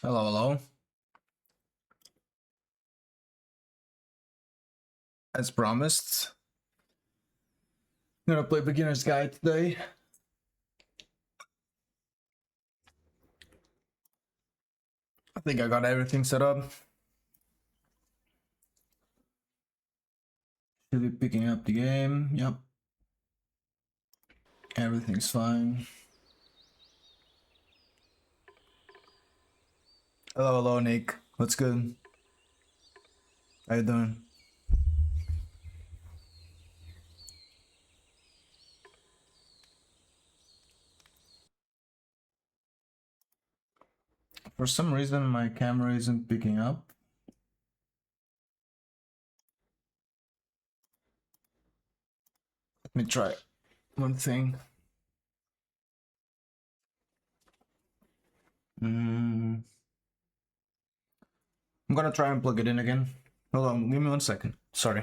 Hello, hello. As promised, I'm gonna play beginner's guide today. I think I got everything set up. Should be picking up the game. Yep. Everything's fine. Hello, hello, Nick. What's good? How you doing? For some reason, my camera isn't picking up. Let me try one thing. I'm gonna try and plug it in again. Hold on, give me 1 second. Sorry.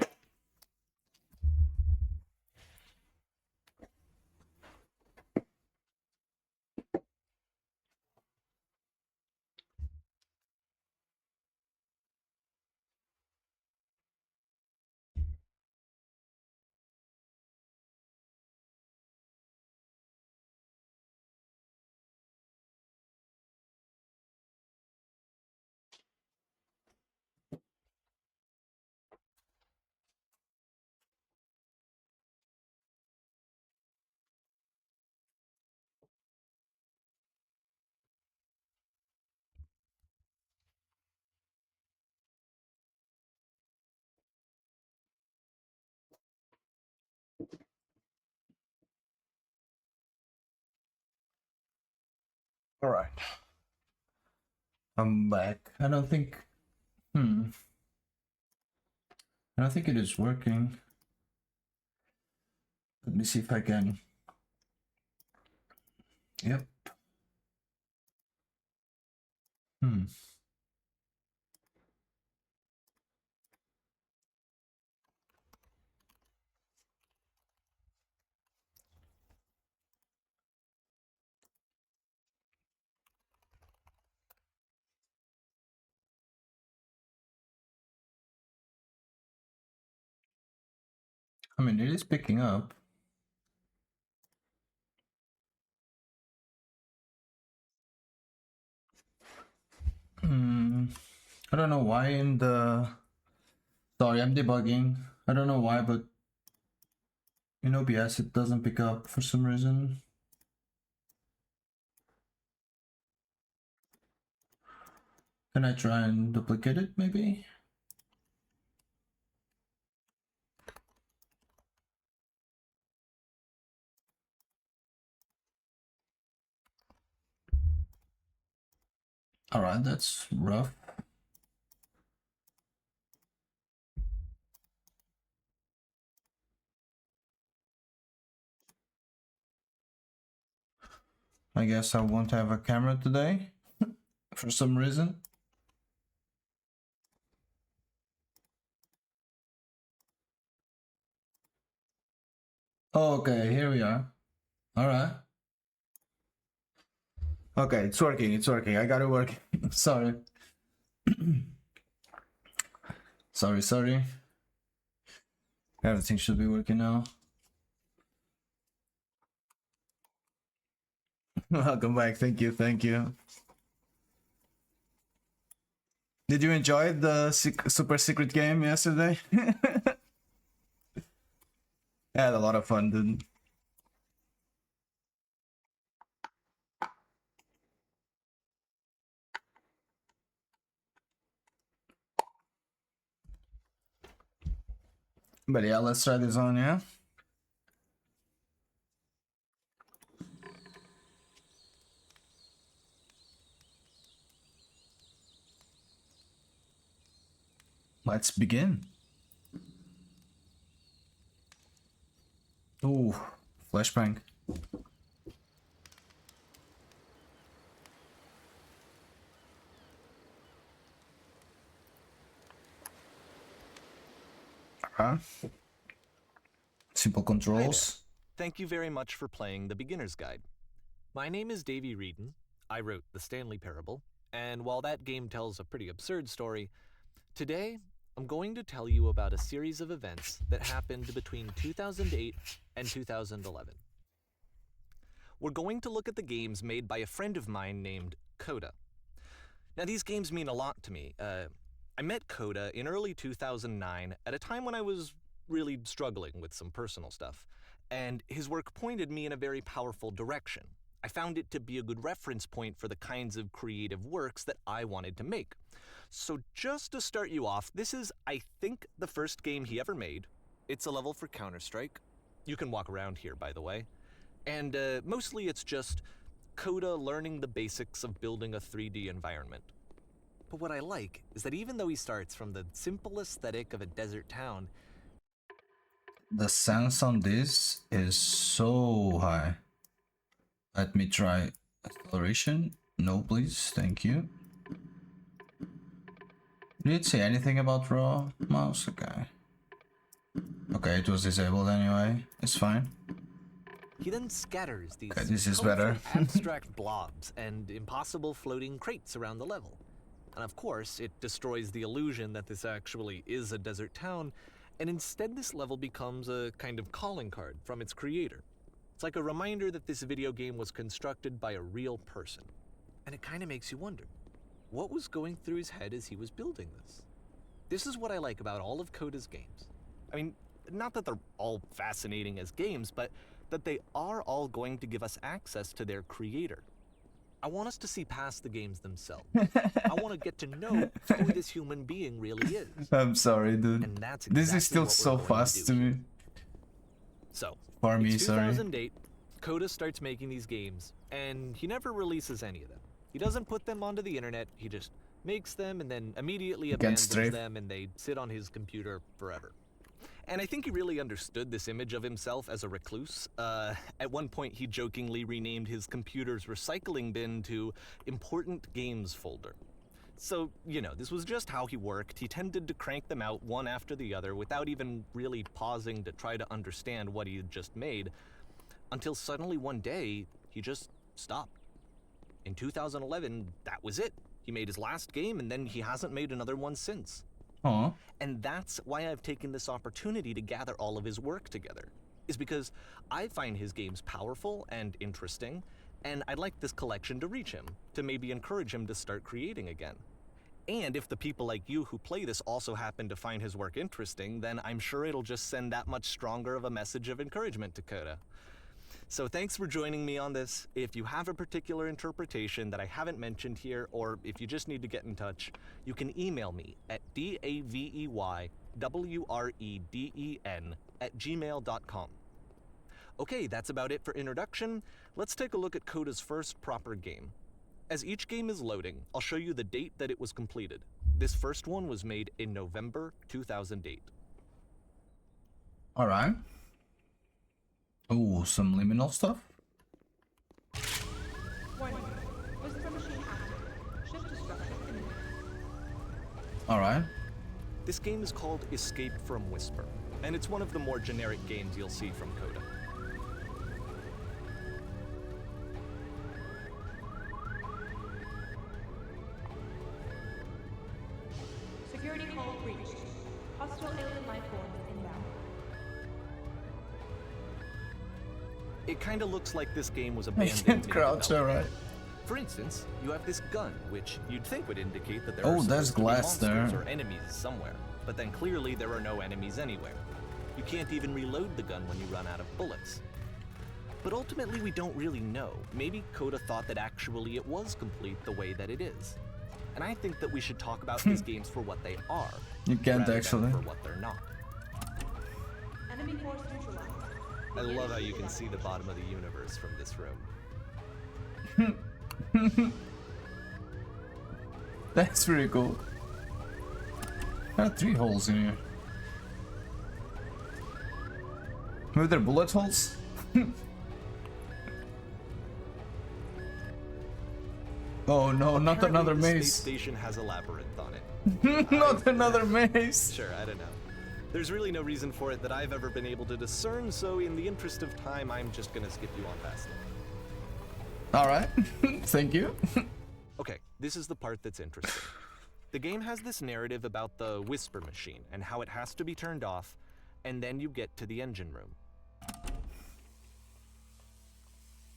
All right. I'm back. I don't think it is working. Let me see if I can. Yep. I mean, it is picking up. I don't know why in the... Sorry, I'm debugging. I don't know why, but in OBS it doesn't pick up for some reason. Can I try and duplicate it, maybe? Alright, that's rough. I guess I won't have a camera today for some reason. Oh, okay, here we are. Alright. Okay, it's working, it's working. I got it working. Sorry. Sorry. Everything should be working now. Welcome back. Thank you. Did you enjoy the super secret game yesterday? I had a lot of fun, dude. But yeah, let's try this on, yeah? Let's begin. Ooh, flashbang. Simple controls. Thank you very much for playing the Beginner's Guide. My name is Davey Reedon. I wrote The Stanley Parable, And while that game tells a pretty absurd story, today I'm going to tell you about a series of events that happened between 2008 and 2011. We're going to look at the games made by a friend of mine named Coda. Now, these games mean a lot to me. I met Coda in early 2009 at a time when I was really struggling with some personal stuff, and his work pointed me in a very powerful direction. I found it to be a good reference point for the kinds of creative works that I wanted to make. So just to start you off, this is, I think, the first game he ever made. It's a level for Counter-Strike. You can walk around here, by the way. And mostly it's just Coda learning the basics of building a 3D environment. But what I like is that even though he starts from the simple aesthetic of a desert town, the sense on this is so high. Let me try acceleration. No, please. Thank you. Did it say anything about raw mouse? Okay. Okay, it was disabled anyway. It's fine. He then scatters these this is better. abstract blobs and impossible floating crates around the level. And of course, it destroys the illusion that this actually is a desert town, and instead this level becomes a kind of calling card from its creator. It's like a reminder that this video game was constructed by a real person. And it kind of makes you wonder, what was going through his head as he was building this? This is what I like about all of Coda's games. I mean, not that they're all fascinating as games, but that they are all going to give us access to their creator. I want us to see past the games themselves. I want to get to know who this human being really is. I'm sorry, dude. And that's exactly this is still so fast to me. So, for me, it's sorry. 2008, Coda starts making these games, and he never releases any of them. He doesn't put them onto the internet, he just makes them and then immediately abandons them, and they sit on his computer forever. And I think he really understood this image of himself as a recluse. At one point, he jokingly renamed his computer's recycling bin to Important Games Folder. So, you know, this was just how he worked. He tended to crank them out one after the other without even really pausing to try to understand what he had just made, until suddenly one day, he just stopped. In 2011, that was it. He made his last game, and then he hasn't made another one since. Aww. And that's why I've taken this opportunity to gather all of his work together, is because I find his games powerful and interesting, and I'd like this collection to reach him, to maybe encourage him to start creating again. And if the people like you who play this also happen to find his work interesting, then I'm sure it'll just send that much stronger of a message of encouragement to Coda. So thanks for joining me on this. If you have a particular interpretation that I haven't mentioned here, or if you just need to get in touch, you can email me at daveyWreden@gmail.com. Okay, that's about it for introduction. Let's take a look at Coda's first proper game. As each game is loading, I'll show you the date that it was completed. This first one was made in November 2008. Alright. Oh, some liminal stuff? Warning. Whisper machine active. Shift destruction imminent. Alright. This game is called Escape from Whisper, and it's one of the more generic games you'll see from Coda. Security call breached. Hostile alien life forms inbound. It kind of looks like this game was I abandoned. can't crouch, alright. For instance, you have this gun, which you'd think would indicate that there Oh, are there's supposed to be glass monsters there. or enemies somewhere. But then clearly there are no enemies anywhere. You can't even reload the gun when you run out of bullets. But ultimately we don't really know. Maybe Coda thought that actually it was complete the way that it is. And I think that we should talk about these games for what they are. You can't rather actually. than for what they're not. Enemy force neutralized. I love how you can see the bottom of the universe from this room. That's pretty cool. There are 3 holes in here. Maybe they're bullet holes? Oh no, not Apparently, another the maze. Space station has a labyrinth on it. Not another maze. Sure, I don't know. There's really no reason for it that I've ever been able to discern, so in the interest of time, I'm just gonna skip you on past it. Alright, thank you. Okay, this is the part that's interesting. The game has this narrative about the whisper machine and how it has to be turned off, and then you get to the engine room.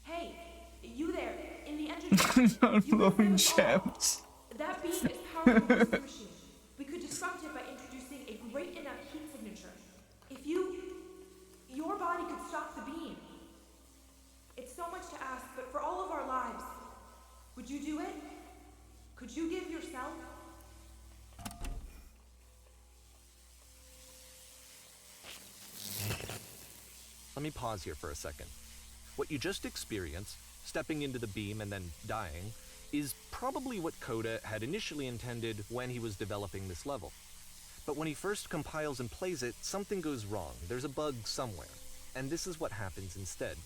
Hey, you there, in the engine room. You could Blowing save us all. gems. That beam is powered by the whisper machine. We could disrupt it by introducing a great enough heat signature. If your body could stop the beam. It's so much to ask, but for all of our lives, would you do it? Could you give yourself? Let me pause here for a second. What you just experienced, stepping into the beam and then dying, is probably what Coda had initially intended when he was developing this level. But when he first compiles and plays it, something goes wrong. There's a bug somewhere. And this is what happens instead.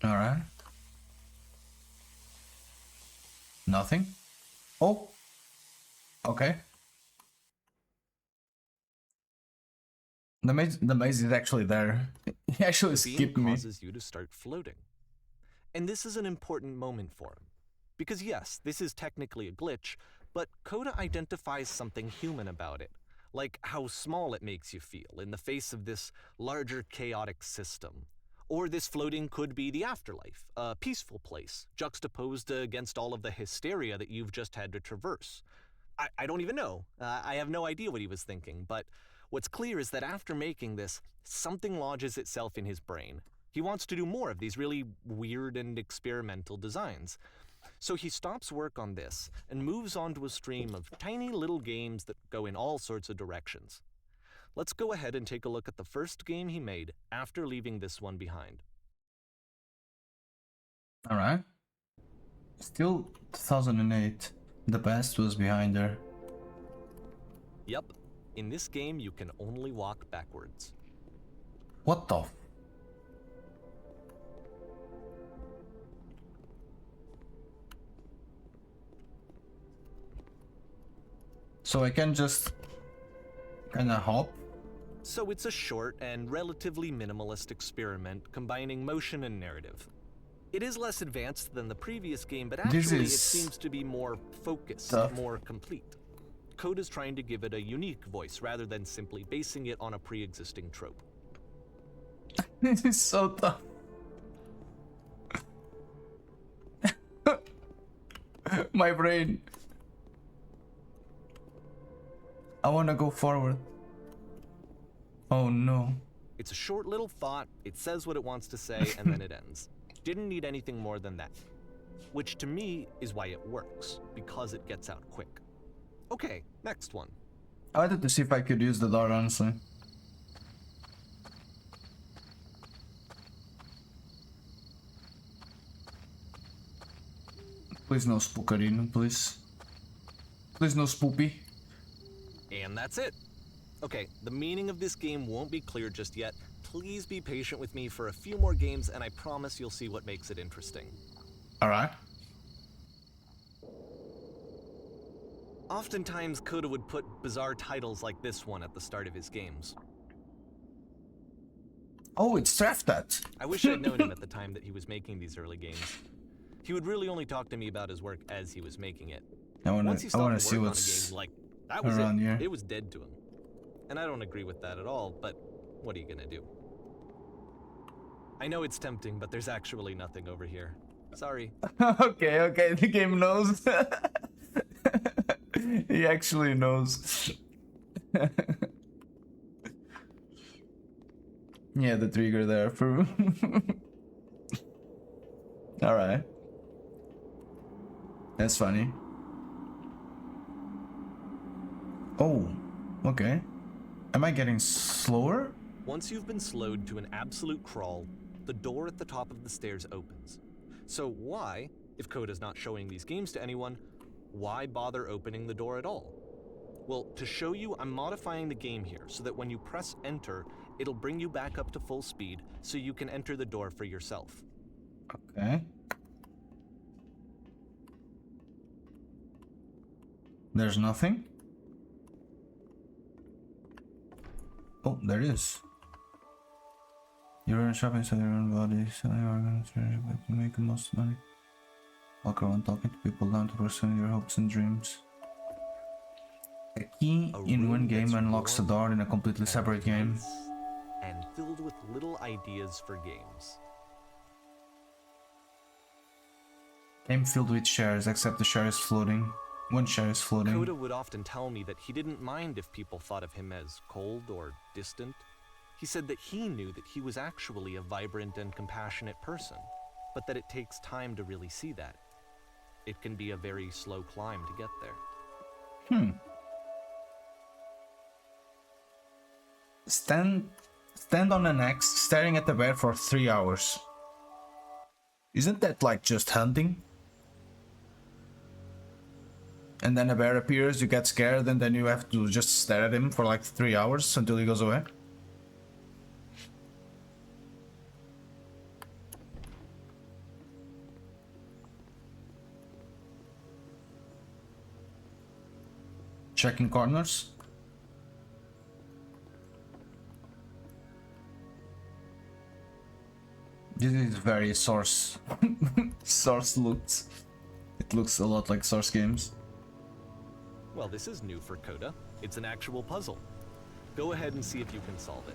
Alright. Nothing? Oh. Okay. The maze is actually there. He actually The beam skipped me. causes you to start floating. And this is an important moment for him. Because yes, this is technically a glitch, but Coda identifies something human about it. Like how small it makes you feel in the face of this larger chaotic system. Or this floating could be the afterlife, a peaceful place, juxtaposed against all of the hysteria that you've just had to traverse. I don't even know. I have no idea what he was thinking, but what's clear is that after making this, something lodges itself in his brain. He wants to do more of these really weird and experimental designs. So he stops work on this and moves on to a stream of tiny little games that go in all sorts of directions. Let's go ahead and take a look at the first game he made after leaving this one behind. Alright. Still 2008. The past was behind there. Yep, in this game you can only walk backwards. What the? So I can just kinda hop? So it's a short and relatively minimalist experiment combining motion and narrative. It is less advanced than the previous game, but actually it seems to be more focused, tough. more complete. Code is trying to give it a unique voice rather than simply basing it on a pre-existing trope. This is so tough. My brain. I wanna go forward. Oh no. It's a short little thought, it says what it wants to say, and then it ends. Didn't need anything more than that. Which to me is why it works, because it gets out quick. Okay, next one. I wanted to see if I could use the door, honestly. Please no spookarino, please. Please no spoopy. And that's it. Okay, the meaning of this game won't be clear just yet. Please be patient with me for a few more games, and I promise you'll see what makes it interesting. Alright. Oftentimes, Coda would put bizarre titles like this one at the start of his games. Oh, it's Draftat. I wish I'd known him at the time that he was making these early games. He would really only talk to me about his work as he was making it. Once he stopped see work on a what's game, like, that was around it. here. It was dead to him. And I don't agree with that at all, but what are you gonna do? I know it's tempting, but there's actually nothing over here. Sorry. Okay, the game knows. He actually knows. Yeah, the trigger there for. Alright. That's funny. Oh, okay. Am I getting slower? Once you've been slowed to an absolute crawl, the door at the top of the stairs opens. So why, if Coda's not showing these games to anyone, why bother opening the door at all? Well, to show you, I'm modifying the game here so that when you press enter, it'll bring you back up to full speed so you can enter the door for yourself. Okay. There's nothing? Oh, there is. You're in shopping, selling your own body, selling organs, but to make the most money. Walk around talking to people down to pursue your hopes and dreams. A key in one game unlocks the door in a completely separate game. And filled with little ideas for games. Game filled with shares, except the share is floating. One share is floating. Coda would often tell me that he didn't mind if people thought of him as cold or distant. He said that he knew that he was actually a vibrant and compassionate person, but that it takes time to really see that. It can be a very slow climb to get there. Stand on an X, staring at the bear for 3 hours. Isn't that like just hunting? And then a bear appears, you get scared, and then you have to just stare at him for like 3 hours until he goes away? Checking corners. This is very Source. Source looks. It looks a lot like Source games. Well, this is new for Coda. It's an actual puzzle. Go ahead and see if you can solve it.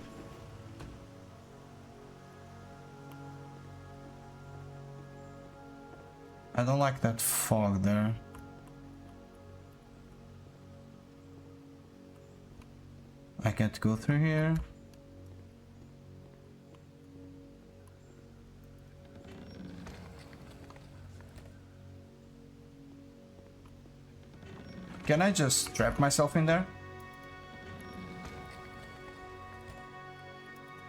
I don't like that fog there. I can't go through here. Can I just trap myself in there?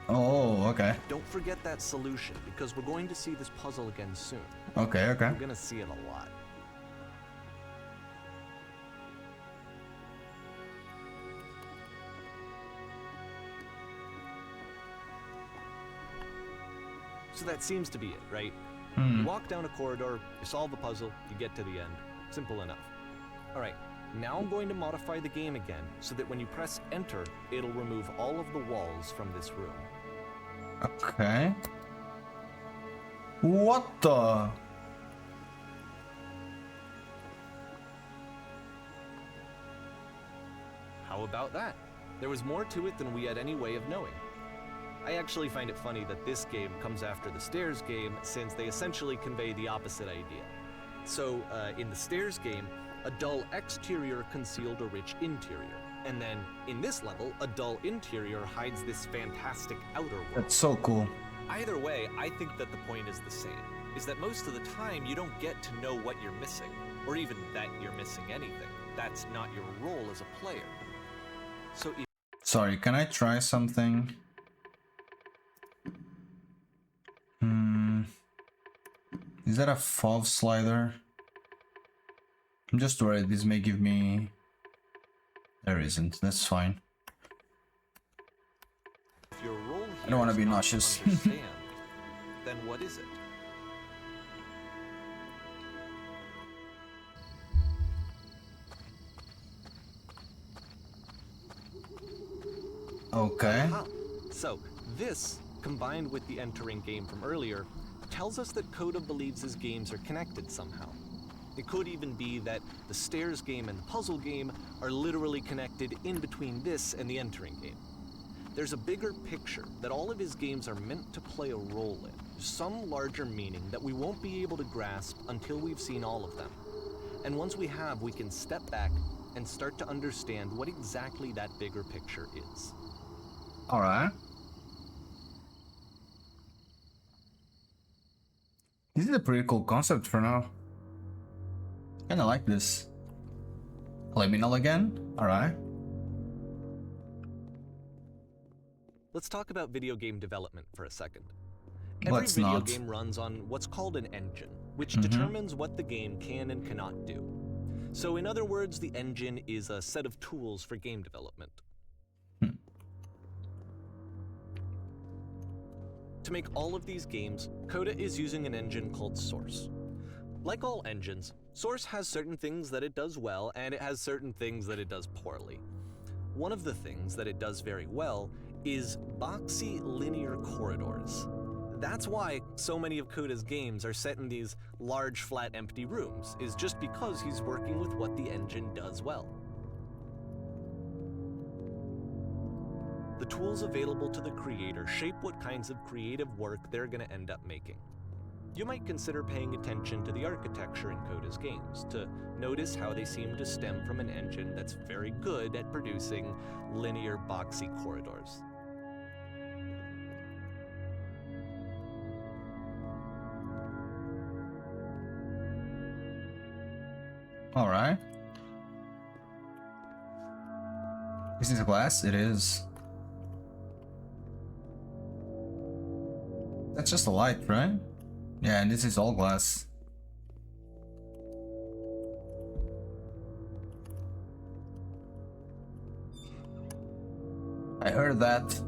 Oh, okay. Don't forget that solution, because we're going to see this puzzle again soon. Okay, okay. We're gonna see it a lot. So that seems to be it, right? You walk down a corridor, you solve the puzzle, you get to the end. Simple enough. Alright, now I'm going to modify the game again, so that when you press enter, it'll remove all of the walls from this room. Okay. What the? How about that? There was more to it than we had any way of knowing. I actually find it funny that this game comes after the Stairs game, since they essentially convey the opposite idea. So, in the Stairs game, a dull exterior concealed a rich interior. And then, in this level, a dull interior hides this fantastic outer world. That's so cool. Either way, I think that the point is the same, is that most of the time you don't get to know what you're missing, or even that you're missing anything. That's not your role as a player. So if Sorry, can I try something? Is that a FOV slider? I'm just worried this may give me... There isn't, that's fine. your role here I don't want to is be not nauseous. understand, then what is it? Okay. Aha. So, this, combined with the entering game from earlier, tells us that Coda believes his games are connected somehow. It could even be that the Stairs game and the puzzle game are literally connected in between this and the entering game. There's a bigger picture that all of his games are meant to play a role in, some larger meaning that we won't be able to grasp until we've seen all of them. And once we have, we can step back and start to understand what exactly that bigger picture is. Alright. This is a pretty cool concept for now. Kinda like this. Liminal again? Alright. Let's talk about video game development for a second. Every Let's video not. game runs on what's called an engine, which determines what the game can and cannot do. So in other words, the engine is a set of tools for game development. To make all of these games, Coda is using an engine called Source. Like all engines, Source has certain things that it does well, and it has certain things that it does poorly. One of the things that it does very well is boxy linear corridors. That's why so many of Coda's games are set in these large, flat, empty rooms, is just because he's working with what the engine does well. The tools available to the creator shape what kinds of creative work they're going to end up making. You might consider paying attention to the architecture in Coda's games to notice how they seem to stem from an engine that's very good at producing linear, boxy corridors. All right. Is this glass? It is. That's just a light, right? Yeah, and this is all glass. I heard that.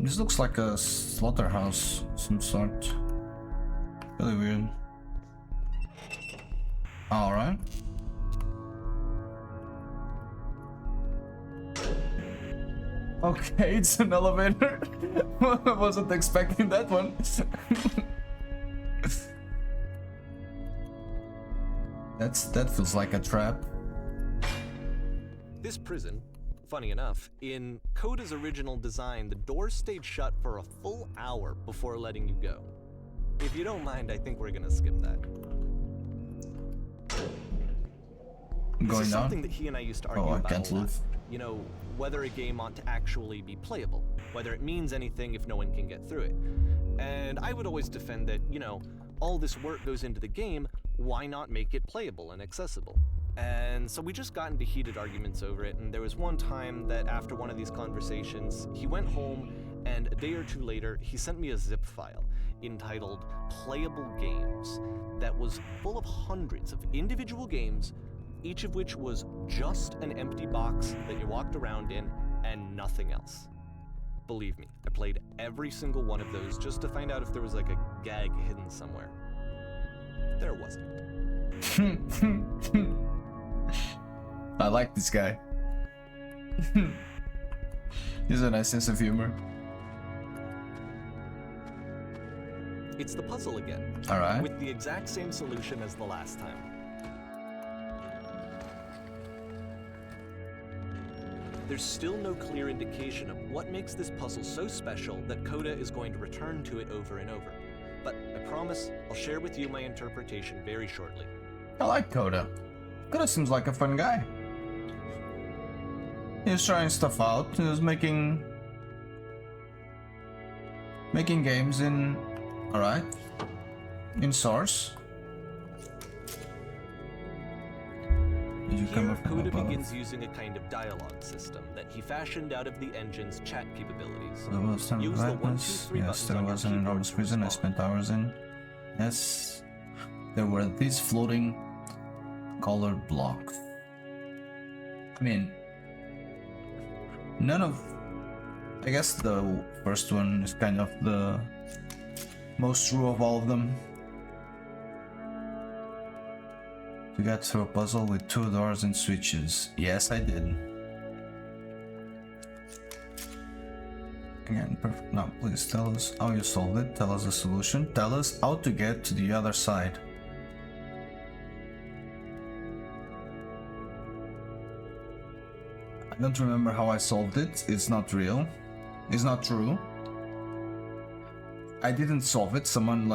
This looks like a slaughterhouse of some sort. Really weird. Alright. Okay, it's an elevator. I wasn't expecting that one. That feels like a trap. This prison, funny enough, in Coda's original design, the doors stayed shut for a full hour before letting you go. If you don't mind, I think we're gonna skip that. This Going is down? something that he and I used to argue I about can't a lot. leave. You know, whether a game ought to actually be playable, whether it means anything if no one can get through it. And I would always defend that, you know, all this work goes into the game, why not make it playable and accessible? And so we just got into heated arguments over it, and there was one time that after one of these conversations, he went home, and a day or two later, he sent me a zip file entitled Playable Games that was full of hundreds of individual games, each of which was just an empty box that you walked around in and nothing else. Believe me, I played every single one of those just to find out if there was like a gag hidden somewhere. There wasn't. I like this guy. He's a nice sense of humor. It's the puzzle again. Alright. With the exact same solution as the last time. There's still no clear indication of what makes this puzzle so special that Coda is going to return to it over and over. But I promise I'll share with you my interpretation very shortly. I like Coda. Coda seems like a fun guy. He was trying stuff out. He was making games in, alright, in Source. Did you come Here, up from Coda above? begins using a kind of dialogue system that he fashioned out of the engine's chat capabilities. There was some Use the 1, 2, brightness. 3 Yes, buttons there on your was an keyboard enormous to prison I respond. spent hours in. Yes, there were these floating colored blocks. I mean, none of... I guess the first one is kind of the most true of all of them. You got through a puzzle with 2 doors and switches. Yes, I did. Again, perfect. Now, please tell us how you solved it. Tell us the solution. Tell us how to get to the other side. I don't remember how I solved it. It's not real. It's not true. I didn't solve it. Someone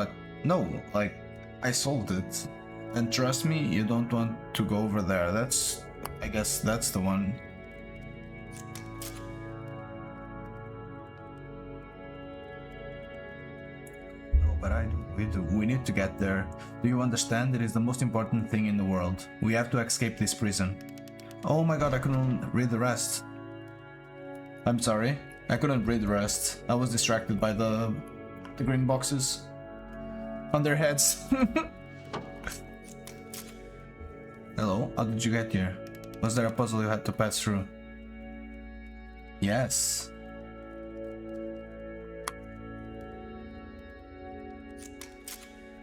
I solved it. And trust me, you don't want to go over there. I guess that's the one. No, but we need to get there. Do you understand? It is the most important thing in the world. We have to escape this prison. Oh my god, I couldn't read the rest. I'm sorry. I couldn't read the rest. I was distracted by the green boxes on their heads. Hello, how did you get here? Was there a puzzle you had to pass through? Yes.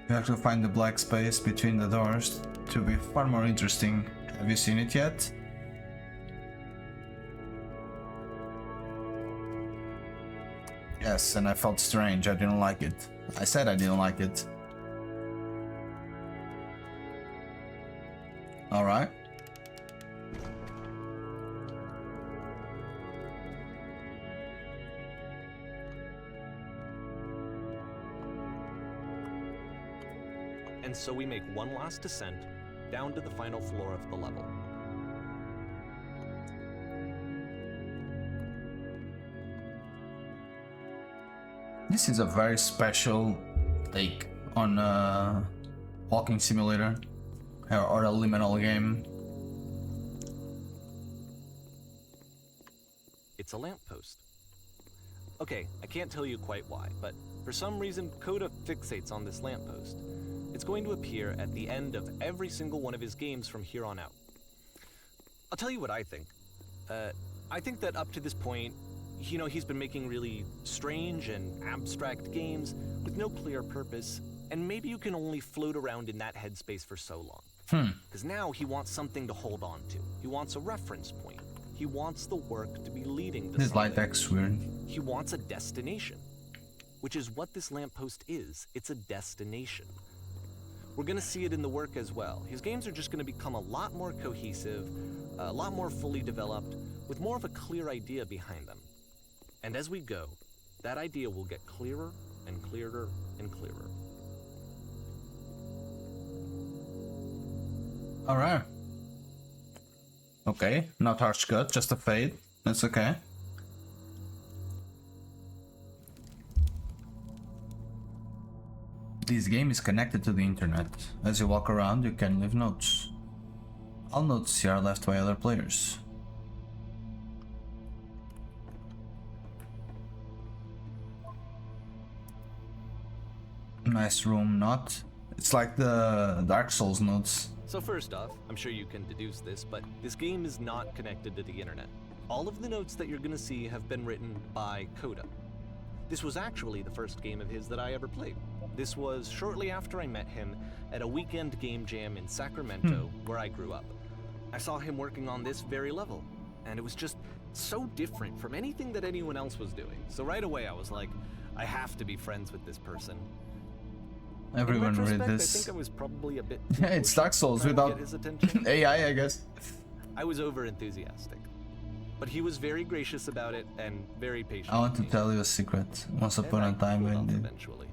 You have to find the black space between the doors to be far more interesting. Have you seen it yet? Yes, and I felt strange. I didn't like it. I said I didn't like it. Alright. And so we make one last descent down to the final floor of the level. This is a very special take on walking simulator or a liminal game. It's a lamppost. Okay, I can't tell you quite why, but for some reason Coda fixates on this lamppost. It's going to appear at the end of every single one of his games from here on out. I'll tell you what I think. I think that up to this point, you know, he's been making really strange and abstract games with no clear purpose, and maybe you can only float around in that headspace for so long. Because now he wants something to hold on to. He wants a reference point. He wants the work to be leading to This something. light text weird. He wants a destination, which is what this lamppost is. It's a destination. We're gonna see it in the work as well. His games are just gonna become a lot more cohesive, a lot more fully developed, with more of a clear idea behind them. And as we go, that idea will get clearer and clearer and clearer. Alright. Okay, not harsh cut, just a fade. That's okay. This game is connected to the internet. As you walk around, you can leave notes. All notes here are left by other players. Nice room, not? It's like the Dark Souls notes. So first off, I'm sure you can deduce this, but this game is not connected to the internet. All of the notes that you're gonna see have been written by Coda. This was actually the first game of his that I ever played. This was shortly after I met him at a weekend game jam in Sacramento, where I grew up. I saw him working on this very level, and it was just so different from anything that anyone else was doing. So right away I was like, I have to be friends with this person. Everyone In read retrospect, I this. think I was probably a bit Yeah, it's Dark Souls trying to without get his attention. AI, I guess. I was over enthusiastic, but he was very gracious about it and very patient. I want to with me. tell you a secret. Once upon a And I time cooled when off the... eventually.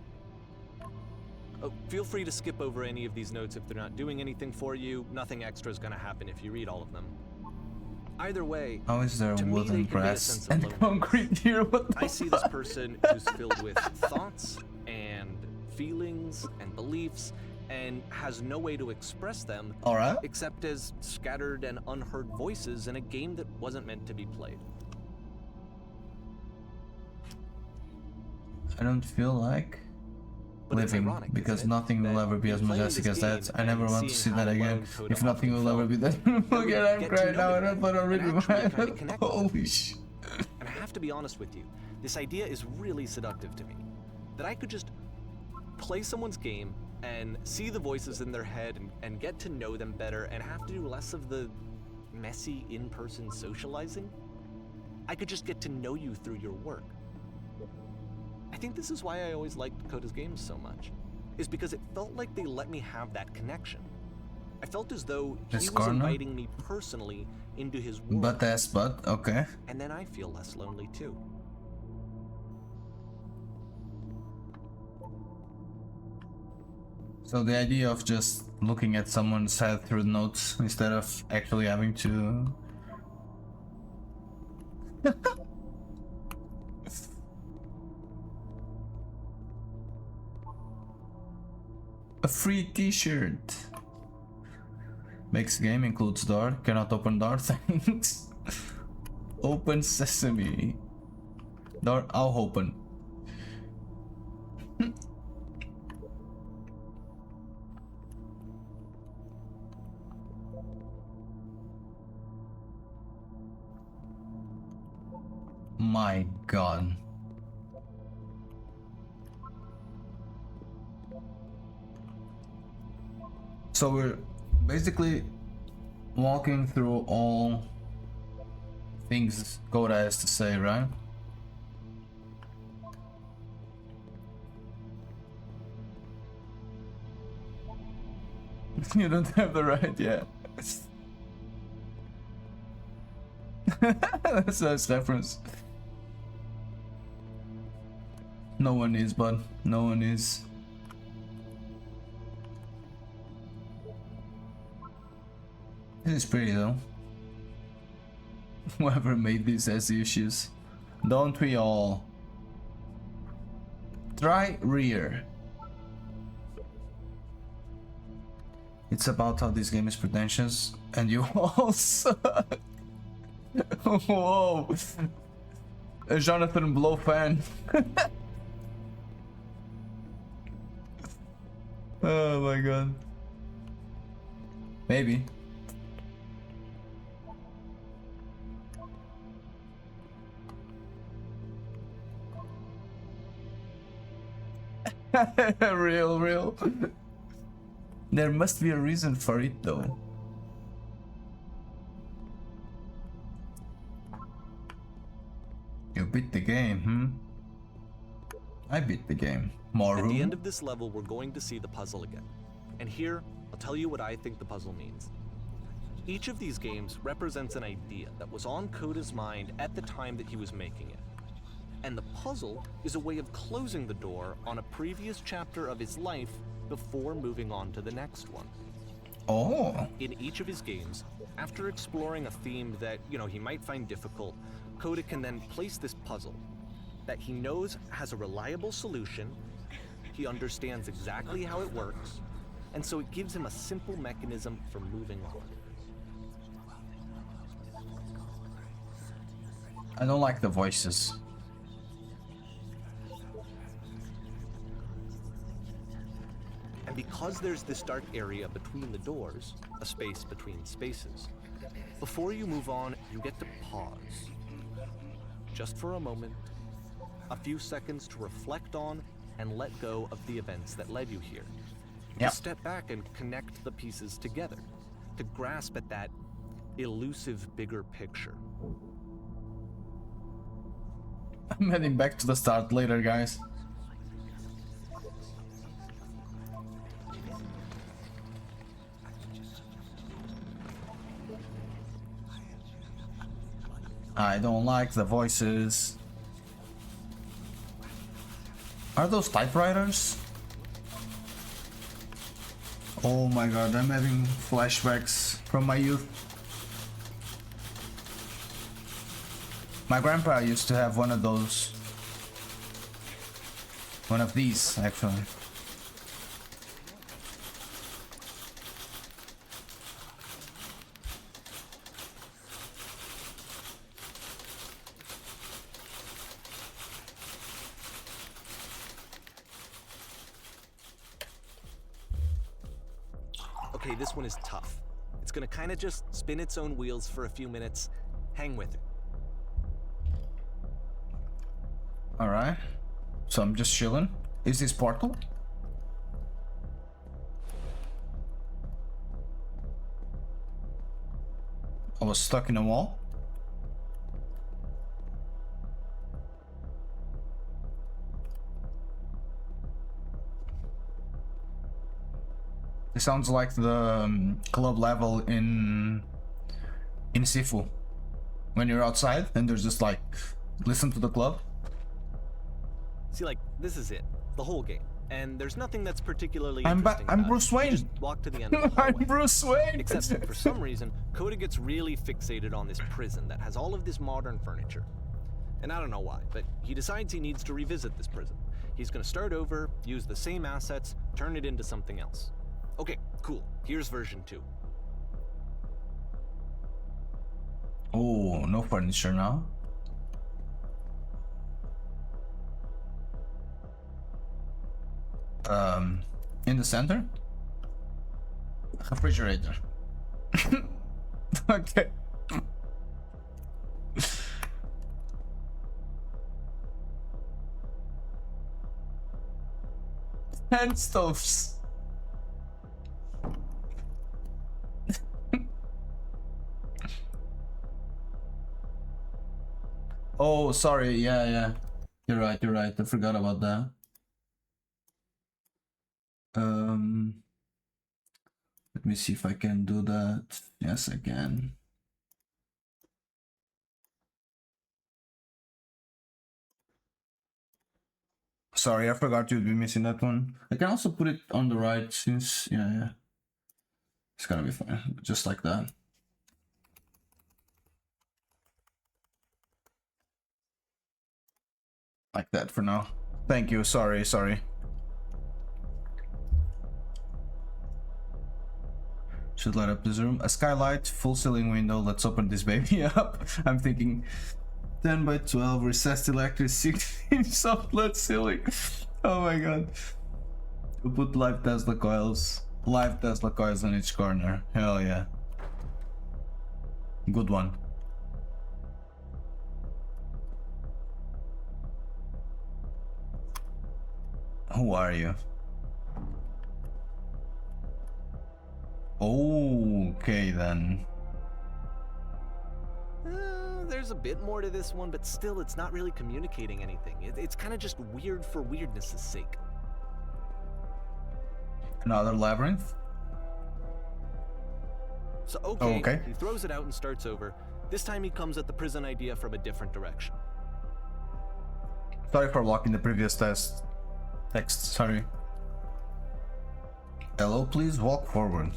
Oh, feel free to skip over any of these notes if they're not doing anything for you. Nothing extra is going to happen if you read all of them. Either way, How is there to me, wooden they convey a press sense of and loneliness. concrete here? What the I see this person who's filled with thoughts and feelings and beliefs and has no way to express them Alright. except as scattered and unheard voices in a game that wasn't meant to be played. I don't feel like But it's living ironic, because isn't it, nothing will that ever be in as playing majestic this as that. game I never and want to see seeing that how again. alone Coda If nothing often will ever felt, be that. we Again, I'm get to crying know now him and but I'm really and actually kinda mad. connect with Holy shit. And I have to be honest with you, this idea is really seductive to me. That I could just play someone's game and see the voices in their head and get to know them better and have to do less of the messy in-person socializing. I could just get to know you through your work. I think this is why I always liked Coda's games so much, is because it felt like they let me have that connection. I felt as though he This was corner? inviting me personally into his world, But okay. and then I feel less lonely too. So the idea of just looking at someone's head through notes instead of actually having to... A free t-shirt. Makes game, includes door, cannot open door, thanks. Open sesame. Door, I'll open. My god. So we're basically walking through all things Coda has to say, right? You don't have the right, yeah. That's a nice reference. No one is, bud. No one is. This is pretty though. Whoever made this has issues. Don't we all? Try rear. It's about how this game is pretentious and you all suck. Whoa. A Jonathan Blow fan. Oh my god. Maybe. Real. There must be a reason for it though. You beat the game, I beat the game. More room? At the end of this level, we're going to see the puzzle again. And here, I'll tell you what I think the puzzle means. Each of these games represents an idea that was on Coda's mind at the time that he was making it. And the puzzle is a way of closing the door on a previous chapter of his life before moving on to the next one. Oh. In each of his games, after exploring a theme that, he might find difficult, Coda can then place this puzzle that he knows has a reliable solution, he understands exactly how it works, and so it gives him a simple mechanism for moving on. I don't like the voices. And because there's this dark area between the doors, a space between spaces, before you move on, you get to pause. Just for a moment, a few seconds to reflect on and let go of the events that led you here. Yep. To step back and connect the pieces together, to grasp at that elusive bigger picture. I'm heading back to the start later, guys. I don't like the voices. Are those typewriters? Oh my god, I'm having flashbacks from my youth. My grandpa used to have one of those. One of these, actually. Okay, this one is tough. It's gonna kind of just spin its own wheels for a few minutes. Hang with it. Alright. So I'm just chilling. Is this Portal? I was stuck in a wall. It sounds like the club level in Sifu. When you're outside and there's just like, listen to the club. See, like, this is it. The whole game. And there's nothing that's particularly I'm interesting about Bruce it. Wayne. You just walk to the end of the I'm hallway. Bruce Wayne. Except for some reason, Coda gets really fixated on this prison that has all of this modern furniture. And I don't know why, but he decides he needs to revisit this prison. He's gonna start over, use the same assets, turn it into something else. Okay, cool. Here's version 2. Oh, no furniture now. In the center? Refrigerator. Okay. Hand stoves. Oh, sorry. Yeah, yeah. You're right. You're right. I forgot about that. Let me see if I can do that. Yes, I can. Sorry, I forgot you'd be missing that one. I can also put it on the right since, yeah. It's gonna be fine, just like that. Like that for now. Thank you, sorry. Should light up this room. A skylight, full ceiling window, let's open this baby up. I'm thinking 10 by 12, recessed electric, 16 soft lead ceiling. Oh my god. We'll put live Tesla coils on each corner. Hell yeah. Good one. Who are you? Okay then. There's a bit more to this one, but still it's not really communicating anything. It's kind of just weird for weirdness' sake. Another labyrinth? So okay, he throws it out and starts over. This time he comes at the prison idea from a different direction. Sorry for blocking the previous text, sorry. Hello, please walk forward.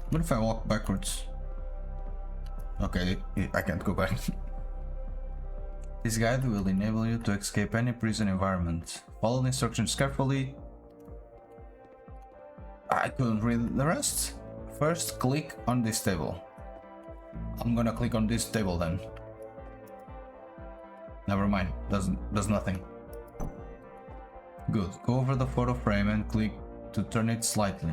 What if I walk backwards? Okay, I can't go back. This guide will enable you to escape any prison environment. Follow the instructions carefully. I couldn't read the rest. First, click on this table. I'm gonna click on this table then. Never mind, does nothing. Good, go over the photo frame and click to turn it slightly.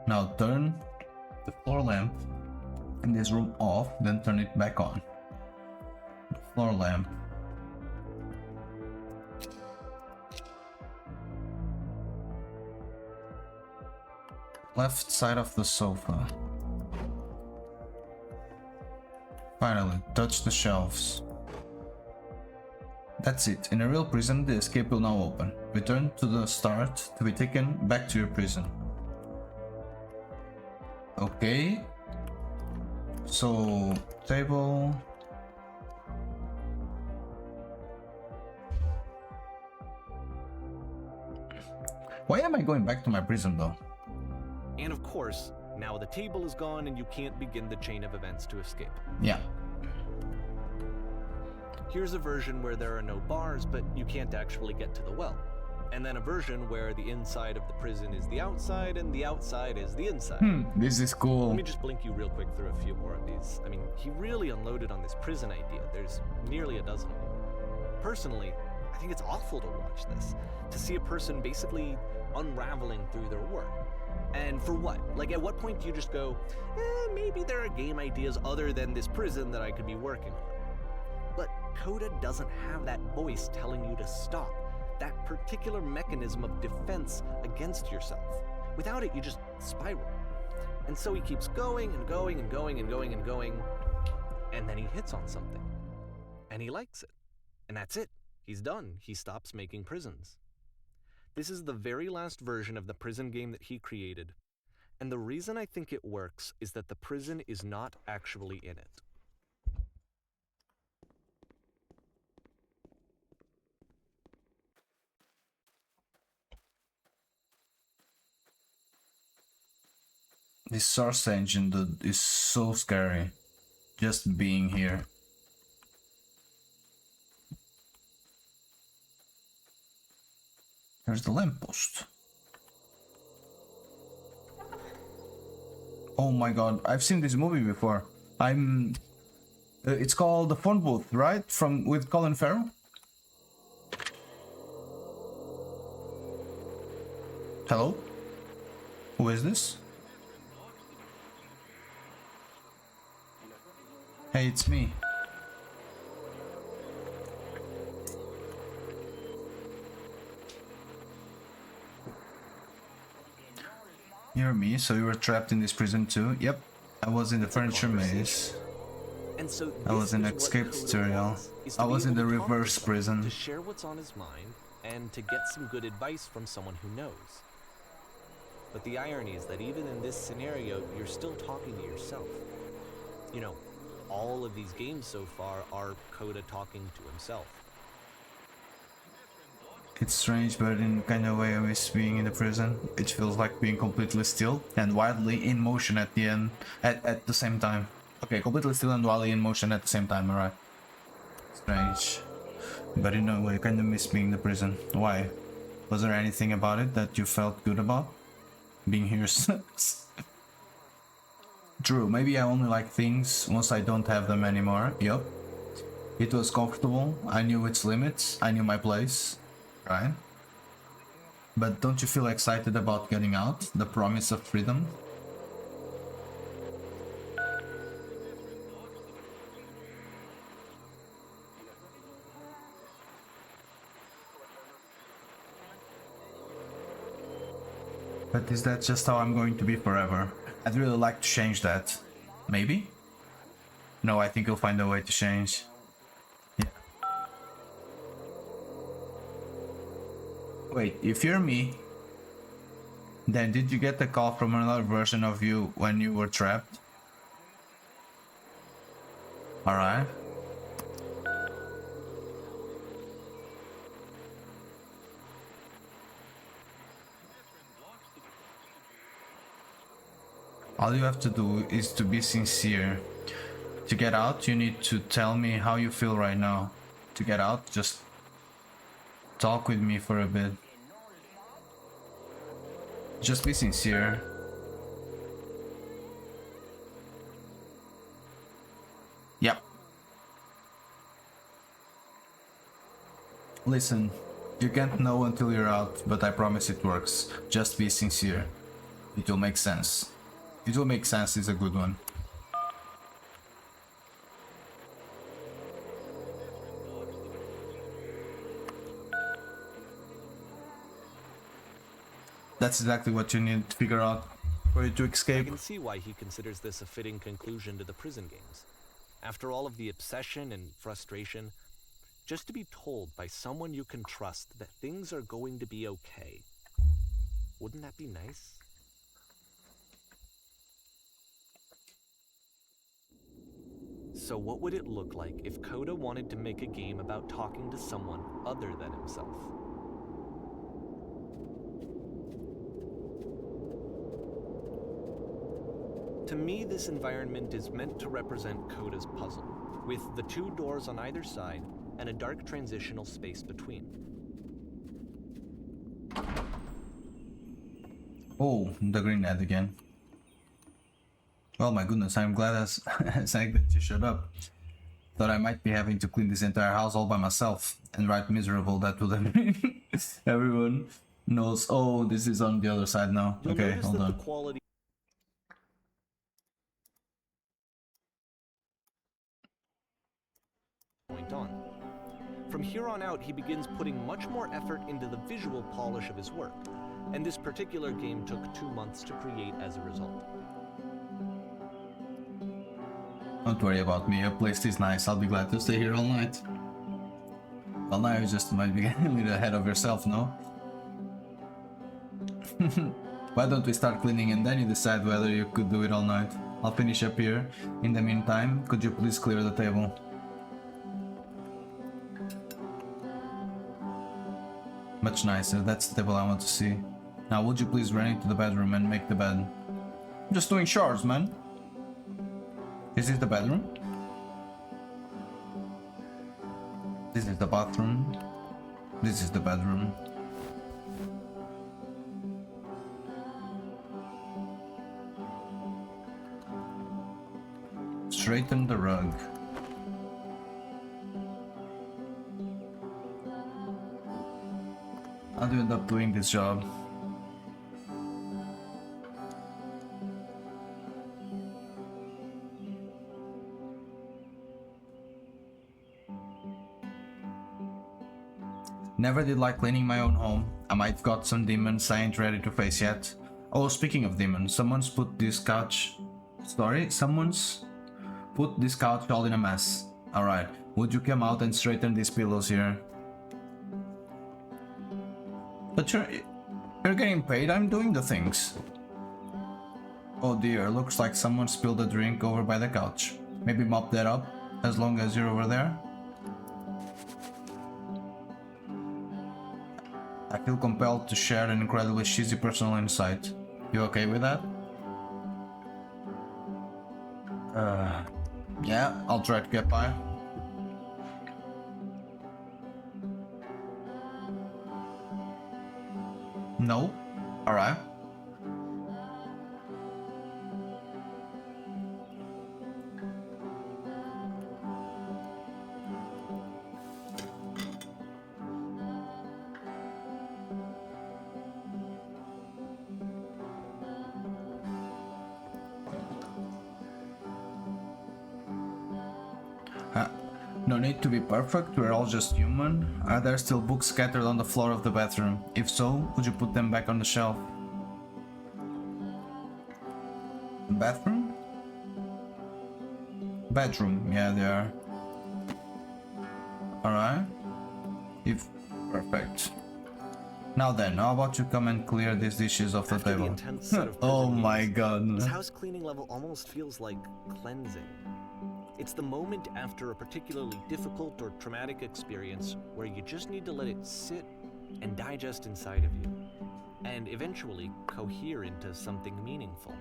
Now turn the floor lamp in this room off, then turn it back on. The floor lamp. Left side of the sofa. Finally, touch the shelves. That's it. In a real prison, the escape will now open. Return to the start to be taken back to your prison. Okay. So, table. Why am I going back to my prison though? And of course, now the table is gone and you can't begin the chain of events to escape. Yeah. Here's a version where there are no bars, but you can't actually get to the well. And then a version where the inside of the prison is the outside and the outside is the inside. This is cool. Let me just blink you real quick through a few more of these. I mean, he really unloaded on this prison idea. There's nearly a dozen of them. Personally, I think it's awful to watch this. To see a person basically unraveling through their work. And for what? Like, at what point do you just go, maybe there are game ideas other than this prison that I could be working on? But Coda doesn't have that voice telling you to stop. That particular mechanism of defense against yourself. Without it, you just spiral. And so he keeps going and going and going and going and going, and then he hits on something. And he likes it. And that's it. He's done. He stops making prisons. This is the very last version of the prison game that he created. And the reason I think it works is that the prison is not actually in it. This source engine, dude, is so scary. Just being here. There's the lamppost. Oh my god, I've seen this movie before. It's called The Phone Booth, right? With Colin Farrell? Hello? Who is this? Hey, it's me. You're me, so you were trapped in this prison too? Yep. I was in the furniture maze. And so I was in this is what escape Coda tutorial. wants, is to I be was in able the to talk to reverse someone, prison. to share what's on his mind, and to get some good advice from someone who knows. But the irony is that even in this scenario, you're still talking to yourself. You know, all of these games so far are Coda talking to himself. It's strange, but in kind of way I miss being in the prison. It feels like being completely still and wildly in motion at the end, at the same time. Okay, completely still and wildly in motion at the same time, alright. Strange. But in a way, I kind of miss being in the prison. Why? Was there anything about it that you felt good about? Being here sucks. True, maybe I only like things once I don't have them anymore. Yup. It was comfortable, I knew its limits, I knew my place. Right? But don't you feel excited about getting out? The promise of freedom? But is that just how I'm going to be forever? I'd really like to change that. Maybe? No, I think you'll find a way to change. Yeah. Wait, if you're me, then did you get the call from another version of you when you were trapped? Alright. All you have to do is to be sincere. To get out, you need to tell me how you feel right now. To get out, just talk with me for a bit. Just be sincere. Yep. Listen, you can't know until you're out, but I promise it works. Just be sincere. It will make sense. It will make sense is a good one. That's exactly what you need to figure out for you to I escape. can see why he considers this a fitting conclusion to the prison games. After all of the obsession and frustration, just to be told by someone you can trust that things are going to be okay. Wouldn't that be nice? So what would it look like if Coda wanted to make a game about talking to someone other than himself? To me, this environment is meant to represent Coda's puzzle, with the two doors on either side and a dark transitional space between. Oh, the green ad again. Well, my goodness, I'm glad as that you showed up. Thought I might be having to clean this entire house all by myself, and right miserable that would have been. Everyone knows. Oh, this is on the other side now. You'll Okay, notice hold that on. the quality point on. From here on out, he begins putting much more effort into the visual polish of his work, and this particular game took 2 months to create as a result. Don't worry about me, your place is nice. I'll be glad to stay here all night. Well, now you just might be getting a little ahead of yourself, no? Why don't we start cleaning and then you decide whether you could do it all night? I'll finish up here. In the meantime, could you please clear the table? Much nicer, that's the table I want to see. Now would you please run into the bedroom and make the bed? I'm just doing chores, man. Is this the bedroom? This is the bathroom. This is the bedroom. Straighten the rug. How do you end up doing this job? Never did like cleaning my own home. I might have got some demons I ain't ready to face yet. Oh, speaking of demons, someone's put this couch. Someone's put this couch all in a mess. Alright, would you come out and straighten these pillows here? But you're getting paid, I'm doing the things. Oh dear, looks like someone spilled a drink over by the couch. Maybe mop that up, as long as you're over there. I feel compelled to share an incredibly cheesy personal insight. You okay with that? Yeah, I'll try to get by. No? Alright. No need to be perfect, we're all just human. Are there still books scattered on the floor of the bathroom? If so, would you put them back on the shelf? Bathroom? Bedroom, yeah, they are. Alright. Perfect. Now then, how about you come and clear these dishes off the After table? the intense set of Oh prison my meals, god. this house cleaning level almost feels like cleansing. It's the moment after a particularly difficult or traumatic experience where you just need to let it sit and digest inside of you, and eventually cohere into something meaningful.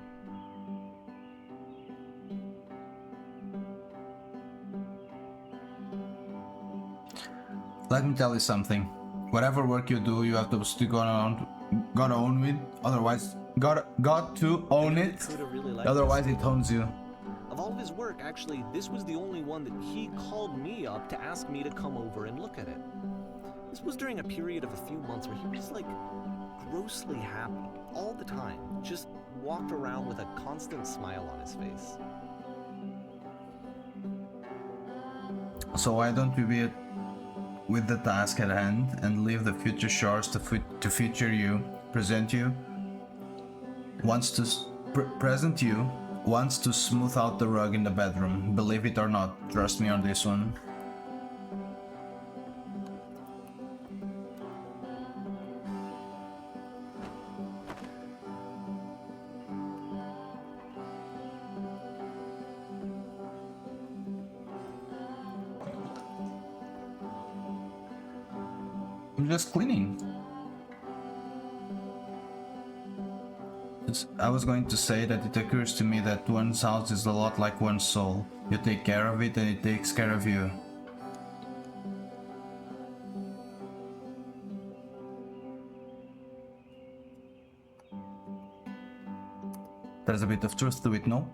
Let me tell you something. Whatever work you do, you have to stick on, gotta own it. Otherwise, got to own it. Coda really liked Otherwise, this. it owns you. Of all of his work, actually, this was the only one that he called me up to ask me to come over and look at it. This was during a period of a few months where he was like grossly happy all the time, just walked around with a constant smile on his face. So why don't we be with the task at hand and leave the future shores to feature you, present you, wants to present you, wants to smooth out the rug in the bedroom. Believe it or not, trust me on this one. I'm just cleaning. I was going to say that it occurs to me that one's house is a lot like one's soul. You take care of it and it takes care of you. There's a bit of truth to it, no?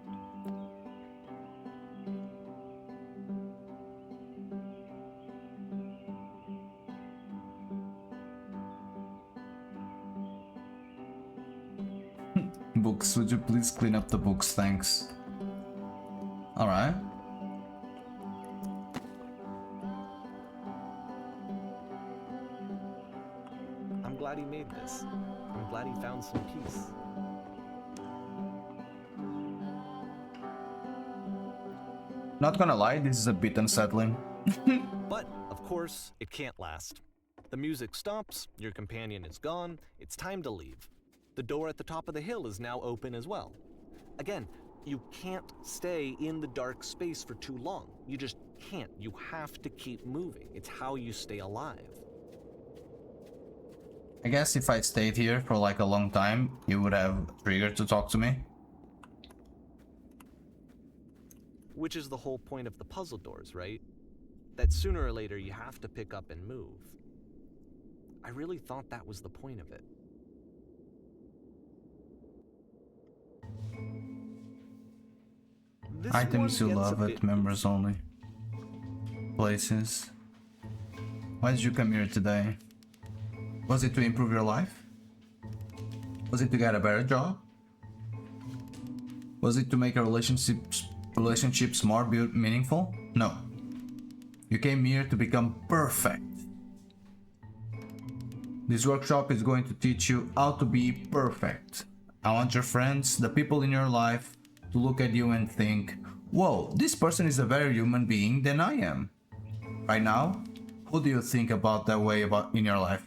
Books, would you please clean up the books, thanks. Alright. I'm glad he made this. I'm glad he found some peace. Not gonna lie, this is a bit unsettling. But, of course, it can't last. The music stops, your companion is gone, it's time to leave. The door at the top of the hill is now open as well. Again, you can't stay in the dark space for too long. You just can't. You have to keep moving. It's how you stay alive. I guess if I stayed here for like a long time, you would have triggered to talk to me. Which is the whole point of the puzzle doors, right? That sooner or later you have to pick up and move. I really thought that was the point of it. This Items you one gets a love at bit members only. Places. Why did you come here today? Was it to improve your life? Was it to get a better job? Was it to make our relationships more meaningful? No. You came here to become perfect. This workshop is going to teach you how to be perfect. I want your friends, the people in your life, to look at you and think, whoa, this person is a better human being than I am. Right now, who do you think about that way about in your life?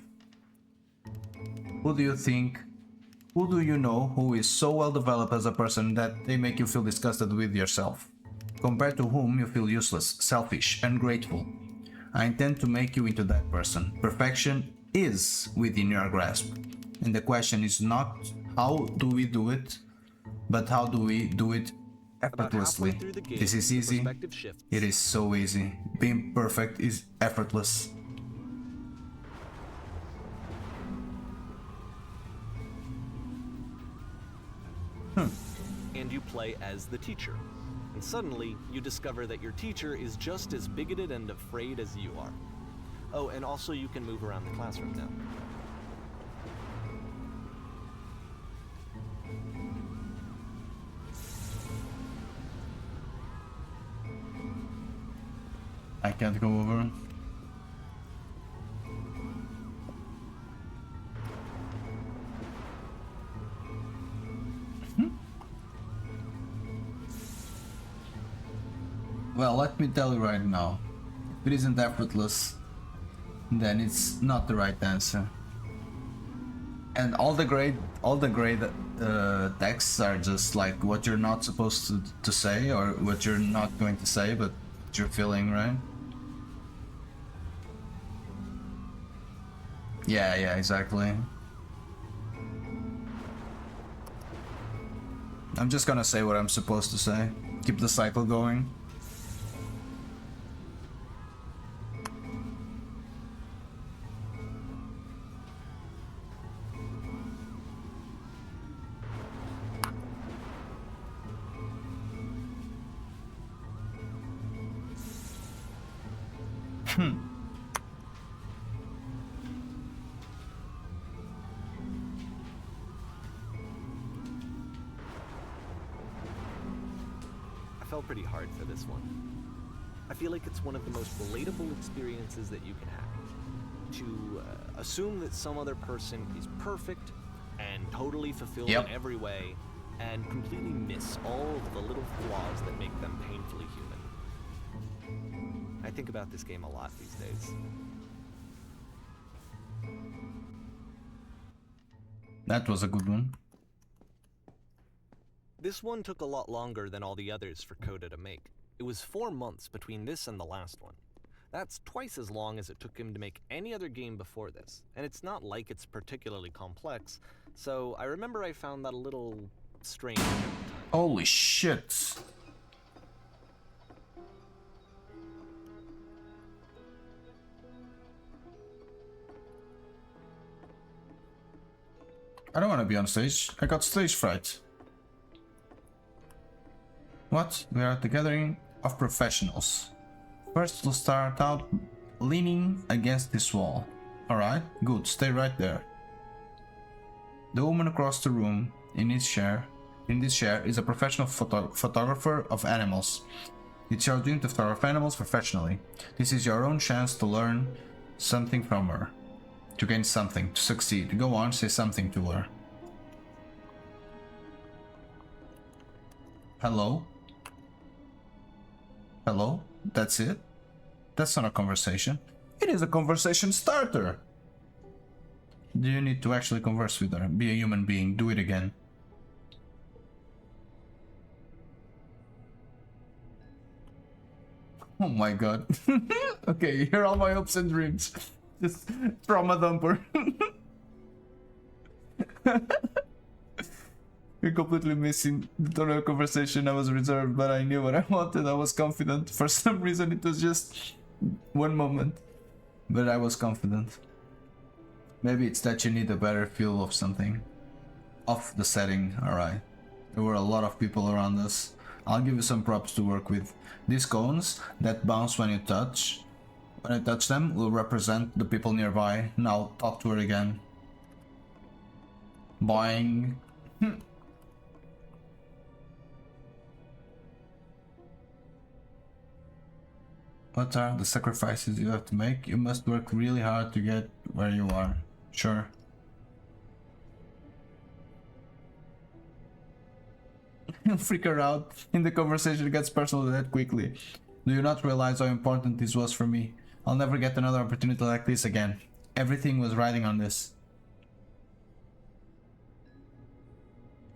Who do you think, who do you know who is so well developed as a person that they make you feel disgusted with yourself? Compared to whom you feel useless, selfish, ungrateful. I intend to make you into that person. Perfection is within your grasp. And the question is not how do we do it, but how do we do it effortlessly. This is easy. It is so easy. Being perfect is effortless. And you play as the teacher. And suddenly, you discover that your teacher is just as bigoted and afraid as you are. Oh, and also you can move around the classroom now. I can't go over. Well, let me tell you right now, if it isn't effortless, then it's not the right answer. And all the great texts are just like what you're not supposed to say, or what you're not going to say, but you're feeling, right? Yeah, exactly. I'm just gonna say what I'm supposed to say. Keep the cycle going. I fell pretty hard for this one. I feel like it's one of the most relatable experiences that you can have. To assume that some other person is perfect and totally fulfilled in every way, and completely miss all of the little flaws that make them painfully human. I think about this game a lot these days. That was a good one. This one took a lot longer than all the others for Coda to make. It was 4 months between this and the last one. That's twice as long as it took him to make any other game before this, and it's not like it's particularly complex, so I remember I found that a little strange at the time. Holy shit. I don't want to be on stage. I got stage fright. What? We are at the gathering of professionals. First, we'll start out leaning against this wall. Alright, good, stay right there. The woman across the room, in this chair, is a professional photographer of animals. It's your dream to photograph animals professionally. This is your own chance to learn something from her. To gain something, to succeed. Go on, say something to her. Hello? Hello? That's it? That's not a conversation. It is a conversation starter. Do you need to actually converse with her? Be a human being. Do it again. Oh my god. Okay, here are all my hopes and dreams. Just trauma dumper. You're completely missing the total conversation. I was reserved, but I knew what I wanted. I was confident. For some reason, it was just one moment. But I was confident. Maybe it's that you need a better feel of something. Of the setting, alright. There were a lot of people around us. I'll give you some props to work with. These cones that bounce when you touch them will represent the people nearby. Now talk to her again. Boing. What are the sacrifices you have to make? You must work really hard to get where you are. Sure. freak her out. In the conversation, it gets personal that quickly. Do you not realize how important this was for me? I'll never get another opportunity like this again. Everything was riding on this.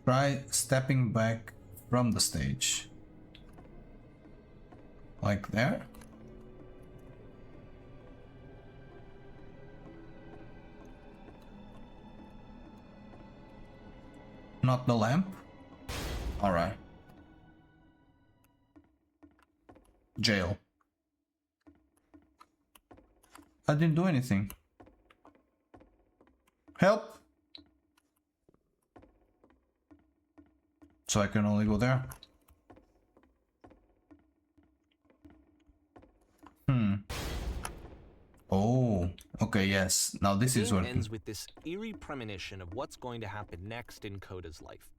Try stepping back from the stage. Like there? Not the lamp? Alright. Jail. I didn't do anything. Help! So I can only go there. Oh, okay, yes. Now this is The game working. ends with this eerie premonition of what's going to happen next in Coda's life.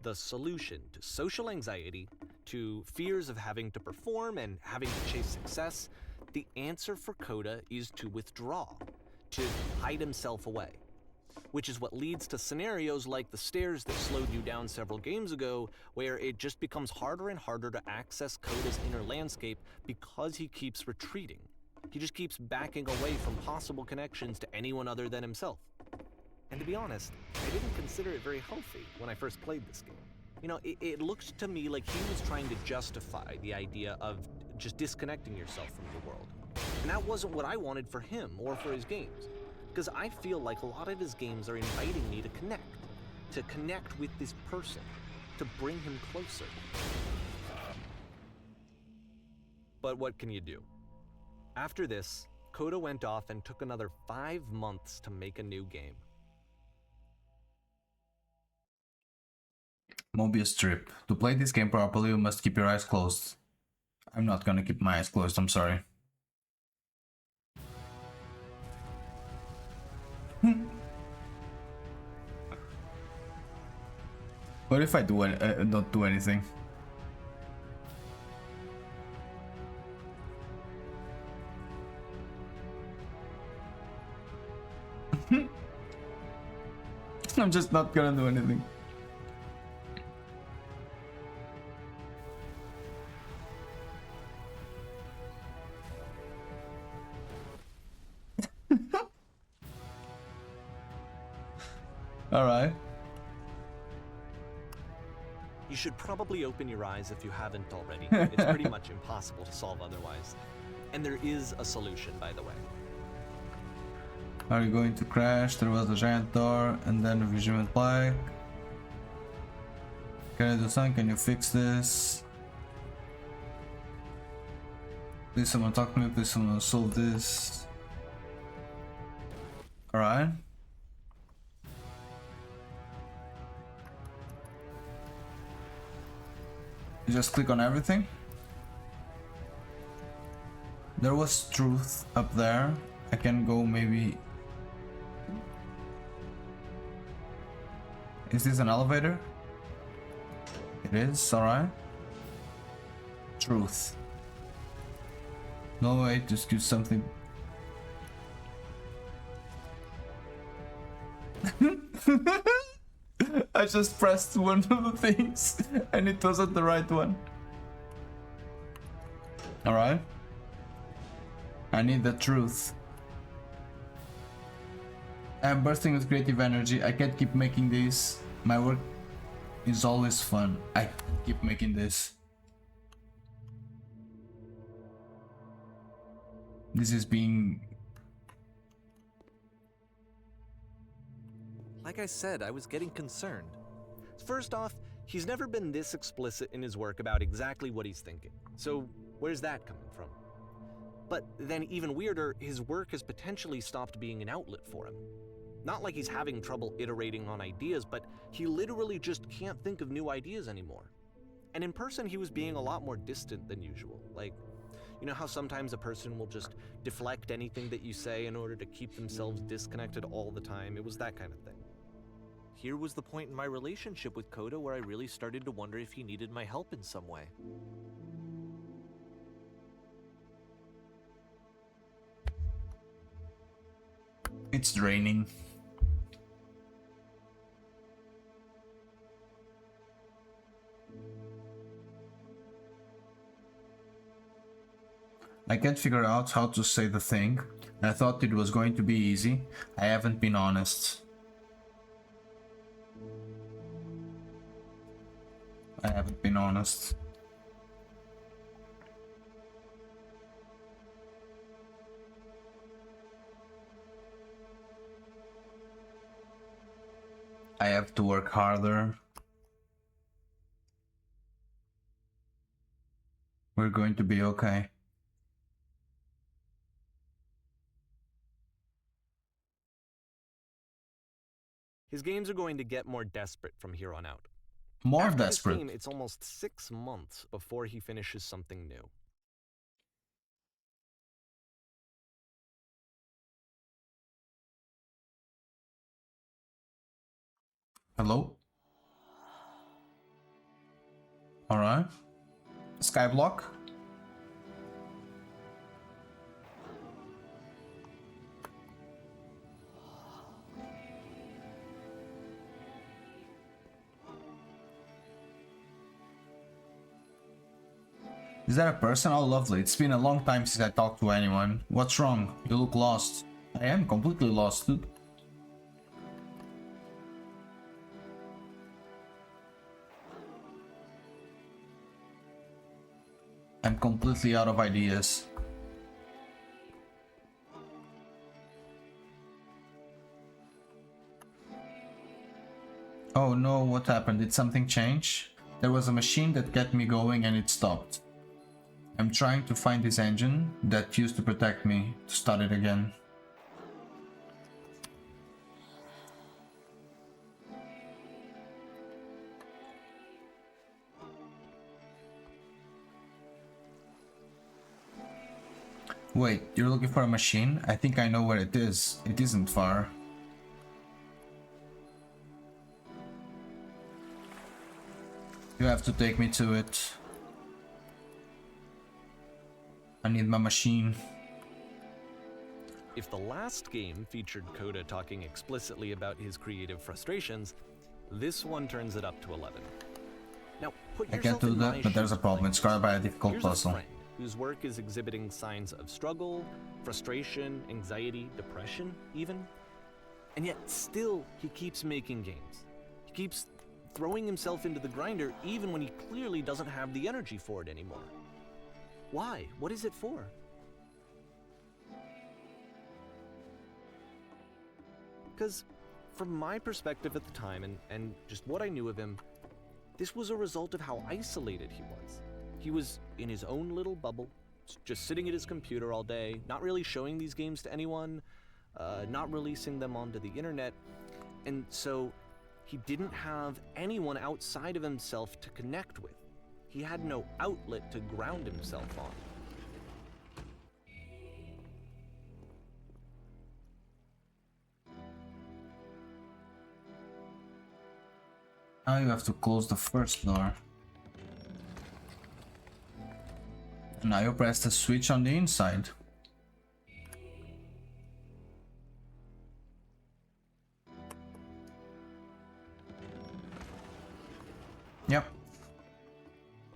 The solution to social anxiety, to fears of having to perform and having to chase success, the answer for Coda is to withdraw, to hide himself away. Which is what leads to scenarios like the stairs that slowed you down several games ago, where it just becomes harder and harder to access Coda's inner landscape because he keeps retreating. He just keeps backing away from possible connections to anyone other than himself. And to be honest, I didn't consider it very healthy when I first played this game. You know, it looked to me like he was trying to justify the idea of just disconnecting yourself from the world. And that wasn't what I wanted for him or for his games. Because I feel like a lot of his games are inviting me to connect with this person, to bring him closer. But what can you do? After this, Coda went off and took another 5 months to make a new game. Mobius strip. To play this game properly, you must keep your eyes closed. I'm not gonna keep my eyes closed, I'm sorry. What if I don't do anything? I'm just not gonna do anything. Alright. You should probably open your eyes if you haven't already. It's pretty much impossible to solve otherwise. And there is a solution, by the way. Are you going to crash? There was a giant door and then a vision went black. Can I do something? Can you fix this? Please someone talk to me, please someone solve this. Alright. You just click on everything. There was truth up there. I can go maybe. Is this an elevator? It is, alright. Truth. No way, just use something. I just pressed one of the things and it wasn't the right one. Alright. I need the truth. I'm bursting with creative energy. I can't keep making this. My work is always fun. I keep making this. This is being... Like I said, I was getting concerned. First off, he's never been this explicit in his work about exactly what he's thinking. So where's that coming from? But then even weirder, his work has potentially stopped being an outlet for him. Not like he's having trouble iterating on ideas, but he literally just can't think of new ideas anymore. And in person, he was being a lot more distant than usual. Like, you know how sometimes a person will just deflect anything that you say in order to keep themselves disconnected all the time? It was that kind of thing. Here was the point in my relationship with Coda where I really started to wonder if he needed my help in some way. It's draining. I can't figure out how to say the thing. I thought it was going to be easy. I haven't been honest. I haven't been honest. I have to work harder. We're going to be okay. His games are going to get more desperate from here on out. More After desperate. this game, it's almost 6 months before he finishes something new. Hello? Alright. Skyblock? Is that a person? Oh, lovely. It's been a long time since I talked to anyone. What's wrong? You look lost. I am completely lost, dude. I'm completely out of ideas. Oh no, what happened? Did something change? There was a machine that kept me going and it stopped. I'm trying to find this engine that used to protect me to start it again. Wait, you're looking for a machine? I think I know where it is. It isn't far. You have to take me to it. I need my machine. If the last game featured Coda talking explicitly about his creative frustrations, this one turns it up to 11. Now, put I yourself can't do in my that, but there's a shoes problem. playing It's this scarred by a game. difficult Here's puzzle. a friend whose work is exhibiting signs of struggle, frustration, anxiety, depression, even. And yet, still, he keeps making games. He keeps throwing himself into the grinder even when he clearly doesn't have the energy for it anymore. Why? What is it for? Because from my perspective at the time and just what I knew of him, this was a result of how isolated he was. He was in his own little bubble, just sitting at his computer all day, not really showing these games to anyone, not releasing them onto the internet, and so he didn't have anyone outside of himself to connect with. He had no outlet to ground himself on. Now you have to close the first door. Now you press the switch on the inside. Yep.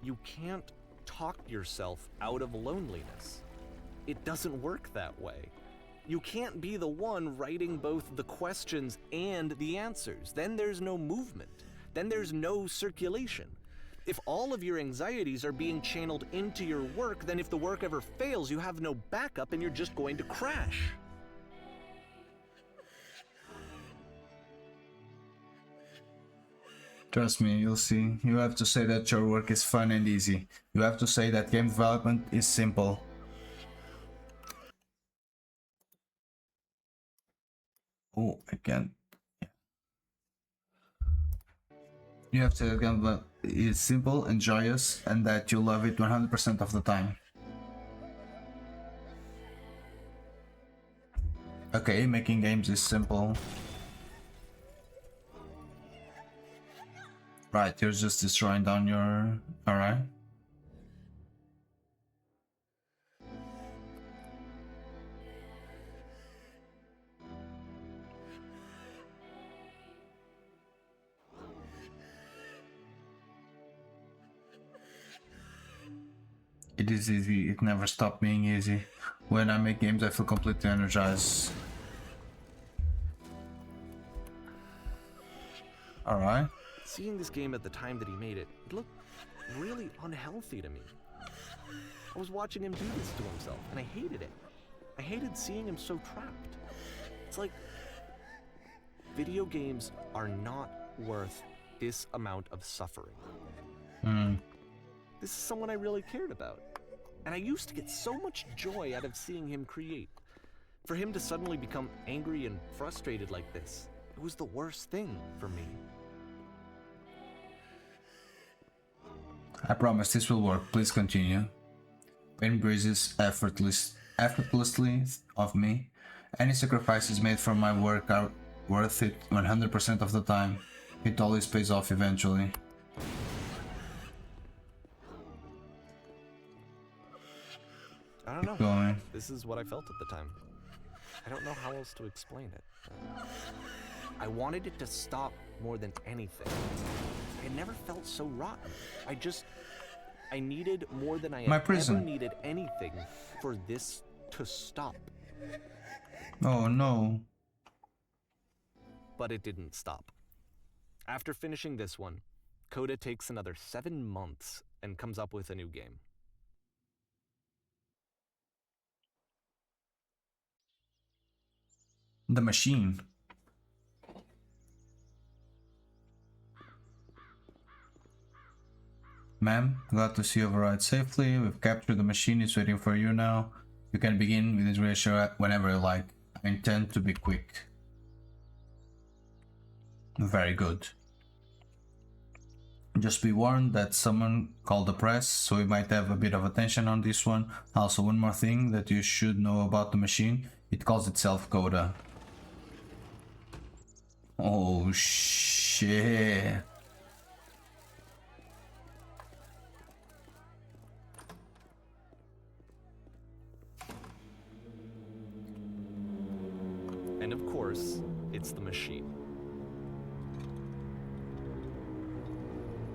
You can't talk yourself out of loneliness. It doesn't work that way. You can't be the one writing both the questions and the answers. Then there's no movement. Then there's no circulation. If all of your anxieties are being channeled into your work, then if the work ever fails, you have no backup and you're just going to crash. Trust me, you'll see. You have to say that your work is fun and easy. You have to say that game development is simple. Oh, I can't. You have to again that it's simple and joyous and that you love it 100% of the time. Okay, making games is simple. Right, you're just destroying down your... Alright. It is easy, it never stopped being easy. When I make games, I feel completely energized. Alright. Seeing this game at the time that he made it, it looked really unhealthy to me. I was watching him do this to himself, and I hated it. I hated seeing him so trapped. It's like, video games are not worth this amount of suffering. This is someone I really cared about. And I used to get so much joy out of seeing him create. For him to suddenly become angry and frustrated like this, it was the worst thing for me. I promise this will work. Please continue. Pain breezes effortlessly off me. Any sacrifices made for my work are worth it 100% of the time. It always pays off eventually. I don't know. Keep going. This is what I felt at the time. I don't know how else to explain it. I wanted it to stop more than anything. It never felt so rotten. I needed more than I had ever needed anything for this to stop. Oh no. But it didn't stop. After finishing this one, Coda takes another 7 months and comes up with a new game. The machine. Ma'am, glad to see you arrived safely. We've captured the machine. It's waiting for you now. You can begin with integration whenever you like. I intend to be quick. Very good. Just be warned that someone called the press, so we might have a bit of attention on this one. Also, one more thing that you should know about the machine. It calls itself Coda. Oh shit. And of course, it's the machine.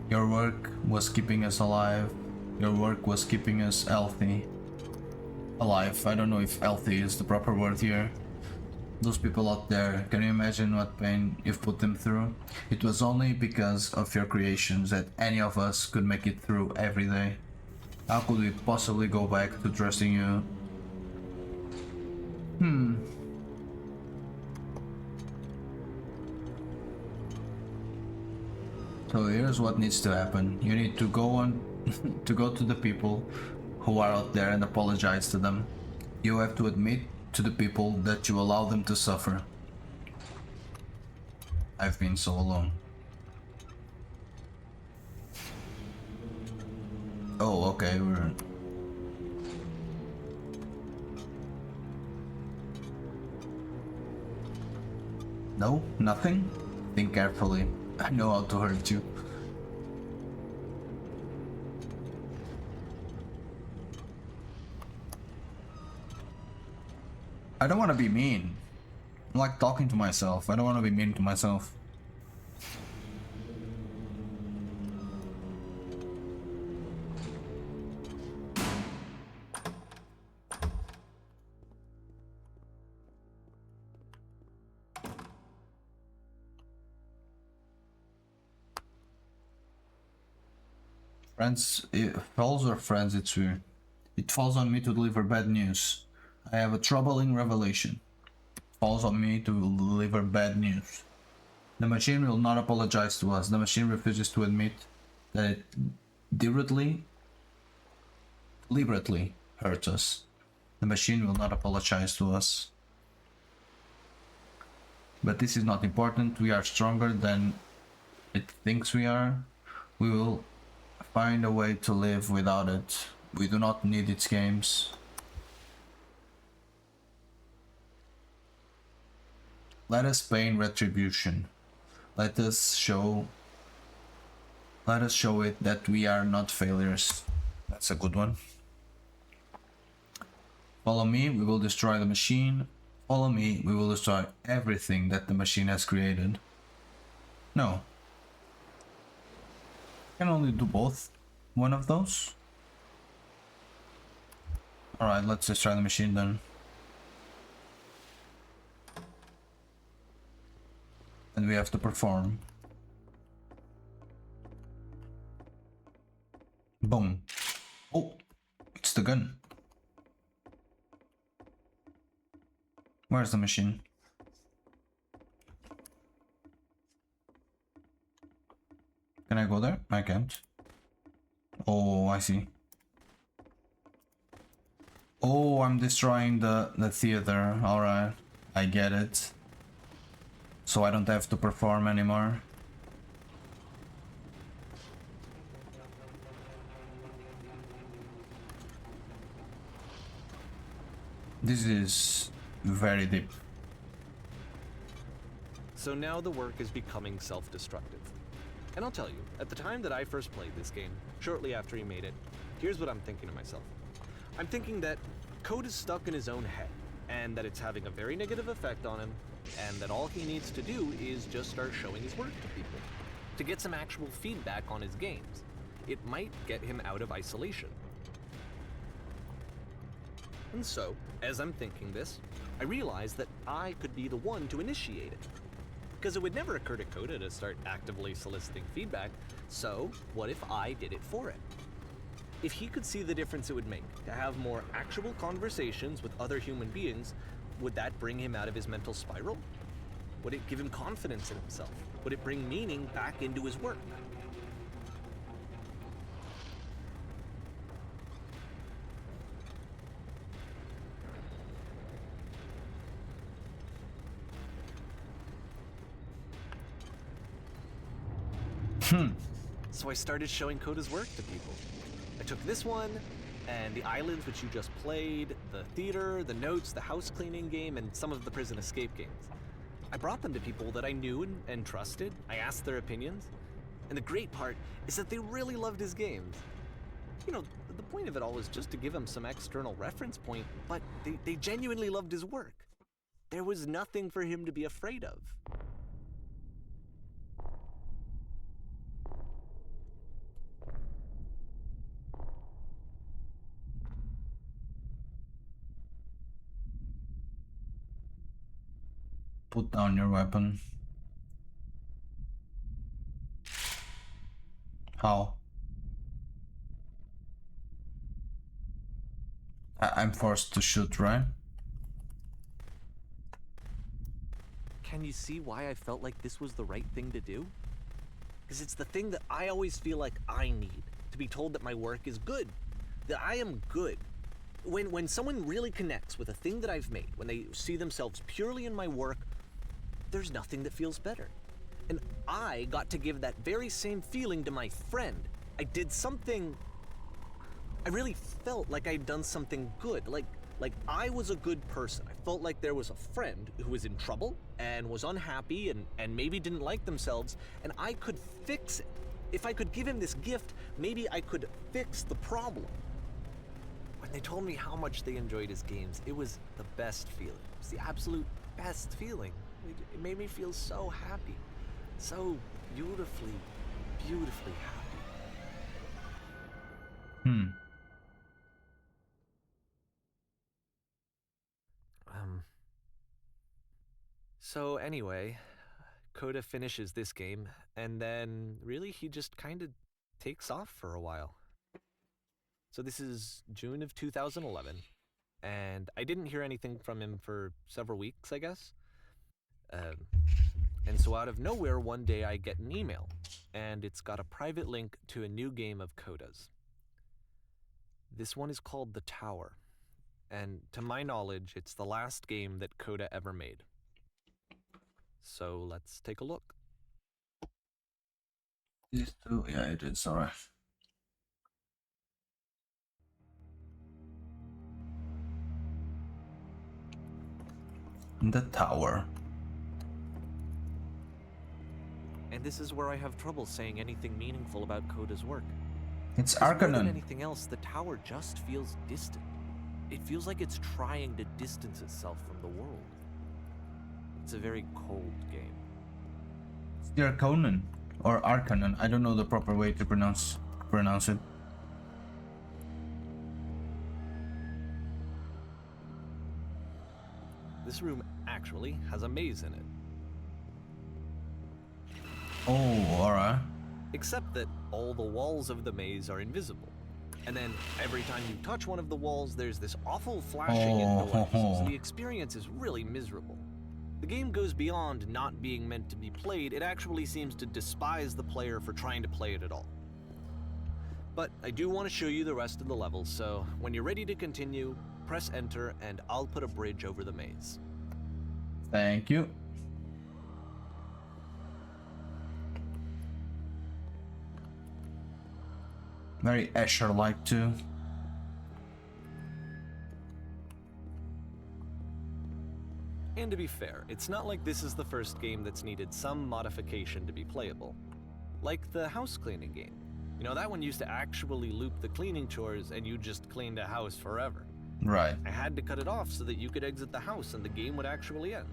Your work was keeping us alive. Your work was keeping us healthy. Alive. I don't know if healthy is the proper word here. Those people out there, can you imagine what pain you've put them through? It was only because of your creations that any of us could make it through every day. How could we possibly go back to trusting you? So here's what needs to happen. You need to go on to go to the people who are out there and apologize to them. You have to admit to the people that you allow them to suffer. I've been so alone. Oh, okay, we're... No? Nothing? Think carefully. I know how to hurt you. I don't want to be mean. I'm like talking to myself. I don't want to be mean to myself. Friends, falls or friends, it's weird. It falls on me to deliver bad news. I have a troubling revelation. Falls on me to deliver bad news. The machine will not apologize to us. The machine refuses to admit that it deliberately hurt us. The machine will not apologize to us. But this is not important. We are stronger than it thinks we are. We will find a way to live without it. We do not need its games. Let us pay in retribution. Let us show it that we are not failures. That's a good one. Follow me, we will destroy the machine. Follow me, we will destroy everything that the machine has created. No. I can only do both. One of those? Alright, let's just try the machine then. And we have to perform. Boom. Oh, it's the gun. Where's the machine? Can I go there? I can't. Oh, I see. Oh, I'm destroying the theater. Alright, I get it. So I don't have to perform anymore. This is very deep. So now the work is becoming self-destructive. And I'll tell you, at the time that I first played this game, shortly after he made it, here's what I'm thinking to myself. I'm thinking that code is stuck in his own head, and that it's having a very negative effect on him, and that all he needs to do is just start showing his work to people, to get some actual feedback on his games. It might get him out of isolation. And so, as I'm thinking this, I realize that I could be the one to initiate it. Because it would never occur to Coda to start actively soliciting feedback, so what if I did it for him? If he could see the difference it would make to have more actual conversations with other human beings, would that bring him out of his mental spiral? Would it give him confidence in himself? Would it bring meaning back into his work? So I started showing Coda's work to people. I took this one, and the islands which you just played, the theater, the notes, the house cleaning game, and some of the prison escape games. I brought them to people that I knew and trusted. I asked their opinions. And the great part is that they really loved his games. You know, the point of it all was just to give him some external reference point, but they genuinely loved his work. There was nothing for him to be afraid of. Put down your weapon. How? I'm forced to shoot, right? Can you see why I felt like this was the right thing to do? Because it's the thing that I always feel like I need, to be told that my work is good, that I am good. When someone really connects with a thing that I've made, when they see themselves purely in my work, there's nothing that feels better. And I got to give that very same feeling to my friend. I did something... I really felt like I'd done something good, like I was a good person. I felt like there was a friend who was in trouble and was unhappy and maybe didn't like themselves, and I could fix it. If I could give him this gift, maybe I could fix the problem. When they told me how much they enjoyed his games, it was the best feeling. It was the absolute best feeling. It made me feel so happy. So beautifully, beautifully happy. So anyway, Coda finishes this game, and then really he just kind of takes off for a while. So this is June of 2011, and I didn't hear anything from him for several weeks, I guess. And so out of nowhere, one day I get an email, and it's got a private link to a new game of Coda's. This one is called The Tower, and to my knowledge, it's the last game that Coda ever made. So let's take a look. These two, yeah, it is alright. The Tower. And this is where I have trouble saying anything meaningful about Coda's work. It's 'Cause more than Arcanon. anything else, the tower just feels distant. It feels like it's trying to distance itself from the world. It's a very cold game. It's the Arcanon or Arcanon. I don't know the proper way to pronounce it. this room actually has a maze in it. Oh, alright. Except that all the walls of the maze are invisible. And then every time you touch one of the walls, there's this awful flashing and noise, so the experience is really miserable. The game goes beyond not being meant to be played, it actually seems to despise the player for trying to play it at all. But I do want to show you the rest of the levels, so when you're ready to continue, press enter and I'll put a bridge over the maze. Thank you. Very Escher-like too. And to be fair, it's not like this is the first game that's needed some modification to be playable. Like the house cleaning game. You know, that one used to actually loop the cleaning chores and you just cleaned a house forever. Right. I had to cut it off so that you could exit the house and the game would actually end.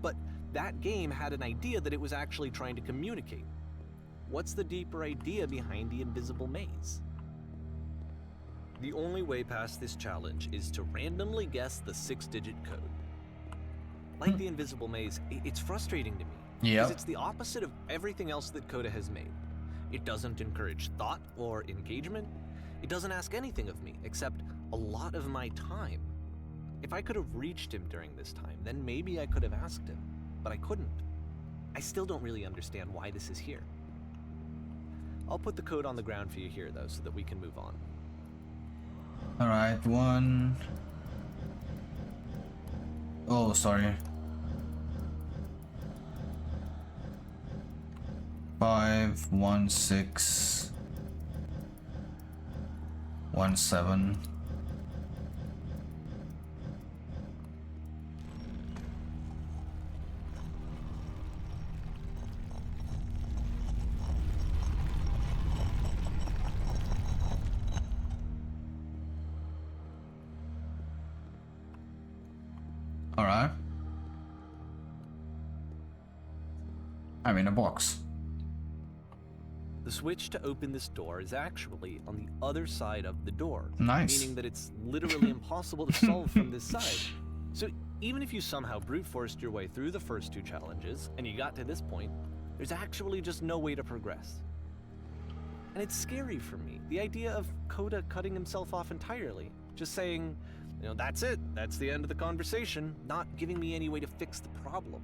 But that game had an idea that it was actually trying to communicate. What's the deeper idea behind the invisible maze? The only way past this challenge is to randomly guess the 6-digit code. Like the invisible maze, it's frustrating to me. Yeah. Because it's the opposite of everything else that Coda has made. It doesn't encourage thought or engagement. It doesn't ask anything of me, except a lot of my time. If I could have reached him during this time, then maybe I could have asked him, but I couldn't. I still don't really understand why this is here. I'll put the code on the ground for you here, though, so that we can move on. Alright, one. Oh, sorry. 5, 1, 6, 1, 7. All right. I'm in a box. The switch to open this door is actually on the other side of the door. Nice. Meaning that it's literally impossible to solve from this side. So even if you somehow brute forced your way through the first 2 challenges, and you got to this point, there's actually just no way to progress. And it's scary for me, the idea of Coda cutting himself off entirely. Just saying, you know, that's it, that's the end of the conversation, not giving me any way to fix the problem.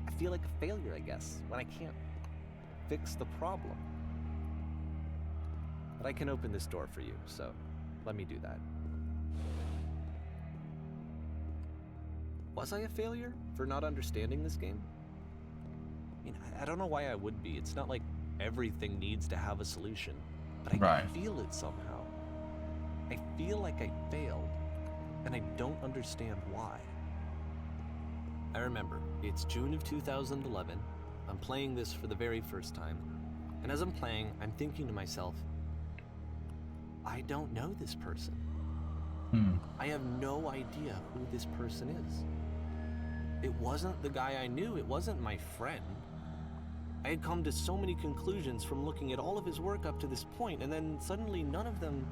I feel like a failure, I guess, when I can't fix the problem. But I can open this door for you, so let me do that. Was I a failure for not understanding this game? I mean, I don't know why I would be. It's not like everything needs to have a solution, but I Right. can feel it somehow. I feel like I failed, and I don't understand why. I remember, it's June of 2011, I'm playing this for the very first time, and as I'm playing, I'm thinking to myself, I don't know this person. I have no idea who this person is. It wasn't the guy I knew, it wasn't my friend. I had come to so many conclusions from looking at all of his work up to this point, and then suddenly none of them...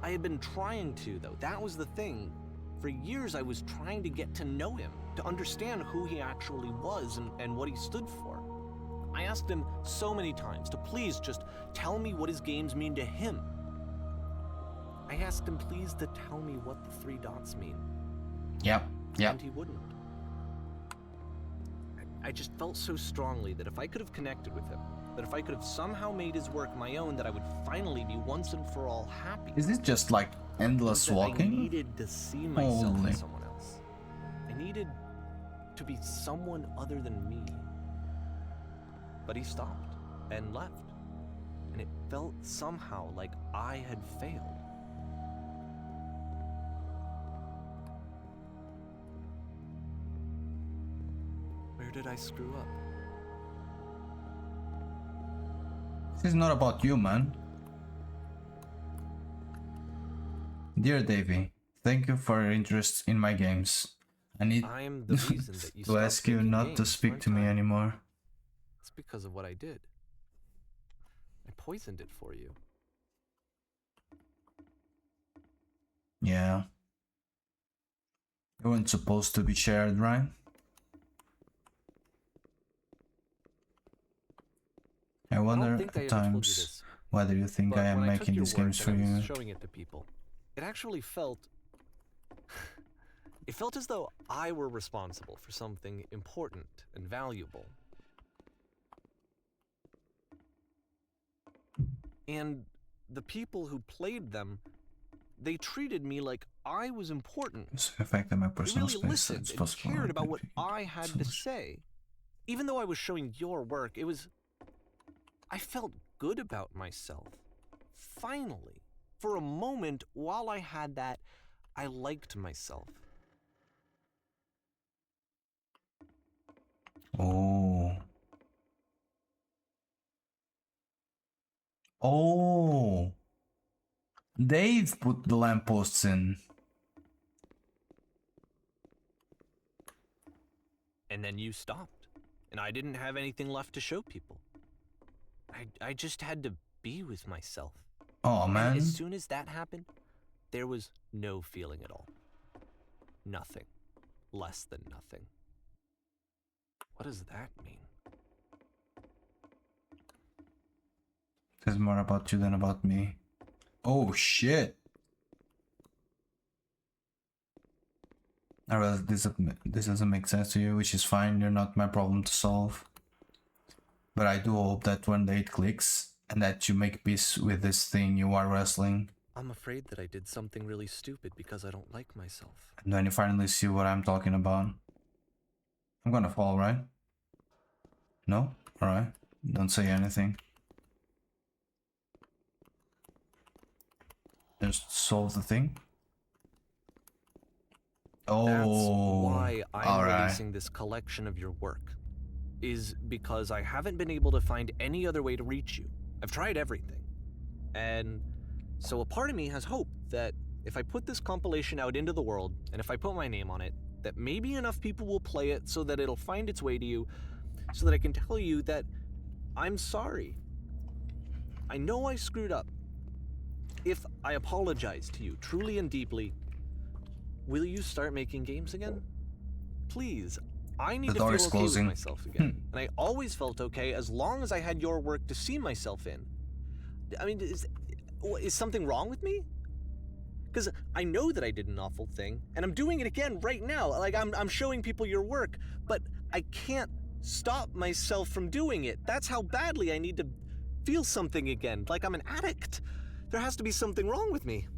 I had been trying to, though. That was the thing. For years I was trying to get to know him, to understand who he actually was and what he stood for. I asked him so many times to please just tell me what his games mean to him. I asked him please to tell me what the 3 dots mean. Yep. And he wouldn't. I just felt so strongly that if I could have connected with him, that if I could have somehow made his work my own, that I would finally be once and for all happy. Is this just like endless That walking? I needed to see myself Holy. as someone else. I needed to be someone other than me. But he stopped and left, and it felt somehow like I had failed. Where did I screw up? This is not about you, man. Dear Davey, thank you for your interest in my games. I need I'm the reason that you to stopped ask you making not to games, speak aren't to me I? anymore. It's because of what I did. I poisoned it for you. Yeah. You weren't supposed to be shared, right? I I wonder don't think I at ever told you times this, whether you think I but am when I took making your these work games and for I was you. showing it to people, it actually felt... It felt as though I were responsible for something important and valuable. And the people who played them, they treated me like I was important. It's affecting my They personal really space, so listened it's and possible cared that about what maybe I had to solution. say. Even though I was showing your work, it was... I felt good about myself. Finally. For a moment, while I had that, I liked myself. Oh. Oh. They've put the lampposts in. And then you stopped. And I didn't have anything left to show people. I just had to be with myself. Oh And as man. soon as that happened, there was no feeling at all. Nothing. Less than nothing. What does that mean? Says more about you than about me. Oh shit. I realize this doesn't make sense to you, which is fine. You're not my problem to solve. But I do hope that one day it clicks and that you make peace with this thing you are wrestling. I'm afraid that I did something really stupid because I don't like myself. And when you finally see what I'm talking about. I'm gonna fall, right? No? Alright. Don't say anything. Just solve the thing. Oh, That's why I'm alright. releasing this collection of your work. Is because I haven't been able to find any other way to reach you. I've tried everything. And so a part of me has hope that if I put this compilation out into the world, and if I put my name on it, that maybe enough people will play it so that it'll find its way to you, so that I can tell you that I'm sorry. I know I screwed up. If I apologize to you truly and deeply, will you start making games again? Please. I need to feel okay with myself again. And I always felt okay as long as I had your work to see myself in. I mean, is something wrong with me? Because I know that I did an awful thing, and I'm doing it again right now. Like, I'm showing people your work, but I can't stop myself from doing it. That's how badly I need to feel something again, like I'm an addict. There has to be something wrong with me.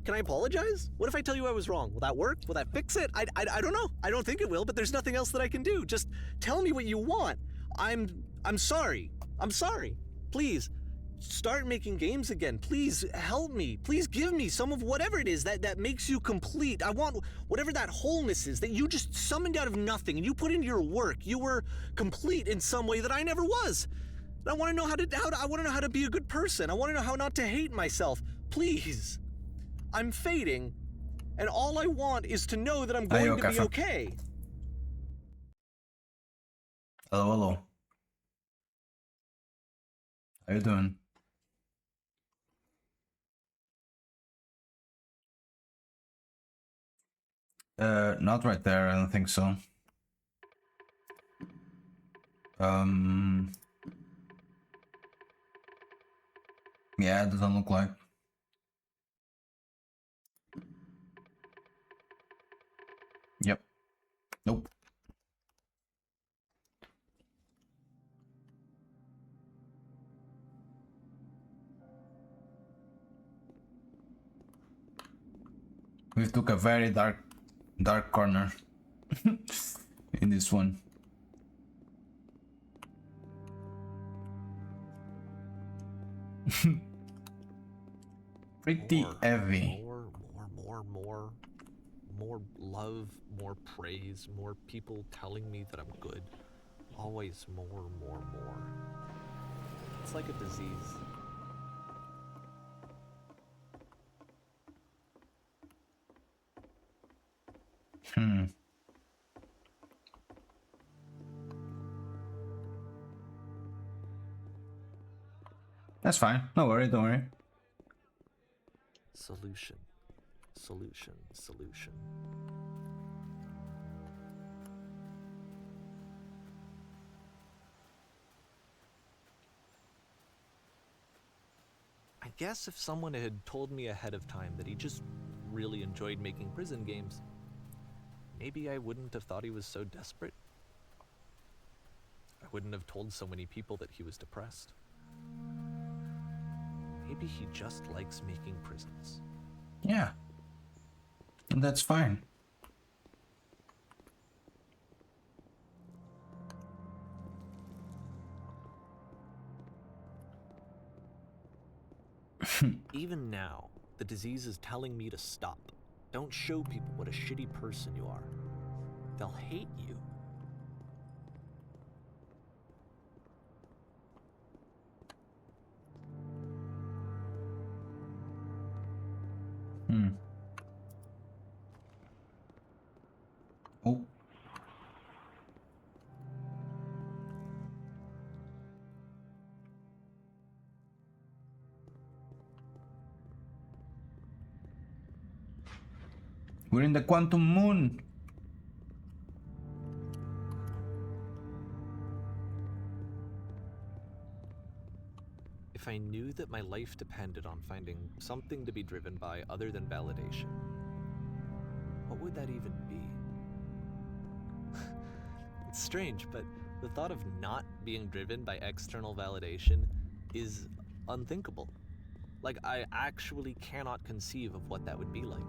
Can I apologize? What if I tell you I was wrong? Will that work? Will that fix it? I don't know. I don't think it will, but there's nothing else that I can do. Just tell me what you want. I'm sorry. I'm sorry. Please, start making games again. Please help me. Please give me some of whatever it is that makes you complete. I want whatever that wholeness is that you just summoned out of nothing and you put into your work. You were complete in some way that I never was. I want to know I want to know how to be a good person. I want to know how not to hate myself. Please. I'm fading, and all I want is to know that I'm going to be okay. Hello, hello. How you doing? Not right there, I don't think so. Yeah, it doesn't look like. Yep. Nope. We took a very dark corner in this one. Pretty heavy. More love, more praise, more people telling me that I'm good. Always more. It's like a disease. That's fine. No worry, don't worry. Solution. guess if someone had told me ahead of time that he just really enjoyed making prison games, maybe I wouldn't have thought he was so desperate. I wouldn't have told so many people that he was depressed. Maybe he just likes making prisons. Yeah. And that's fine. Even now, the disease is telling me to stop. Don't show people what a shitty person you are. They'll hate you. Oh. We're in the quantum moon. If I knew that my life depended on finding something to be driven by other than validation, what would that even be? It's strange, but the thought of not being driven by external validation is unthinkable. Like, I actually cannot conceive of what that would be like.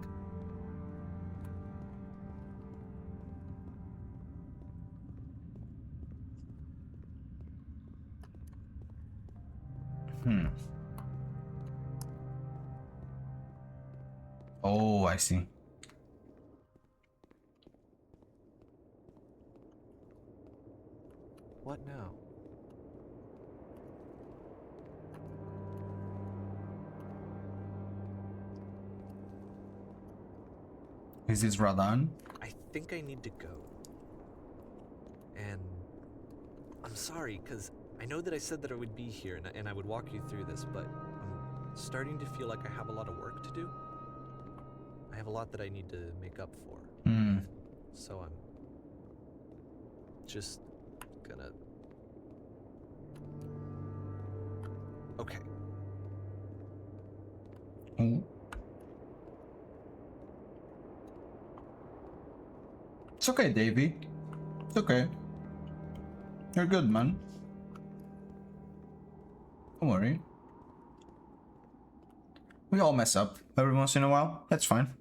Oh, I see. What now? Is this Radan? I think I need to go. And I'm sorry, because I know that I said that I would be here and I would walk you through this, but I'm starting to feel like I have a lot of work to do. I have a lot that I need to make up for. So I'm just gonna... Okay. Oh. It's okay, Davey. It's okay. You're good, man. Don't worry. We all mess up every once in a while. That's fine.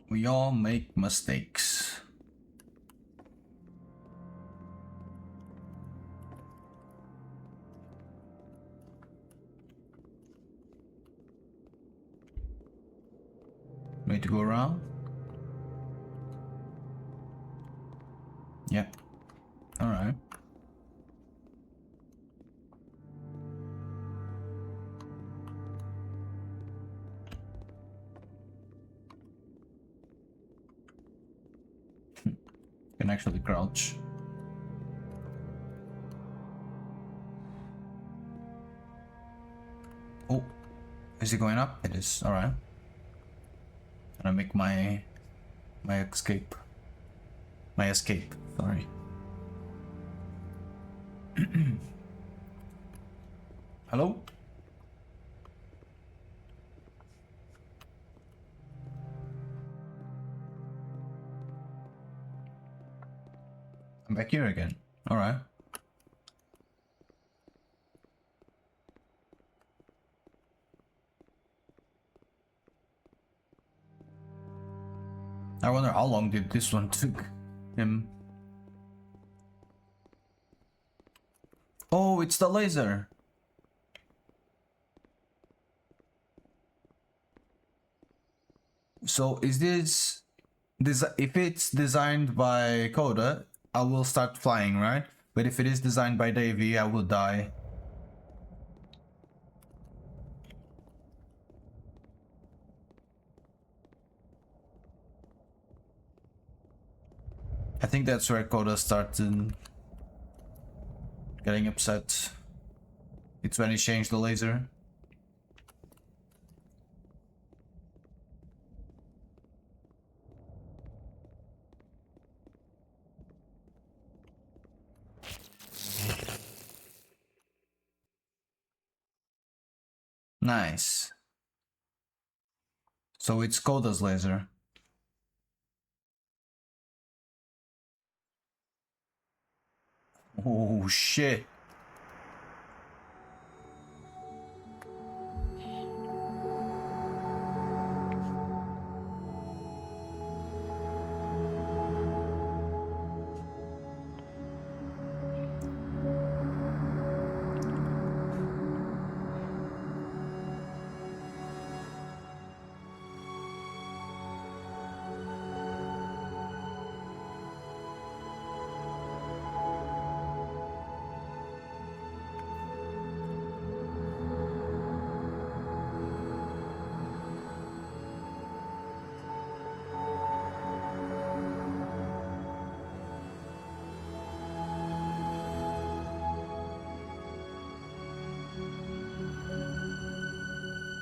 We all make mistakes. Way to go around? Yeah. Alright. Can actually crouch. Oh, is it going up? It is. All right. And I make my escape. My escape. Sorry. Hello? I'm back here again. All right. I wonder how long did this one took him. Oh, it's the laser. So is this if it's designed by Coda, I will start flying, right? But if it is designed by Davey, I will die. I think that's where Coda started getting upset. It's when he changed the laser. Nice. So it's Koda's laser. Oh shit.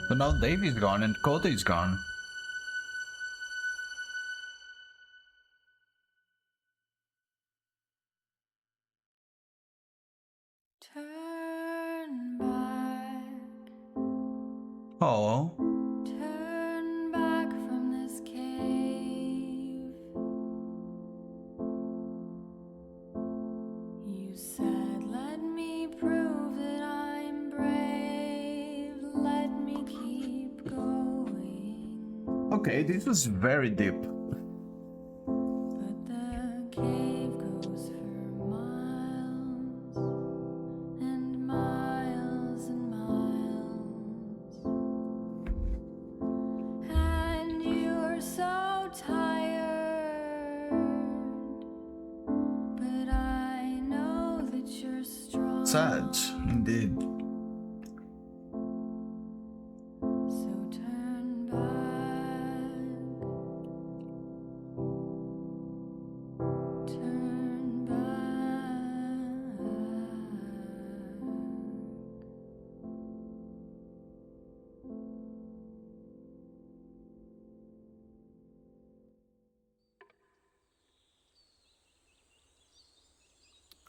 So now Davey's gone and Koda is gone. Turn back, Oh. turn back from this cave. You said, let me prove that I'm brave. Let me keep going. Okay, this was very deep. But the cave goes for miles and miles and miles. And you're so tired, but I know that you're strong. Sad, indeed. So turn back, turn back.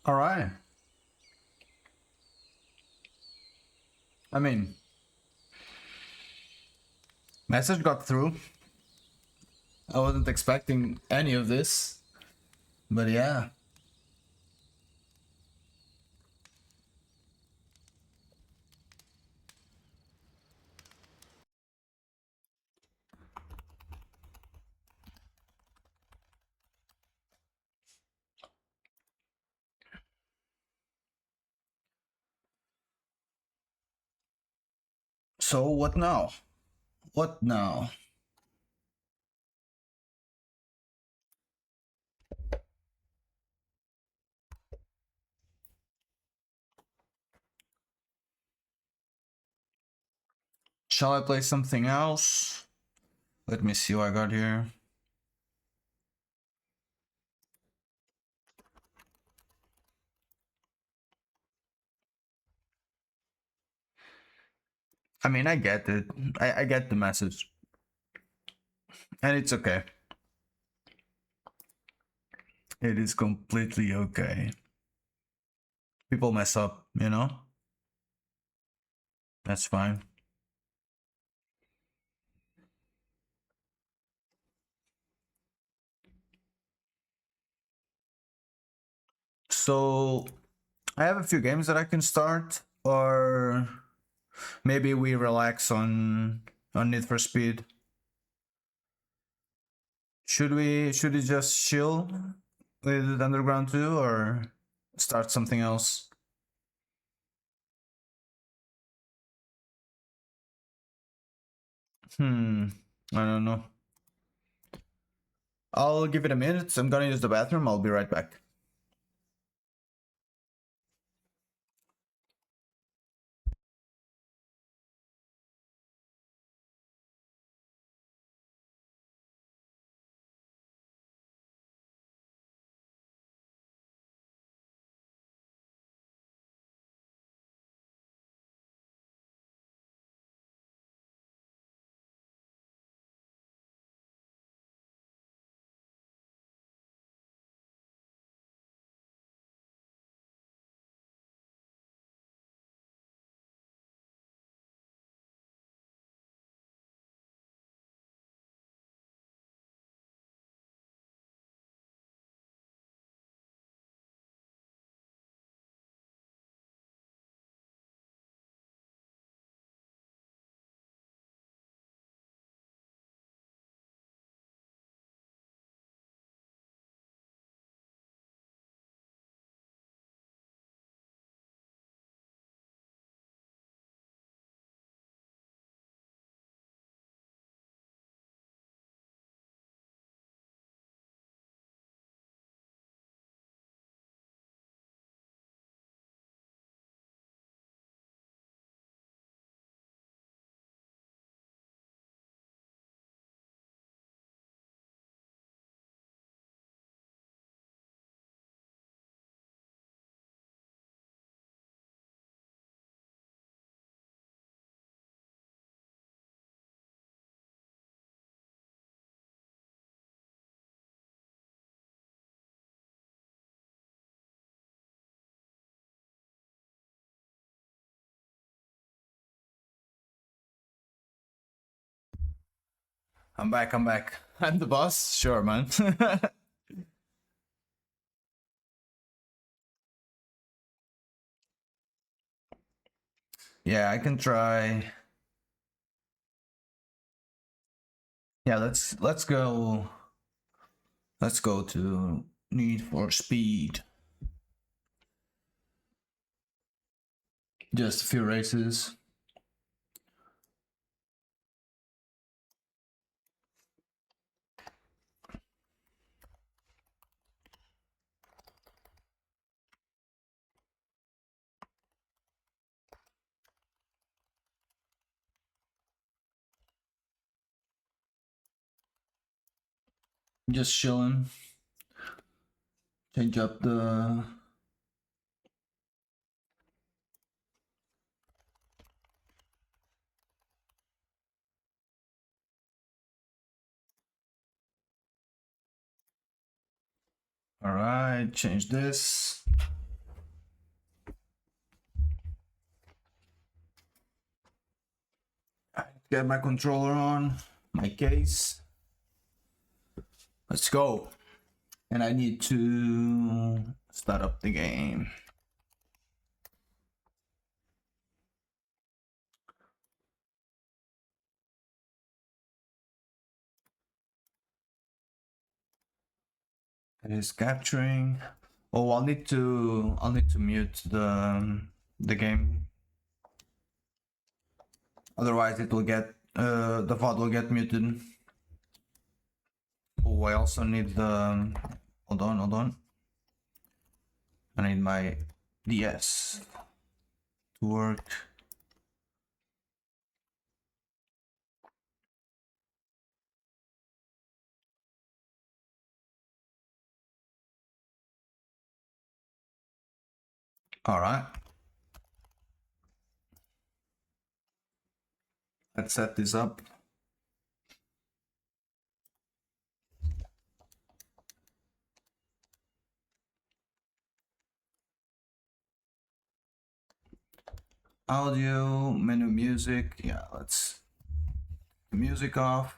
Alright. I mean, message got through. I wasn't expecting any of this, but yeah. So what now? What now? Shall I play something else? Let me see what I got here. I mean, I get it. I get the message. And it's okay. It is completely okay. People mess up, you know? That's fine. So, I have a few games that I can start, or maybe we relax on Need for Speed. Should we just chill with Underground 2 or start something else? I don't know. I'll give it a minute. I'm gonna use the bathroom. I'll be right back. I'm back, I'm back. I'm the boss? Sure, man. Yeah, I can try. Yeah, let's go. Let's go to Need for Speed. Just a few races. Just chilling. Change up the. All right, change this. Get my controller on, my case. Let's go. And I need to start up the game. It is capturing. Oh, I'll need to mute the game. Otherwise it will get the VOD will get muted. Oh, I also need the hold on. I need my DS to work. All right. Let's set this up. Audio, menu music. Yeah, let's music off.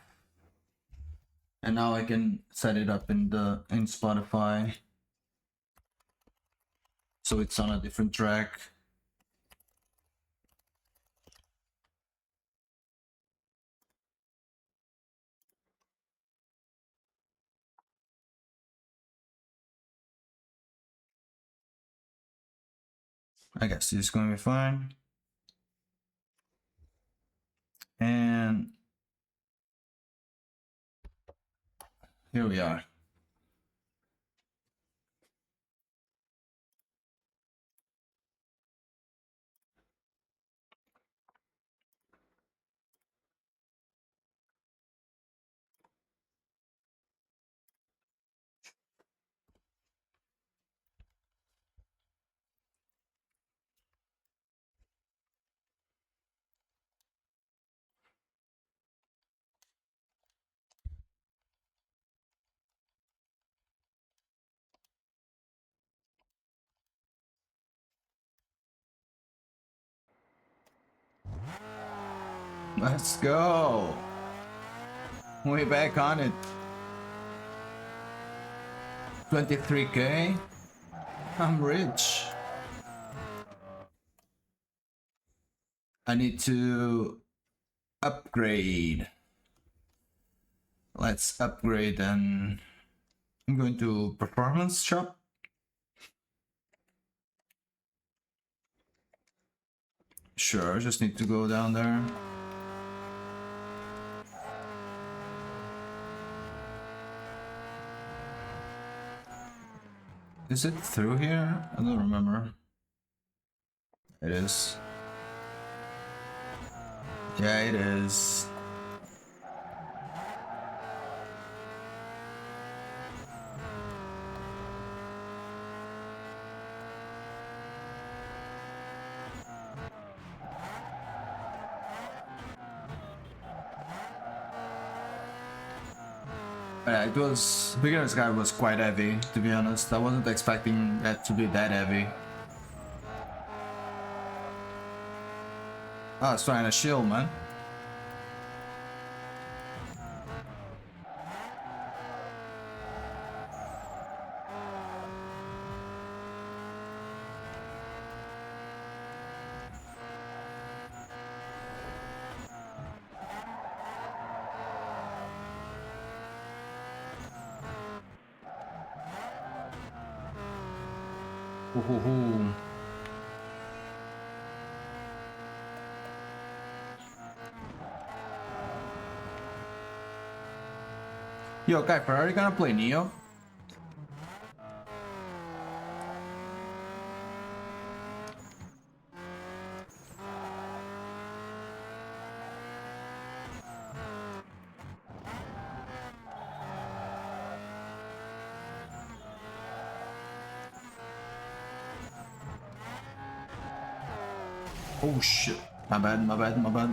And now I can set it up in Spotify. So it's on a different track. I guess this is going to be fine. And here we are. Let's go. Way back on it. 23K. I'm rich. I need to upgrade. Let's upgrade and I'm going to performance shop. Sure, just need to go down there. Is it through here? I don't remember. It is. Yeah, it is. Yeah, it was. Beginner's Guide was quite heavy, to be honest. I wasn't expecting that to be that heavy. I was trying to shield, man. Ooh. Yo, Kai, Ferrari gonna play Neo? Oh shit. My bad, my bad, my bad.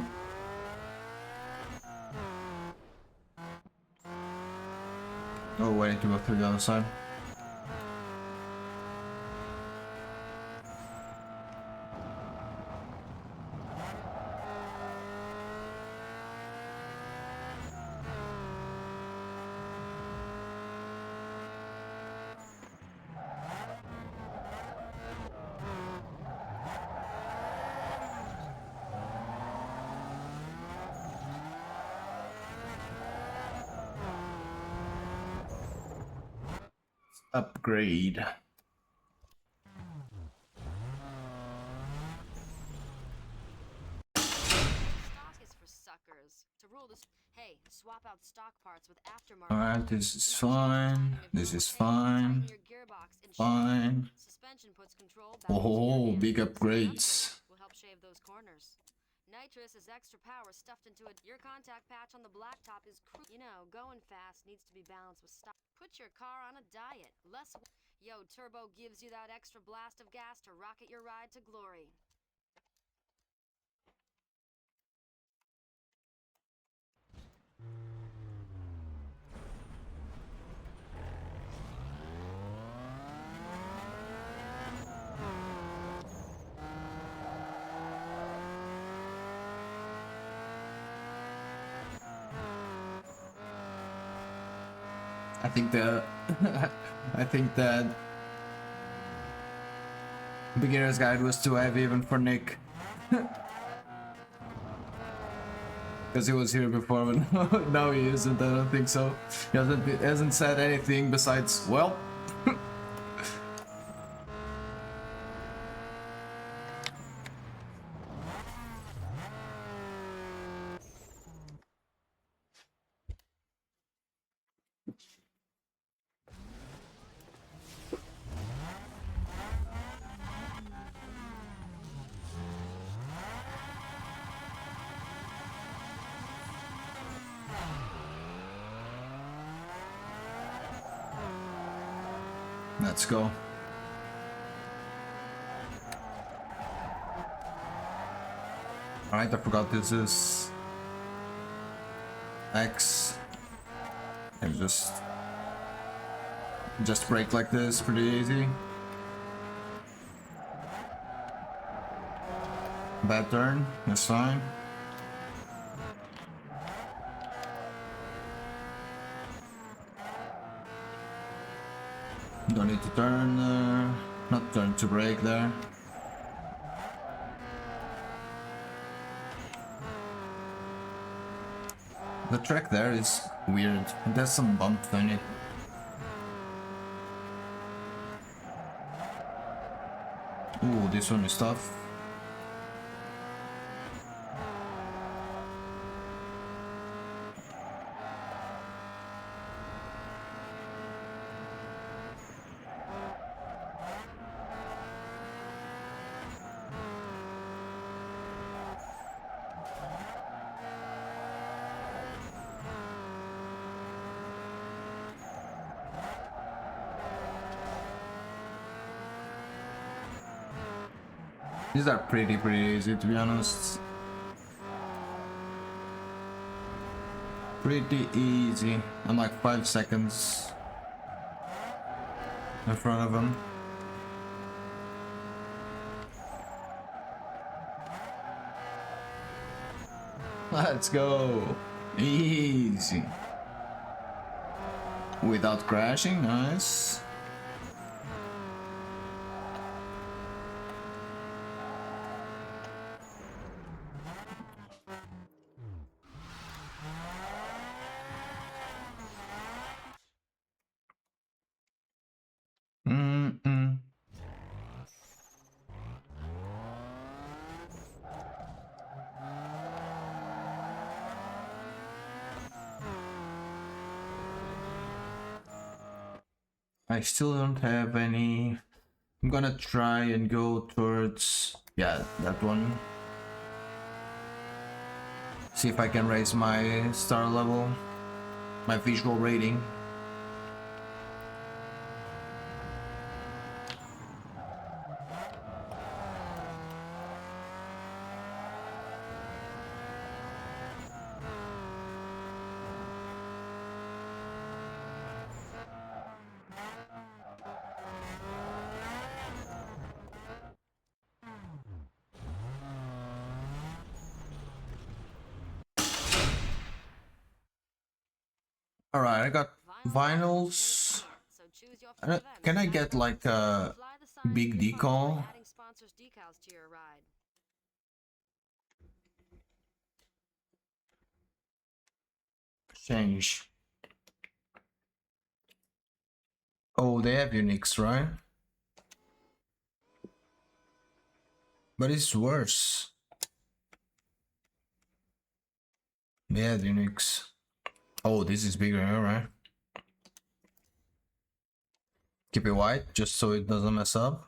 Oh, wait, I need to go through the other side. Upgrade. Stock is for suckers. To rule this, hey, swap out stock parts with aftermarket. Alright, this is fine. This is fine. Fine. Suspension puts control back into your Oh, hands. big So an upgrades. upgrade will help shave those corners. Nitrous is extra power stuffed into it. Your contact patch on the blacktop is you know, going fast needs to be balanced with stock. Put your car on a diet. Less Yo, turbo gives you that extra blast of gas to rocket your ride to glory. I think the I think that beginner's guide was too heavy even for Nick. Because he was here before, but no he isn't, I don't think so. He hasn't said anything besides, well. Let's go. Alright, I forgot this is X. And just brake like this, pretty easy. Bad turn, that's fine. Don't need to turn, not turn to brake there. The track there is weird. There's some bump on it. Ooh, this one is tough. These are pretty easy, to be honest. Pretty easy. I'm like 5 seconds in front of him. Let's go. Easy. Without crashing, nice. I still don't have any. I'm gonna try and go towards, yeah, that one. See if I can raise my star level, my visual rating. Alright, I got vinyls. So choose your event. Can I get like a Fly the sign big to your funds by decal? adding sponsors decals to your ride. Change. Oh, they have uniques, right? But it's worse. They have uniques. Oh, this is bigger, alright. Keep it white, just so it doesn't mess up.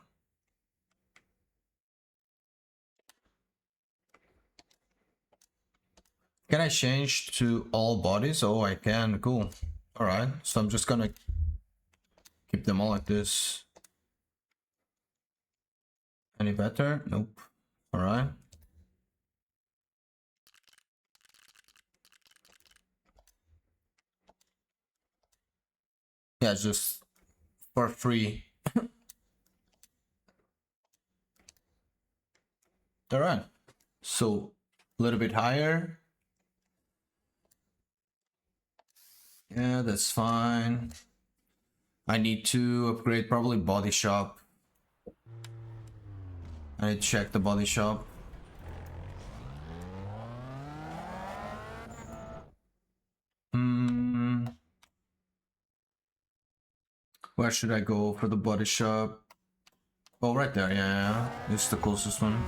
Can I change to all bodies? Oh, I can, cool. Alright, so I'm just gonna keep them all like this. Any better? Nope. Alright. Yeah, just for free. Alright. So, a little bit higher. Yeah, that's fine. I need to upgrade probably body shop. I need to check the body shop. Where should I go for the body shop? Oh, right there, yeah. This is the closest one.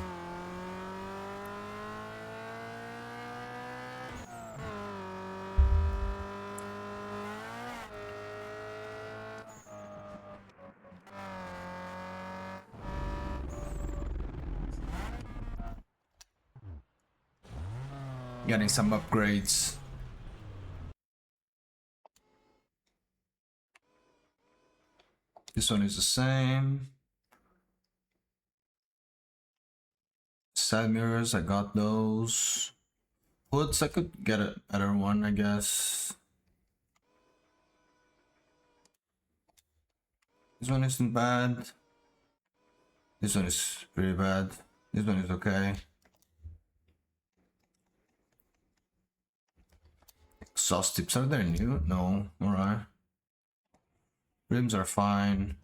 Getting some upgrades. This one is the same. Side mirrors, I got those. Hoods, I could get a better one, I guess. This one isn't bad. This one is pretty bad. This one is okay. Exhaust tips, are they new? No, alright. Rims are fine.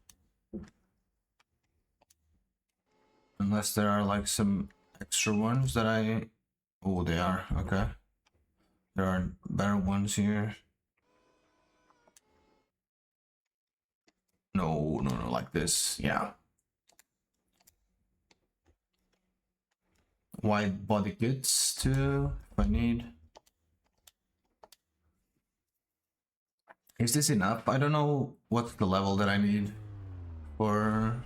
Unless there are like some extra ones that I... Oh, they are, okay. There are better ones here. No, no, no, like this, yeah. Wide body kits too, if I need. Is this enough? I don't know what's the level that I need for...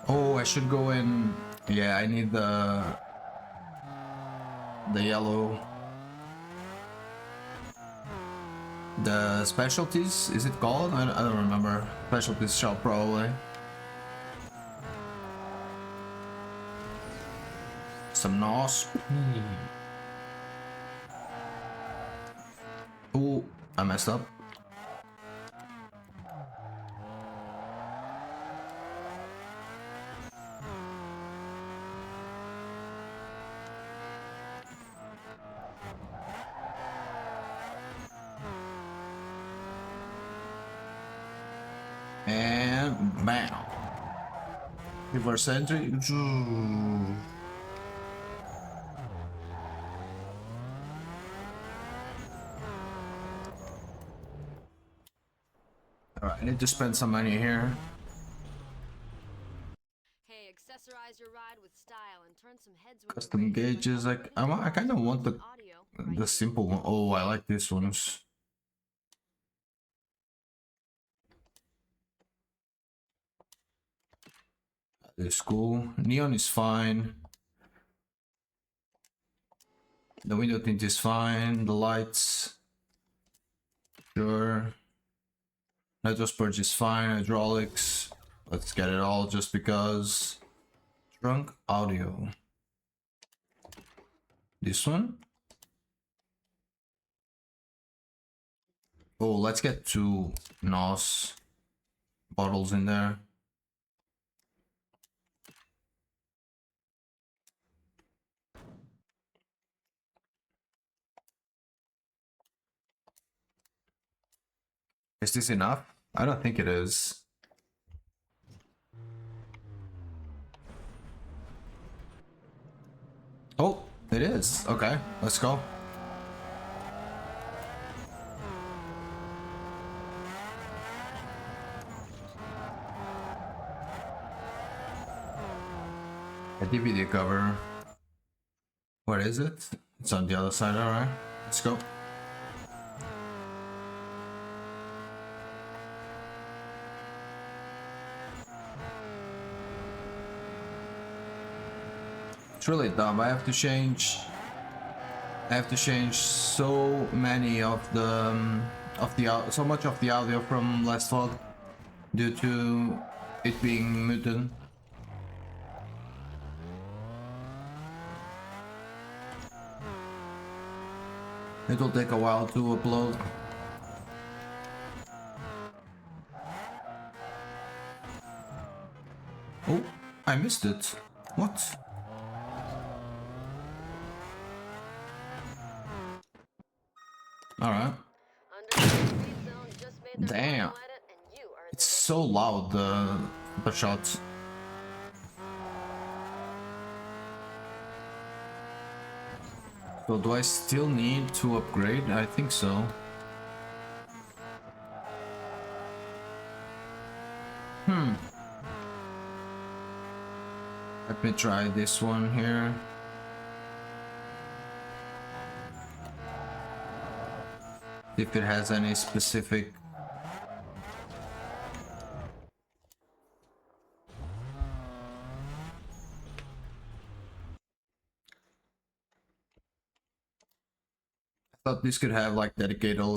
Oh, I should go in... Yeah, I need the yellow. The specialties, is it called? I don't remember. Specialties shop, probably. Some NOS. Oh, I messed up. And bam. Reverse entry. Alright, I need to spend some money here. Hey, your ride with style and turn some heads when Custom you're ready, gauges, like I kind of want audio right the here. simple one. Oh, I like these ones. This cool. Neon is fine. The window tint is fine. The lights, sure. Nitro purge is fine. Hydraulics, let's get it all just because. Trunk audio. This one. Oh, let's get 2 NOS bottles in there. Is this enough? I don't think it is. Oh, it is. Okay, let's go. A DVD cover. Where is it? It's on the other side, alright. Let's go. It's really dumb. I have to change so many of the so much of the audio from last VOD due to it being muted. It will take a while to upload. Oh, I missed it. What? Alright. Damn. It's so loud, the shots. So do I still need to upgrade? I think so. Let me try this one here. If it has any specific. I thought this could have like dedicated Wet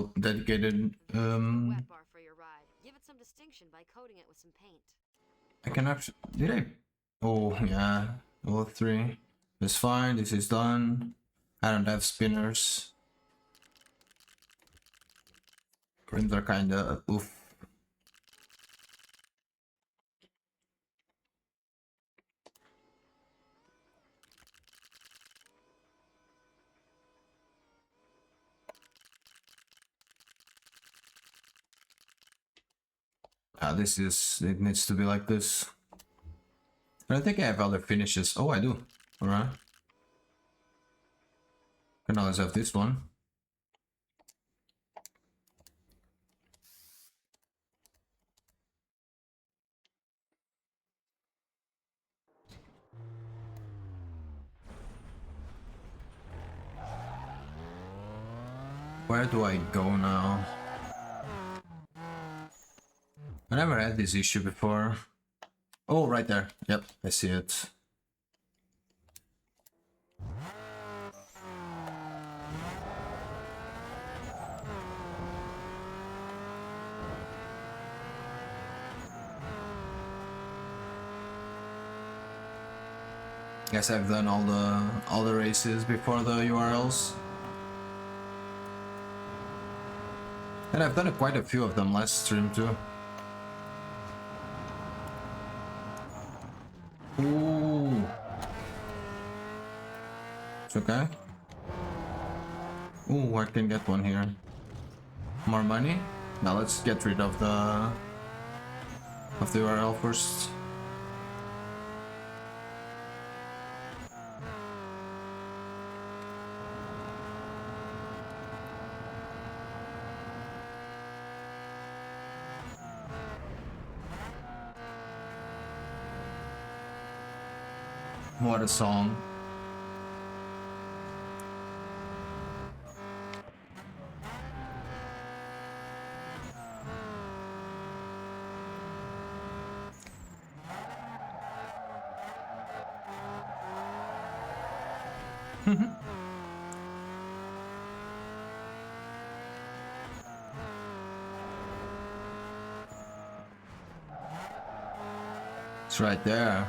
bar for your ride. Give it some distinction by coating it with some paint. I can actually did I? Oh yeah, all 3. It's fine, this is done. I don't have spinners. Rims are kinda oof. This is, it needs to be like this. I don't think I have other finishes. Oh, I do. Alright. Can always have this one. Where do I go now? I never had this issue before. Oh, right there. Yep, I see it. Guess I've done all the races before the URLs. And I've done quite a few of them last stream too. Ooh. It's okay. Ooh, I can get one here. More money? Now let's get rid of the URL first. What a song. It's right there.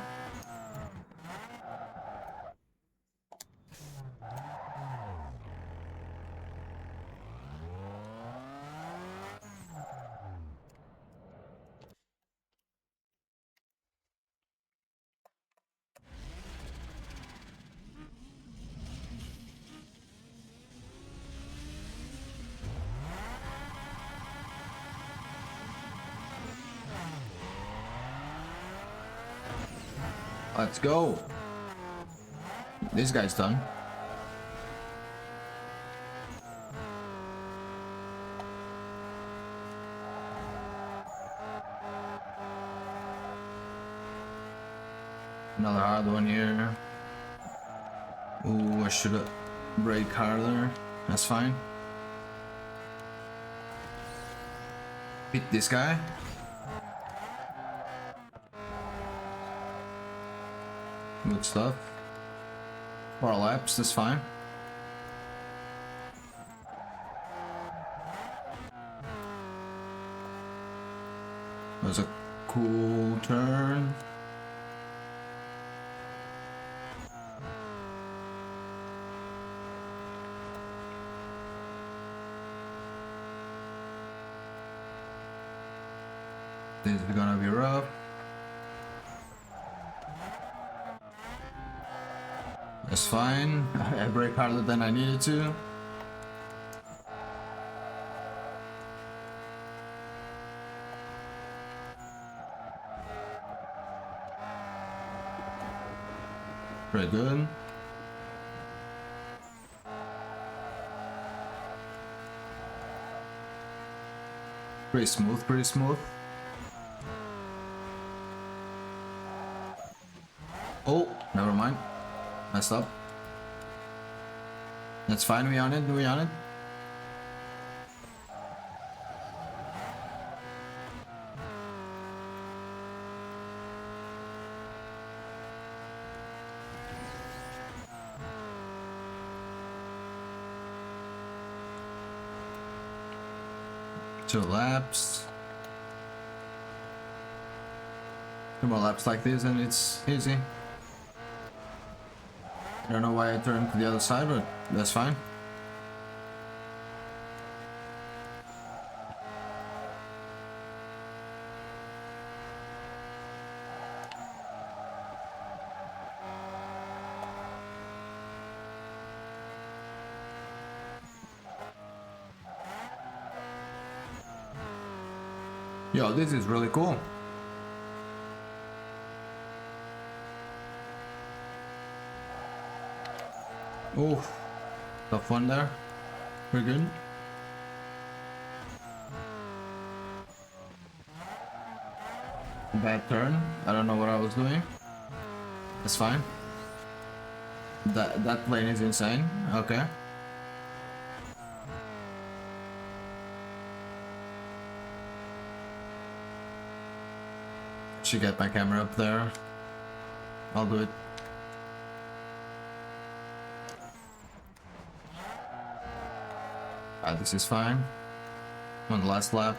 Let's go. This guy's done. Another hard one here. Ooh, I should have brake harder. That's fine. Beat this guy. Good stuff. 4 laps, that's fine. That was a cool turn. This is gonna be rough. That's fine. I brake harder than I needed to. Pretty good. Pretty smooth, pretty smooth. Oh, never mind. Messed up. That's fine, we on it, we on it. Two laps. 2 more laps like this and it's easy. I don't know why I turned to the other side, but that's fine. Yo, this is really cool. Oh, tough one there. Pretty good. Bad turn. I don't know what I was doing. That's fine. That plane is insane. Okay. Should get my camera up there. I'll do it. This is fine. On the last lap.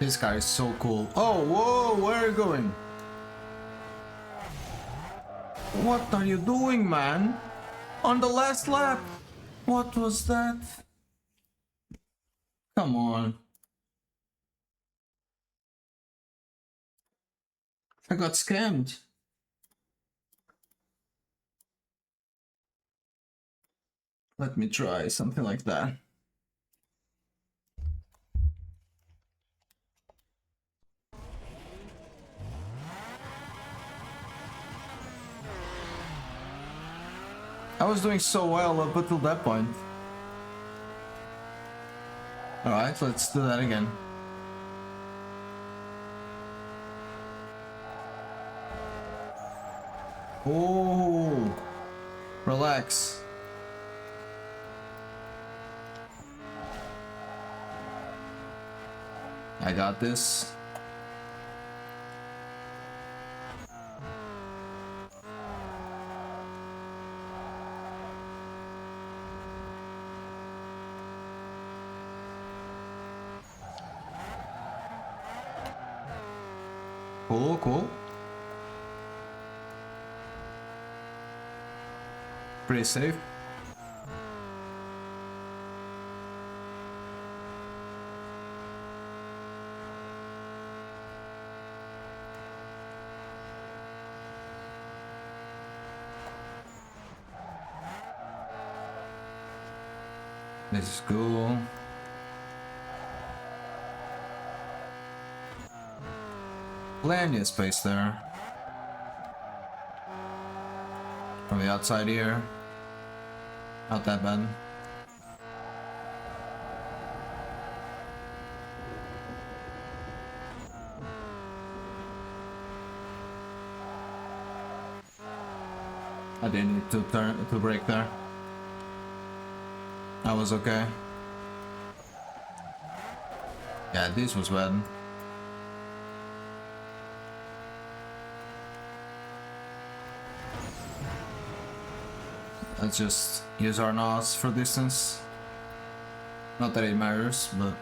This car is so cool. Oh, whoa, where are you going? What are you doing, man? On the last lap? What was that? Come on. I got scammed. Let me try something like that. I was doing so well up until that point. Alright, let's do that again. Oh, relax. I got this. Cool, cool. Pretty safe. This is cool. Plenty of space there. From the outside here. Not that bad. I didn't need to brake there. I was okay. Yeah, this was bad. Let's just use our NOS for distance. Not that it matters, but...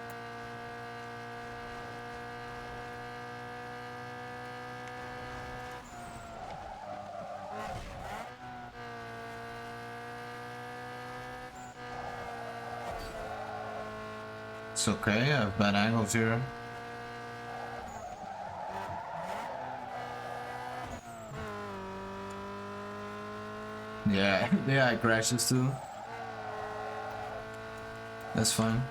it's okay, I have bad angles here. Yeah, yeah, it crashes too. That's fine.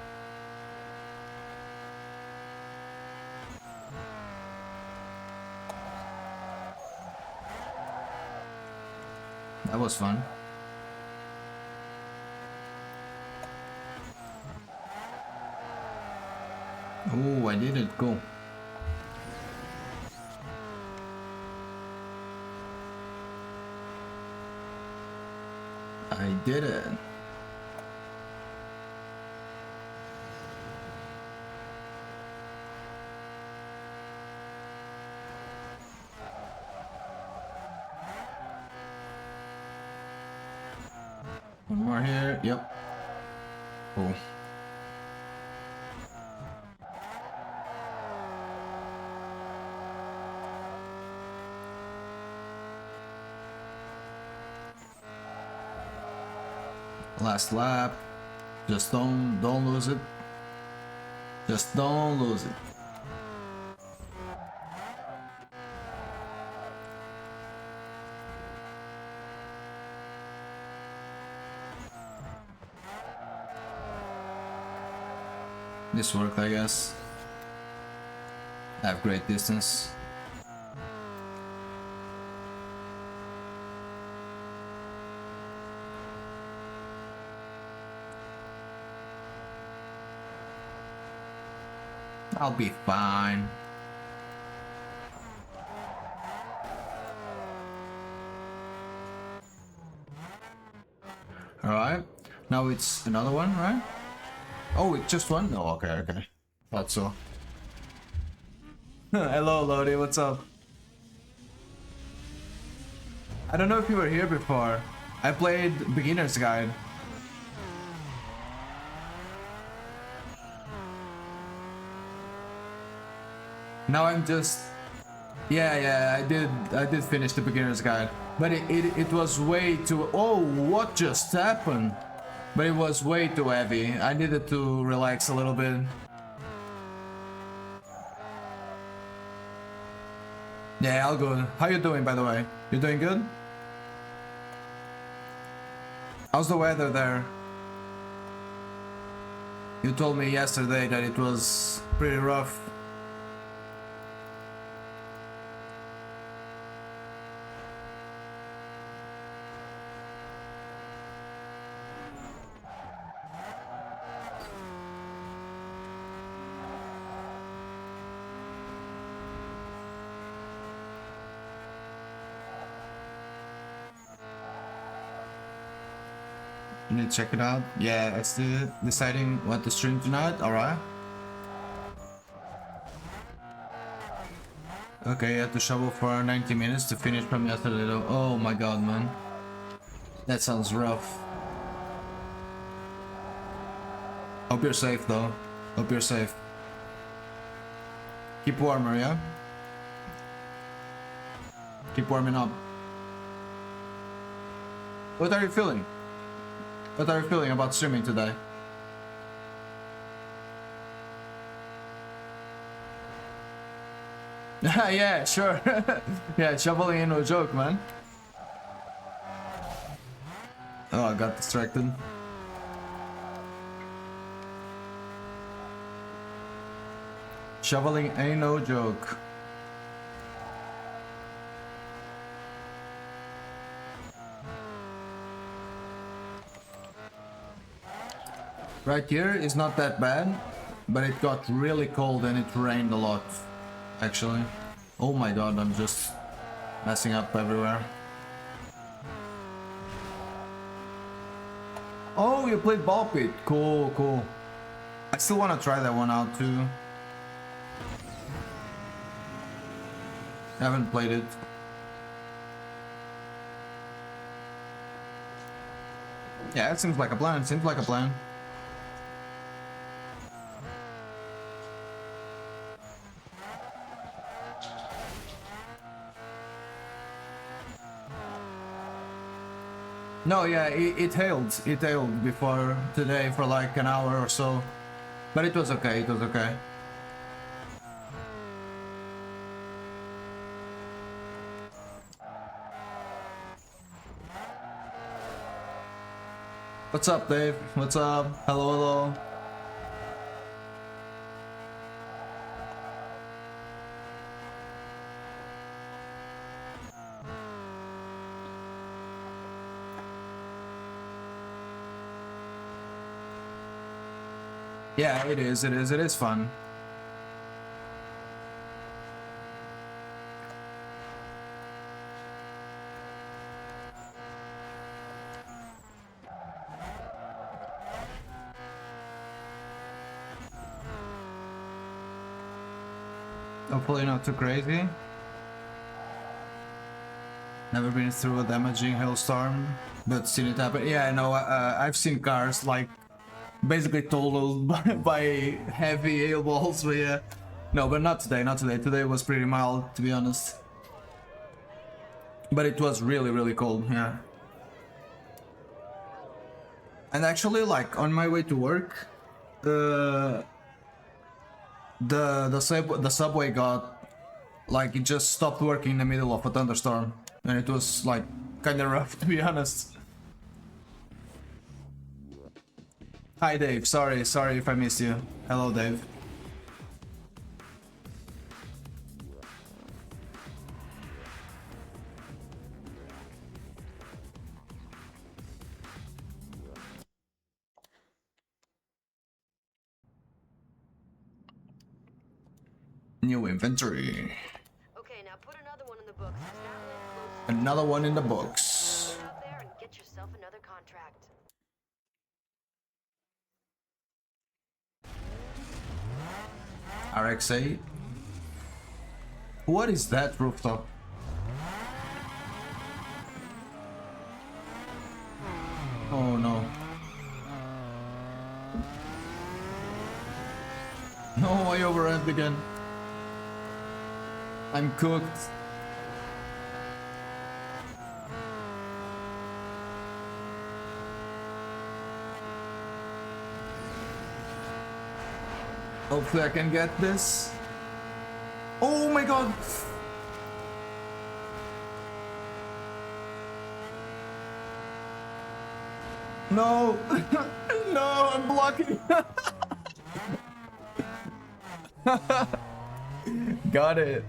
That was fun. Oh, I did it. Go. I did it. One more here. Yep. Cool. Last lap. Just don't lose it. Just don't lose it. This worked, I guess. I have great distance. I'll be fine. Alright, now it's another one, right? Oh, it's just one? No, okay, okay. Thought so. Hello, Lodi, what's up? I don't know if you were here before. I played Beginner's Guide. Now I'm just... Yeah, I did finish the Beginner's Guide. But it was way too... Oh, what just happened? But it was way too heavy. I needed to relax a little bit. Yeah, all good. How you doing, by the way? You doing good? How's the weather there? You told me yesterday that it was pretty rough. You need to check it out. Yeah, it's still deciding what to stream tonight. Alright. Okay, you have to shovel for 90 minutes to finish from yesterday though. Oh my god, man. That sounds rough. Hope you're safe though. Hope you're safe. Keep warmer, yeah? Keep warming up. What are you feeling? What are you feeling about streaming today? Yeah, sure. Yeah, shoveling ain't no joke, man. Oh, I got distracted. Shoveling ain't no joke. Right here is not that bad, but it got really cold and it rained a lot, actually. Oh my god, I'm just messing up everywhere. Oh, you played Ball Pit. Cool, cool. I still want to try that one out too. Haven't played it. Yeah, it seems like a plan. Seems like a plan. No, yeah, it hailed. It hailed before today for like an hour or so. But it was okay, it was okay. What's up, Dave? What's up? Hello, hello. Yeah, it is fun. Hopefully not too crazy. Never been through a damaging hailstorm, but seen it happen. Yeah, I know. I've seen cars like basically totaled by heavy hail balls, but yeah. No, but not today, not today. Today was pretty mild, to be honest. But it was really, really cold, yeah. And actually, like, on my way to work, the subway got, like, it just stopped working in the middle of a thunderstorm. And it was, like, kinda rough, to be honest. Hi Dave, sorry if I missed you. Hello Dave. New inventory. Okay, now put another one in the books. Is that lid close? Another one in the books. Get out there and get yourself another contract. RX-8. What is that rooftop? Oh no. No, I overran again. I'm cooked. Hopefully I can get this. Oh my god! No! No, I'm blocking! Got it.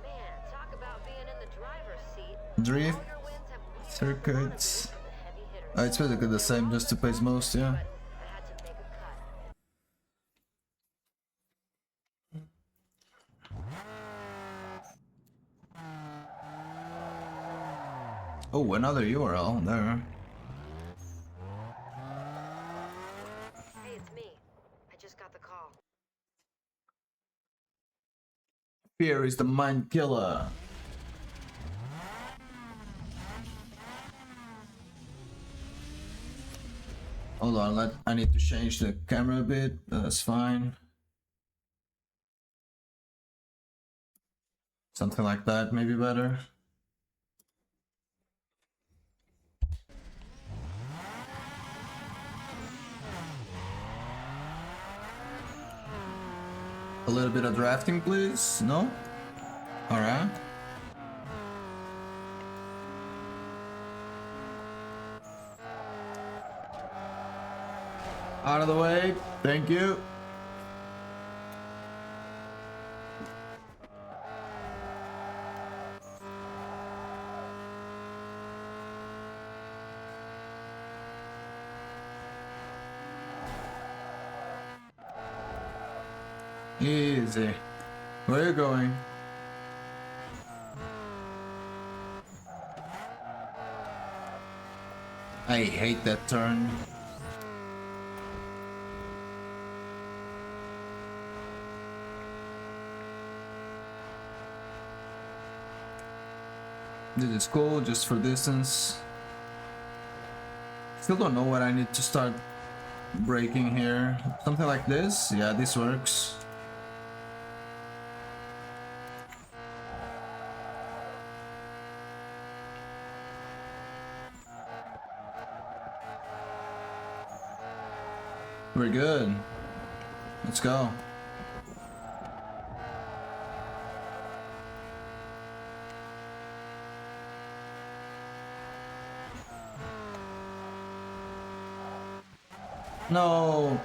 Man, talk about being in the driver's seat. Drift, All your wins have circuits. from the heavy hitters. Oh, it's basically the same, just to place most, yeah. But I had to make a cut. Oh, another URL there. Hey, it's me. I just got the call. Fear is the mind killer. Hold on, I need to change the camera a bit. That's fine. Something like that, maybe better. A little bit of drafting, please. No? Alright. Out of the way. Thank you. Easy. Where are you going? I hate that turn. This is cool, just for distance. Still don't know what I need to start braking here. Something like this? Yeah, this works. We're good. Let's go. No,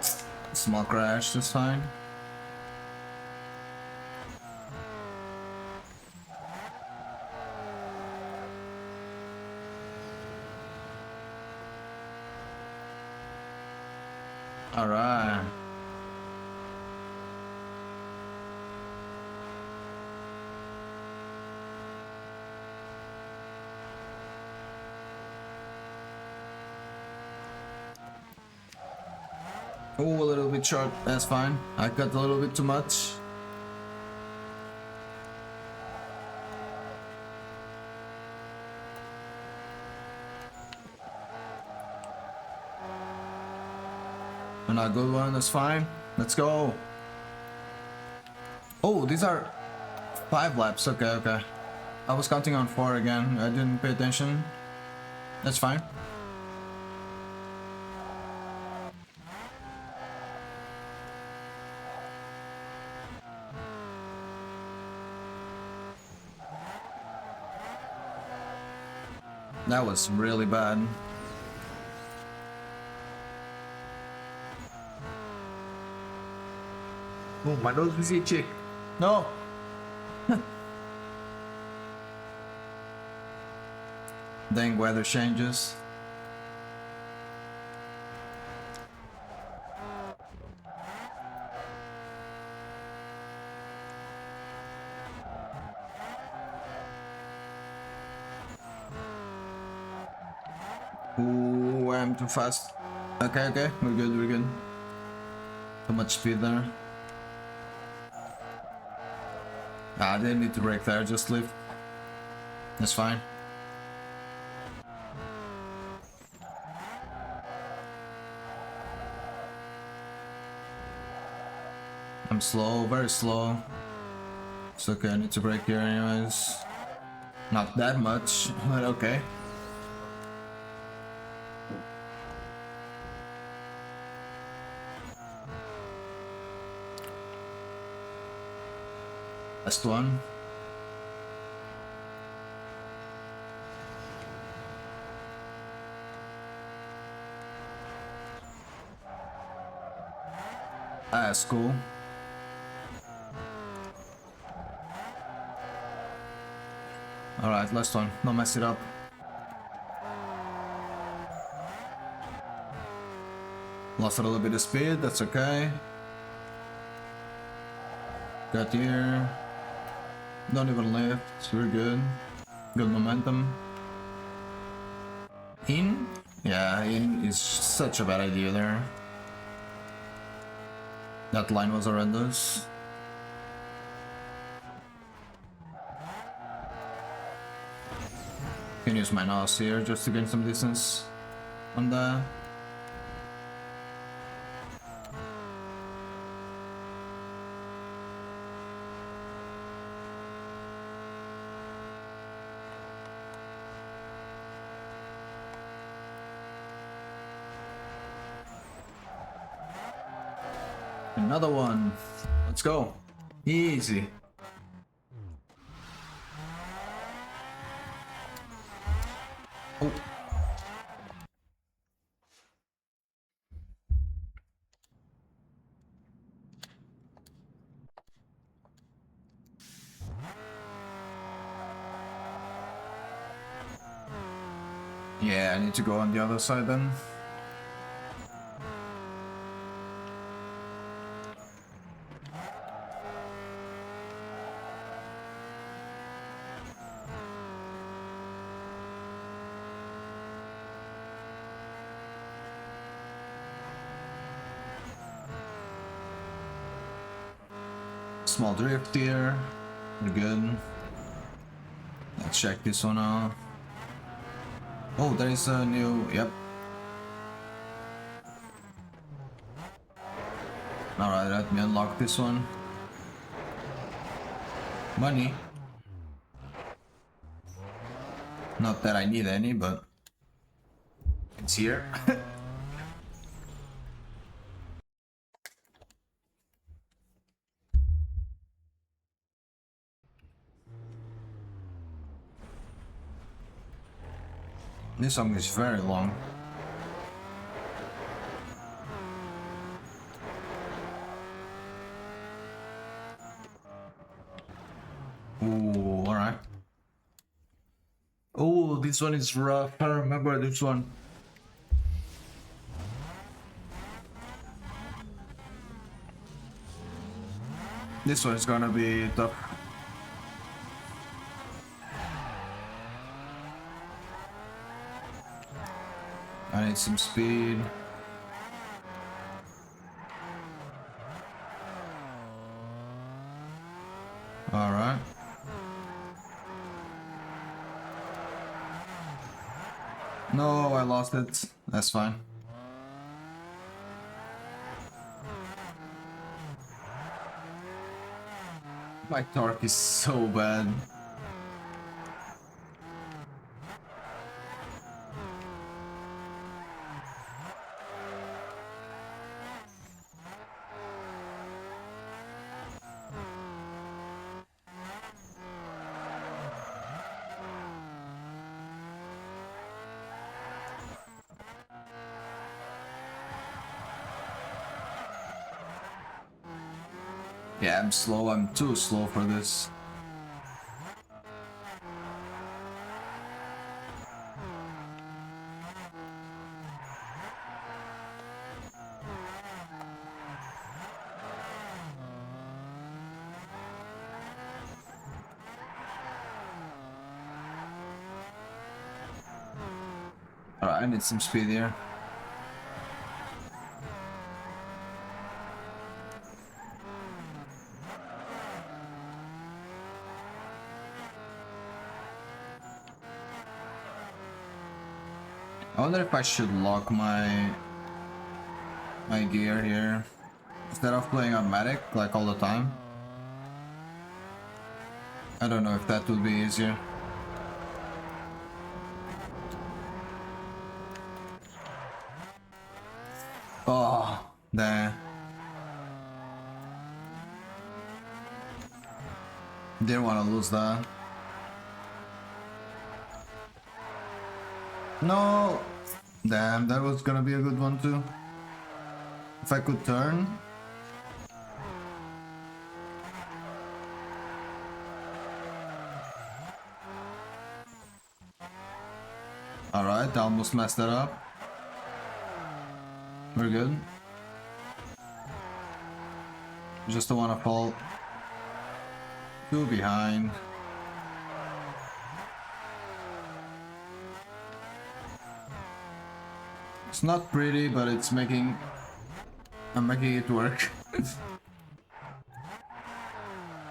small crash, that's fine. All right. Oh, a little bit short, that's fine. I cut a little bit too much. And a good one, that's fine. Let's go. Oh, these are 5 laps, okay, okay. I was counting on 4 again, I didn't pay attention. That's fine. That was really bad. Oh, my nose was itchy. No! Dang weather changes. Ooh, I'm too fast. Okay, okay, we're good, we're good. Too much speed there. Ah, I didn't need to brake there, just lift. That's fine. I'm slow, very slow. It's okay, I need to brake here anyways. Not that much, but okay. Last one. That's cool. Alright, last one. Don't mess it up. Lost a little bit of speed, that's okay. Got here. Don't even lift, we're good. Good momentum. In? Yeah, in is such a bad idea there. That line was horrendous. Can use my nose here just to gain some distance on that. Another one. Let's go. Easy. Oh. Yeah, I need to go on the other side then. Small drift here. We're good. Let's check this one out. Oh, there is a new. Yep. Alright, let me unlock this one. Money. Not that I need any, but it's here. This song is very long. Ooh, alright. Oh, this one is rough. I remember this one. This one is gonna be tough. I need some speed. Alright. No, I lost it. That's fine. My torque is so bad. Yeah, I'm slow. I'm too slow for this. Alright, I need some speed here. I wonder if I should lock my gear here instead of playing automatic like all the time. I don't know if that would be easier. Oh, damn. Didn't want to lose that. No! Damn, that was gonna be a good one too. If I could turn. Alright, I almost messed that up. We're good. Just don't want to fall too behind. It's not pretty, but it's making... I'm making it work.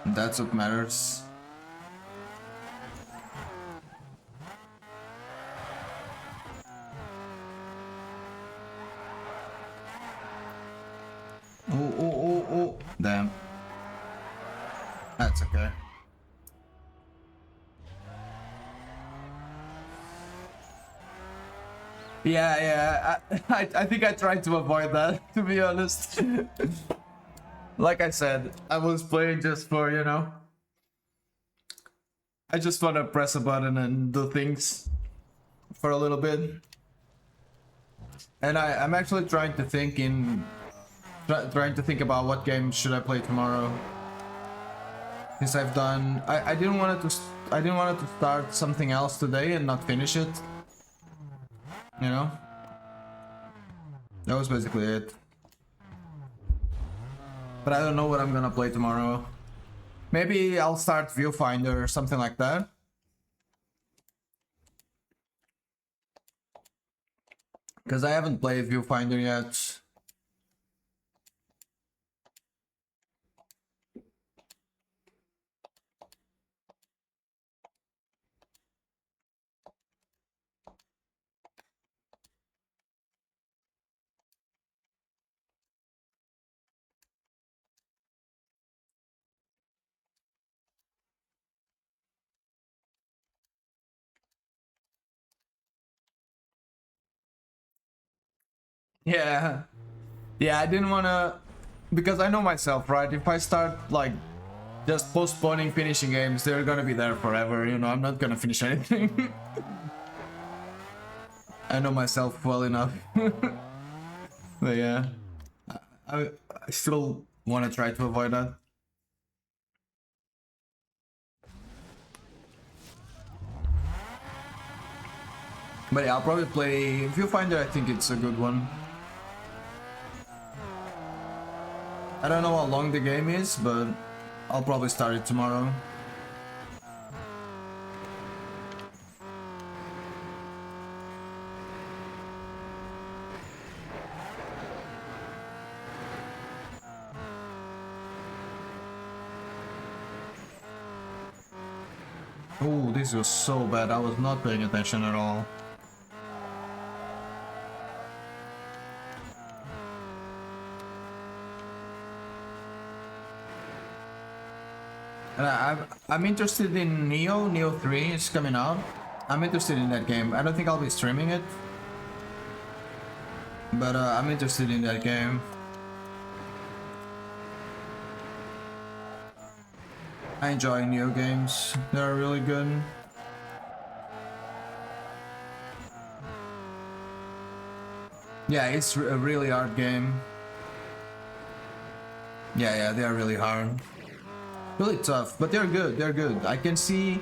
That's what matters. Oh. Damn. That's okay. Yeah, I think I tried to avoid that, to be honest. Like I said, I was playing just for, you know... I just want to press a button and do things for a little bit. And I'm actually trying to think about what game should I play tomorrow. Since I've done... I didn't want it to start something else today and not finish it. You know? That was basically it. But I don't know what I'm gonna play tomorrow. Maybe I'll start Viewfinder or something like that. Because I haven't played Viewfinder yet. Yeah. Yeah, I didn't wanna... Because I know myself, right? If I start, like, just postponing finishing games, they're gonna be there forever, you know? I'm not gonna finish anything. I know myself well enough. But yeah. I still wanna try to avoid that. But yeah, I'll probably play Viewfinder. I think it's a good one. I don't know how long the game is, but I'll probably start it tomorrow. Oh, this was so bad. I was not paying attention at all. And I'm interested in Neo 3 is coming out. I'm interested in that game. I don't think I'll be streaming it, but I'm interested in that game. I enjoy Neo games. They're really good. Yeah, it's a really hard game. Yeah, they are really hard. Really tough, but they're good, I can see,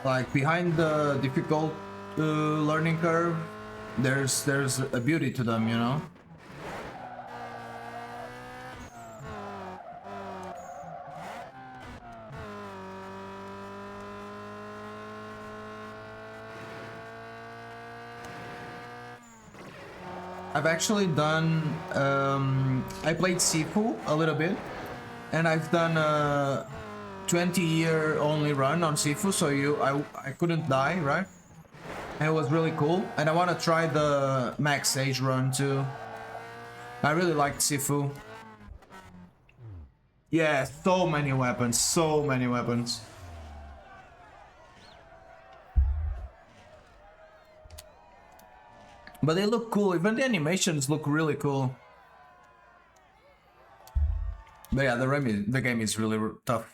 like, behind the difficult learning curve, there's a beauty to them, you know? I've actually done, I played Sifu a little bit. And I've done a 20-year only run on Sifu, so I couldn't die, right? And it was really cool. And I want to try the max age run too. I really liked Sifu. Yeah, so many weapons, so many weapons. But they look cool, even the animations look really cool. But yeah, the game is really tough.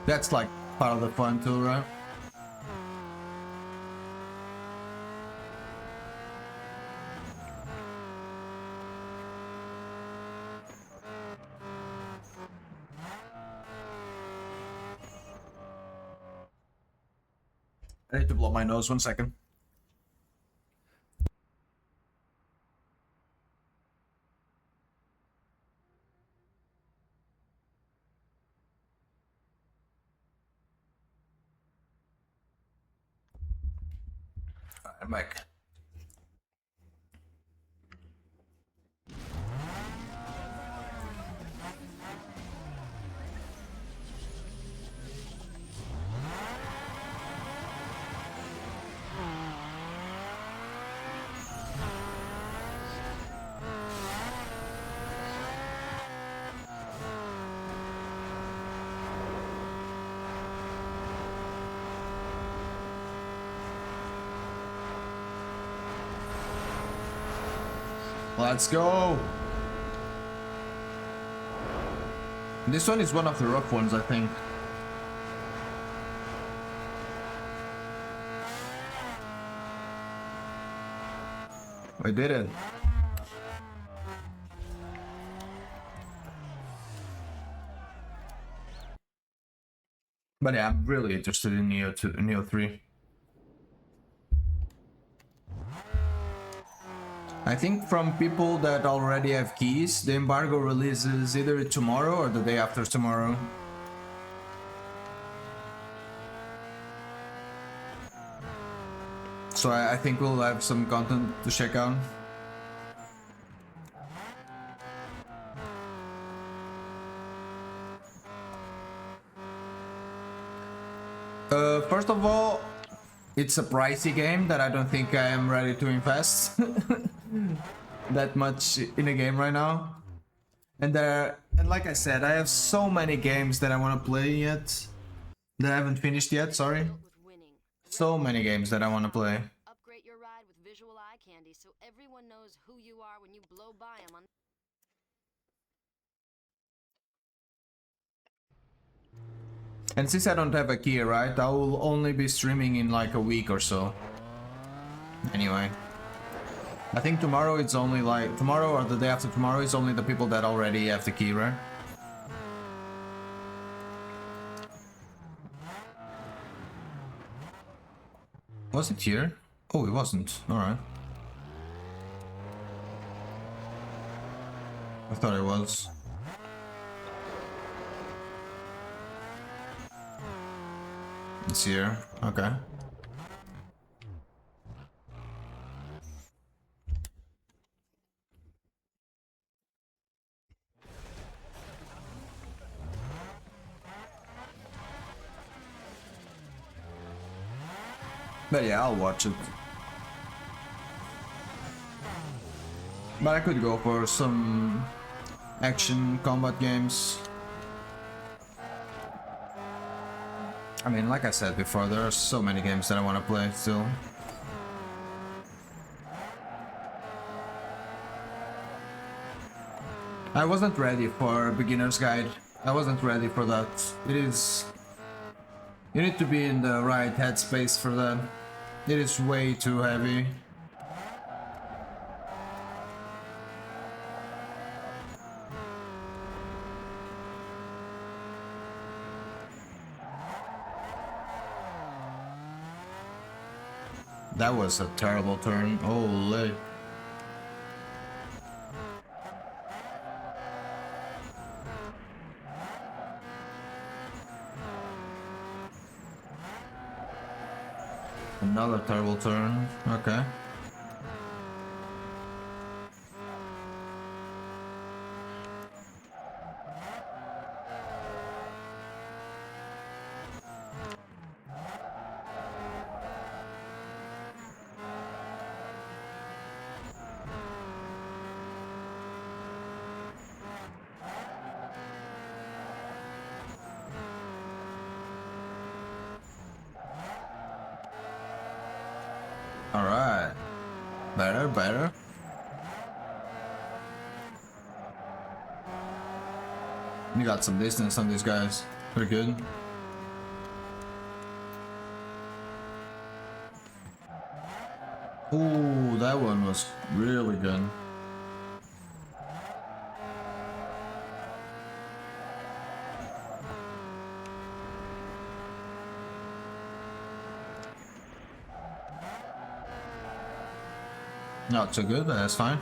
That's like part of the fun too, right? I need to blow my nose 1 second. I'm back. Let's go! This one is one of the rough ones, I think. We did it. But yeah, I'm really interested in Neo 2, Neo 3. I think from people that already have keys, the embargo releases either tomorrow or the day after tomorrow. So I think we'll have some content to check out. First of all, it's a pricey game that I don't think I am ready to invest that much in a game right now. And like I said, I have so many games that I want to play yet, that I haven't finished yet, sorry. So many games that I want to play. Upgrade your ride with visual eye candy so everyone knows who you are when you blow by them on. And since I don't have a key, right, I will only be streaming in like a week or so. Anyway. I think tomorrow it's only like, tomorrow or the day after tomorrow it's only the people that already have the key, right? Was it here? Oh, it wasn't. Alright. I thought it was. It's here. Okay. But yeah, I'll watch it. But I could go for some action combat games. I mean, like I said before, there are so many games that I want to play still. I wasn't ready for a beginner's guide. I wasn't ready for that. It is... You need to be in the right headspace for that. It is way too heavy. That was a terrible turn. Holy. Another terrible turn. Okay. Alright. Better. You got some distance on these guys. Pretty good. Ooh, that one was really good. Not so good, but that's fine.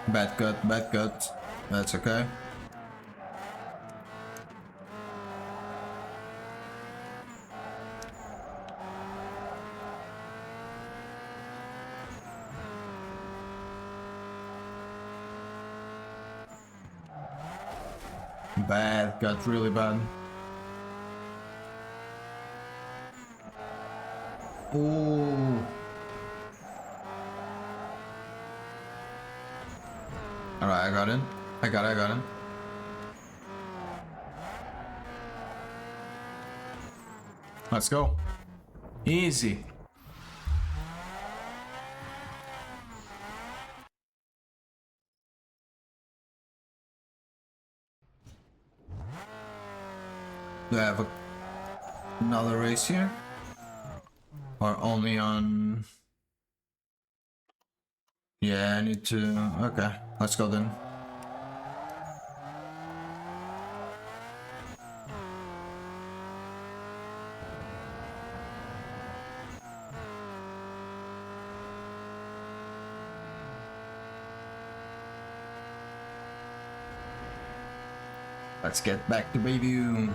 Bad cut, bad cut. That's okay. Bad cut, really bad. Ooh. Alright, I got it. I got it. Let's go. Easy. Do I have another race here? Or only on... Yeah, I need to... Okay, let's go then. Let's get back to Bayview.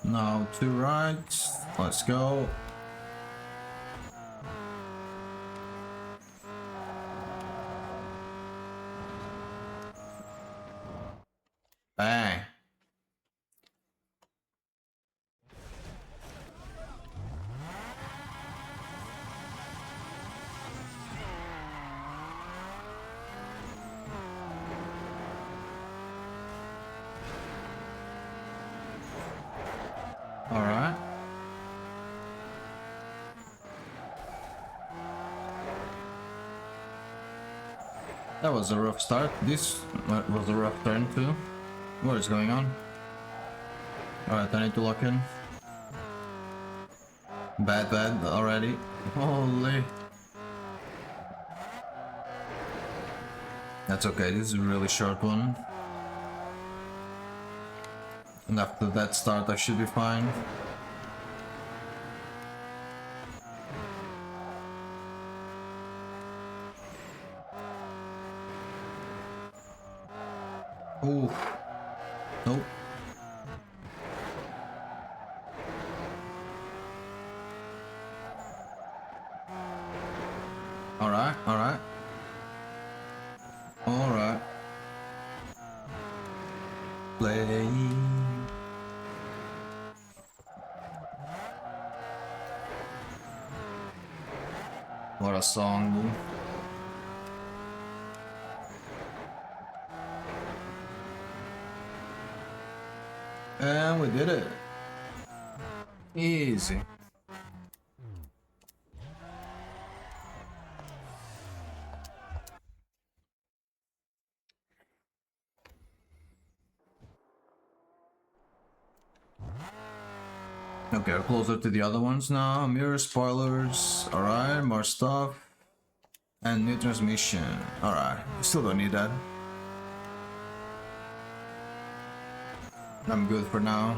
Now two rights. Let's go. Bang. All right. That was a rough start. This was a rough turn too. What is going on? Alright, I need to lock in. Bad already. Holy. That's okay, this is a really short one. And after that start I should be fine. Ooh. Nope. Alright. Play. What a song, dude. And we did it. Easy. Okay, we're closer to the other ones now. Mirror spoilers. Alright, more stuff. And new transmission. Alright, still don't need that. I'm good for now.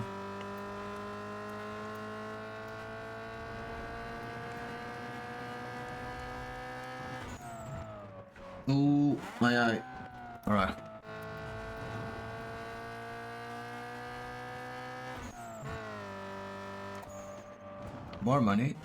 Ooh, my eye. Alright. More money.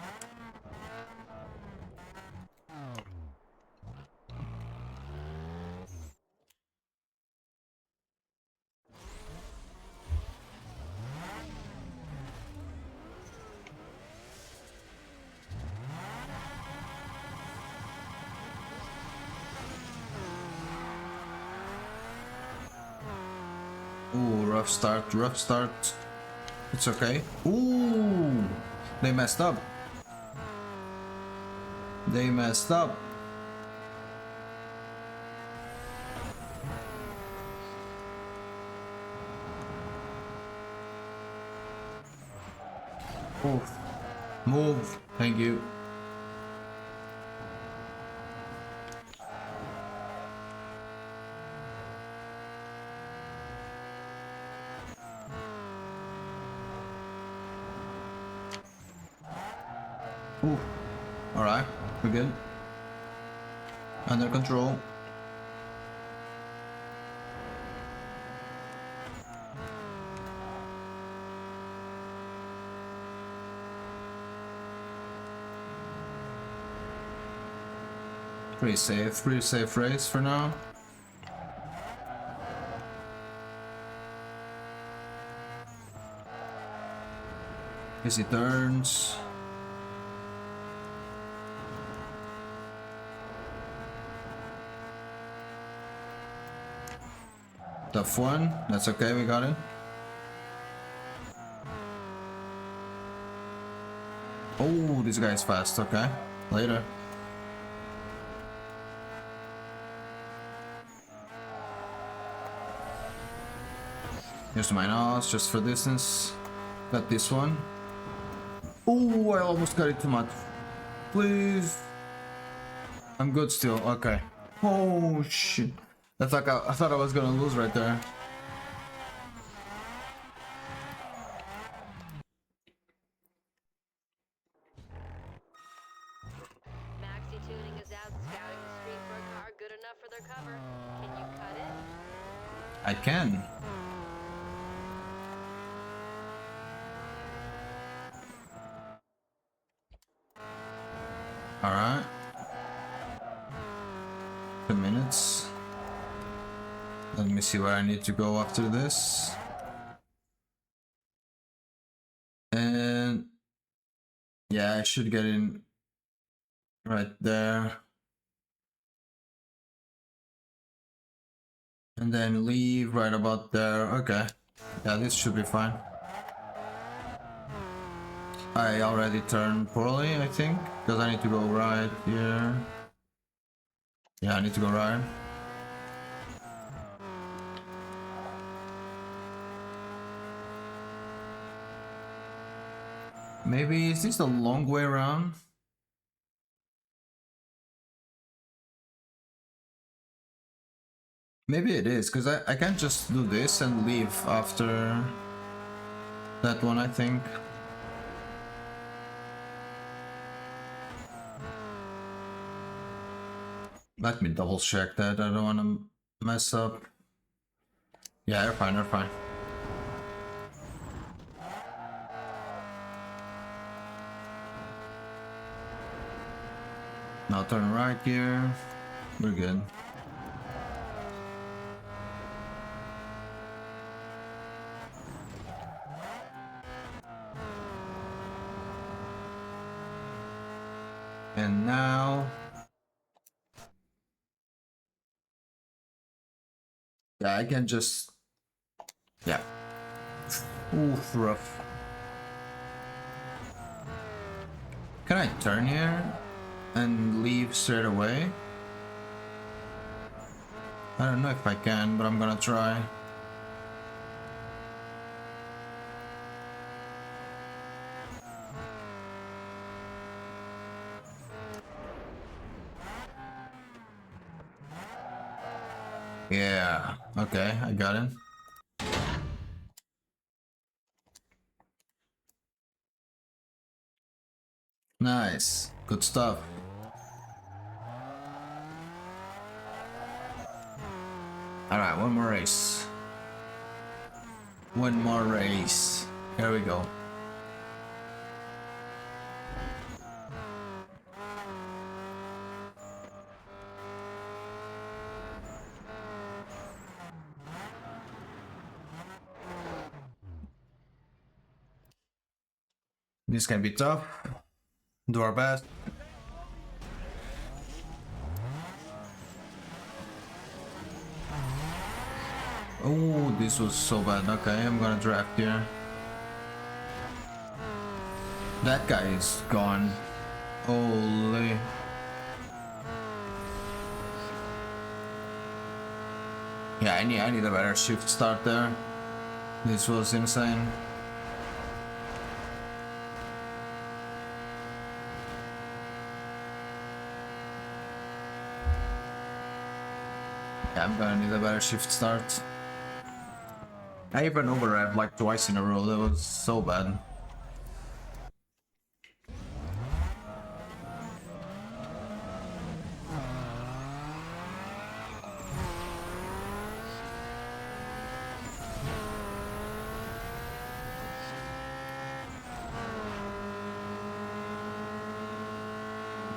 Ooh, rough start. It's okay. Ooh, they messed up. They messed up. Oof. Move. Thank you. Ooh. Alright, we're good. Under control. Pretty safe race for now. Easy turns. Tough one. That's okay, we got it. Oh, this guy's fast. Okay, later. Here's my nose, just for distance. Got this one. Oh, I almost got it too much. Please. I'm good still. Okay. Oh shit. That's like I thought I was gonna lose right there. Maxi Tuning is out scouting the street for a car good enough for their cover. Can you cut it? I can. Alright. 2 minutes. Let me see where I need to go after this. And yeah, I should get in right there. And then leave right about there. Okay. Yeah, this should be fine. I already turned poorly, I think, because I need to go right here. Yeah, I need to go right. Maybe is this the long way around? Maybe it is, because I can't just do this and leave after that one, I think. Let me double check that, I don't want to mess up. Yeah, you're fine, you're fine. Now turn right here, we're good. And now... yeah, I can just... yeah. Oof, rough. Can I turn here and leave straight away? I don't know if I can, but I'm gonna try. Yeah, okay, I got it. Nice, good stuff. Alright, one more race. One more race. Here we go. This can be tough. Do our best. Oh, this was so bad. Okay, I'm gonna draft here. That guy is gone. Holy. Yeah, I need a better shift start there. This was insane. Yeah, I'm gonna need a better shift start. I even overrevved like twice in a row, that was so bad.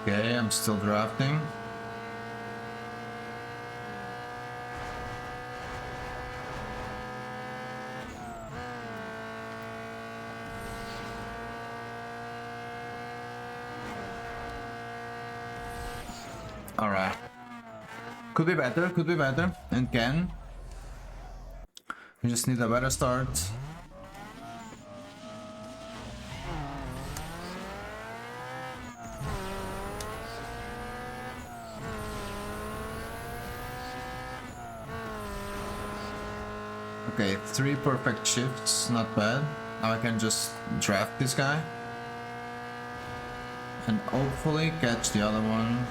Okay, I'm still drafting. Alright. Could be better, and can. We just need a better start. Okay, 3 perfect shifts, not bad. Now I can just draft this guy. And hopefully catch the other one.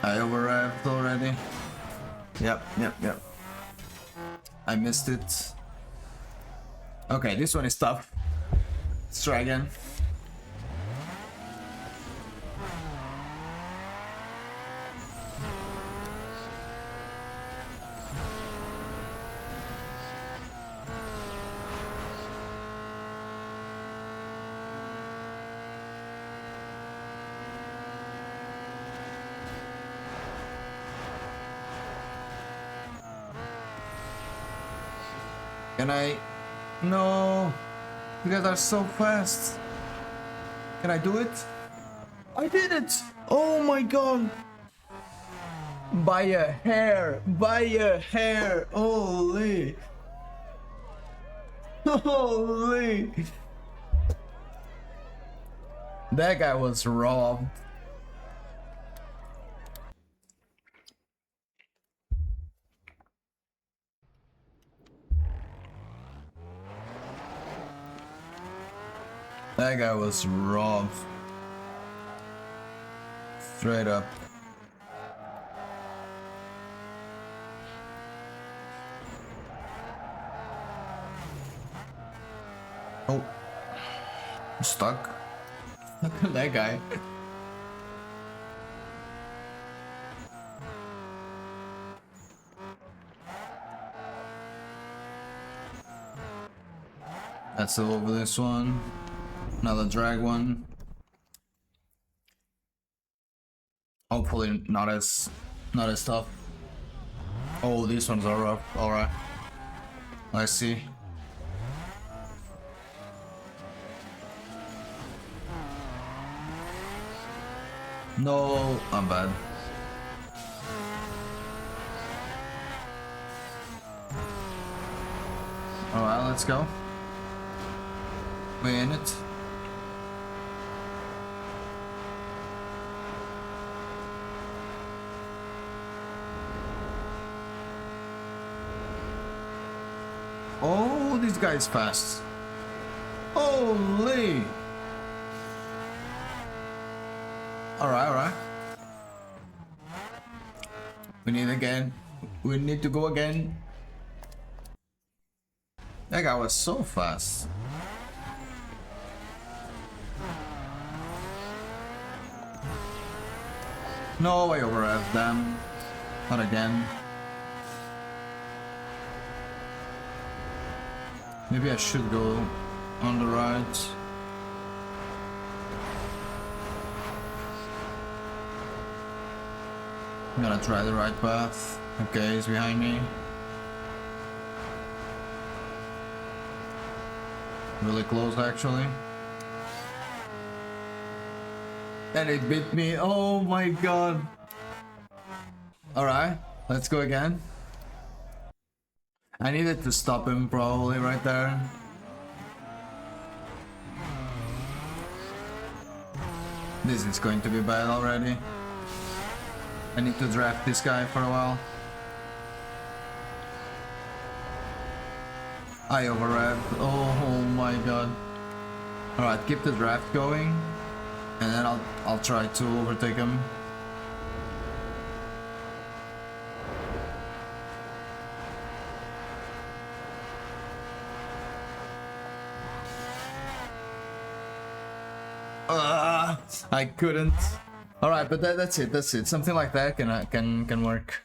I overrevved already. Yep. I missed it. Okay, this one is tough. Let's try again. Can I? No! You guys are so fast! Can I do it? I did it! Oh my god! By a hair! By a hair! Holy! Holy! That guy was robbed. That guy was robbed. Straight up. Oh. I'm stuck. Look at that guy. That's over this one. Another drag one. Hopefully not as tough. Oh, these ones are rough. Alright. I see. No, I'm bad. Alright, let's go. We're in it. Oh, this guy's fast. Holy! Alright. We need to go again. That guy was so fast. No, I overrevved them. Not again. Maybe I should go on the right. I'm gonna try the right path. Okay, he's behind me. Really close actually. And it bit me. Oh my god. Alright, let's go again. I needed to stop him probably right there. This is going to be bad already. I need to draft this guy for a while. I overrevved. Oh my god. Alright, keep the draft going. And then I'll try to overtake him. I couldn't. All right, but that's it. That's it. Something like that can work.